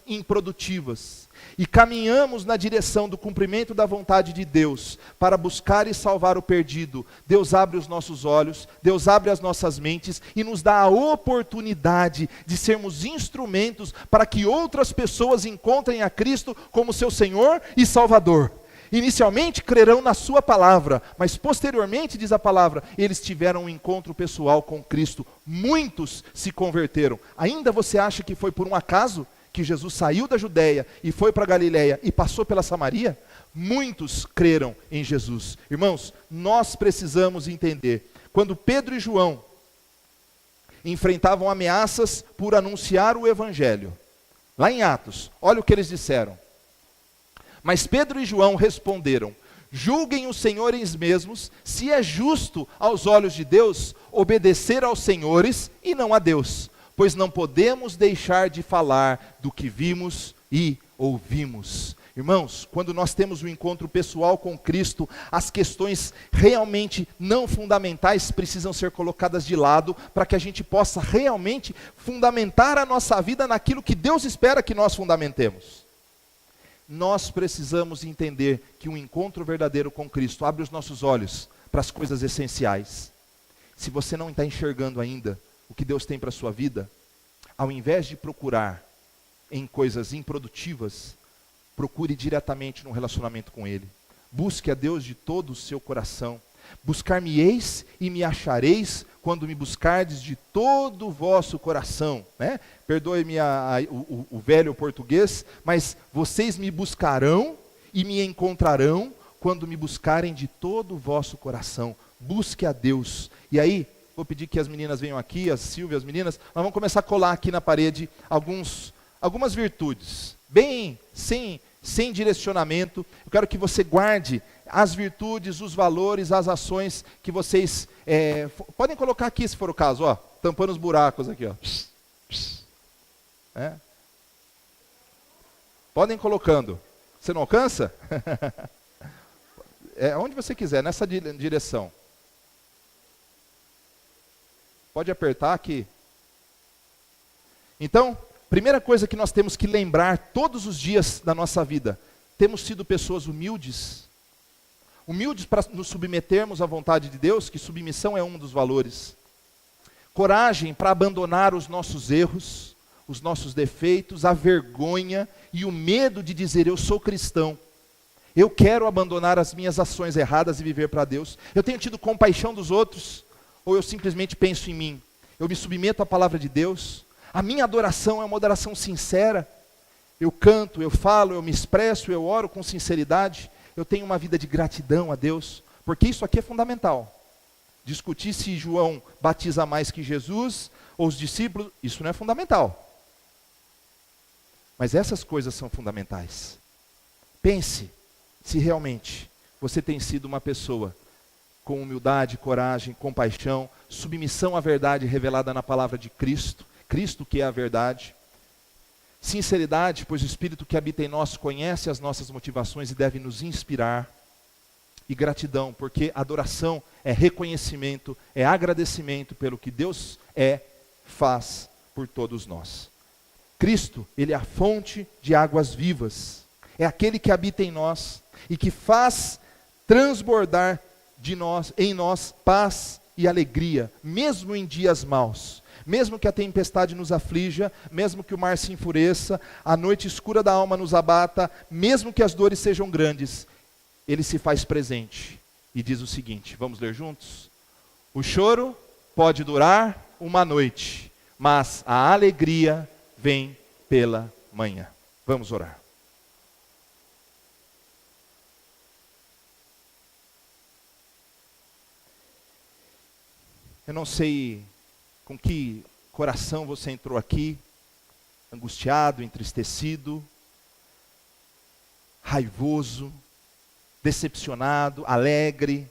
improdutivas, e caminhamos na direção do cumprimento da vontade de Deus, para buscar e salvar o perdido, Deus abre os nossos olhos, Deus abre as nossas mentes, e nos dá a oportunidade de sermos instrumentos para que outras pessoas encontrem a Cristo como seu Senhor e Salvador. Inicialmente crerão na sua palavra, mas posteriormente, diz a palavra, eles tiveram um encontro pessoal com Cristo. Muitos se converteram. Ainda você acha que foi por um acaso que Jesus saiu da Judeia e foi para Galiléia e passou pela Samaria? Muitos creram em Jesus. Irmãos, nós precisamos entender, quando Pedro e João enfrentavam ameaças por anunciar o Evangelho, lá em Atos, olha o que eles disseram. Mas Pedro e João responderam, julguem os senhores mesmos, se é justo aos olhos de Deus, obedecer aos senhores e não a Deus, pois não podemos deixar de falar do que vimos e ouvimos. Irmãos, quando nós temos um encontro pessoal com Cristo, as questões realmente não fundamentais precisam ser colocadas de lado, para que a gente possa realmente fundamentar a nossa vida naquilo que Deus espera que nós fundamentemos. Nós precisamos entender que um encontro verdadeiro com Cristo abre os nossos olhos para as coisas essenciais. Se você não está enxergando ainda o que Deus tem para a sua vida, ao invés de procurar em coisas improdutivas, procure diretamente no relacionamento com Ele. Busque a Deus de todo o seu coração. Buscar-me-eis e me achareis quando me buscardes de todo o vosso coração, né? Perdoe-me o velho português, mas vocês me buscarão e me encontrarão quando me buscarem de todo o vosso coração. Busque a Deus. E aí, vou pedir que as meninas venham aqui, a Silvia, as meninas, nós vamos começar a colar aqui na parede algumas virtudes, bem sem direcionamento. Eu quero que você guarde as virtudes, os valores, as ações que vocês... podem colocar aqui, se for o caso, ó, tampando os buracos aqui, ó. Podem colocando. Você não alcança? Onde você quiser, nessa direção. Pode apertar aqui. Então, Primeira coisa que nós temos que lembrar todos os dias da nossa vida: temos sido pessoas humildes? Humildes para nos submetermos à vontade de Deus, que submissão é um dos valores. Coragem para abandonar os nossos erros, os nossos defeitos, a vergonha e o medo de dizer: eu sou cristão. Eu quero abandonar as minhas ações erradas e viver para Deus. Eu tenho tido compaixão dos outros, ou eu simplesmente penso em mim? Eu me submeto à palavra de Deus. A minha adoração é uma adoração sincera. Eu canto, eu falo, eu me expresso, eu oro com sinceridade. Eu tenho uma vida de gratidão a Deus, porque isso aqui é fundamental. Discutir se João batiza mais que Jesus, ou os discípulos, isso não é fundamental. Mas essas coisas são fundamentais. Pense se realmente você tem sido uma pessoa com humildade, coragem, compaixão, submissão à verdade revelada na palavra de Cristo, Cristo que é a verdade. Sinceridade, pois o Espírito que habita em nós conhece as nossas motivações e deve nos inspirar. E gratidão, porque adoração é reconhecimento, é agradecimento pelo que Deus faz por todos nós. Cristo, Ele é a fonte de águas vivas. É aquele que habita em nós e que faz transbordar em nós paz e alegria, mesmo em dias maus. Mesmo que a tempestade nos aflija, mesmo que o mar se enfureça, a noite escura da alma nos abata, mesmo que as dores sejam grandes, Ele se faz presente e diz o seguinte, vamos ler juntos? O choro pode durar uma noite, mas a alegria vem pela manhã. Vamos orar. Eu não sei com que coração você entrou aqui, angustiado, entristecido, raivoso, decepcionado, alegre,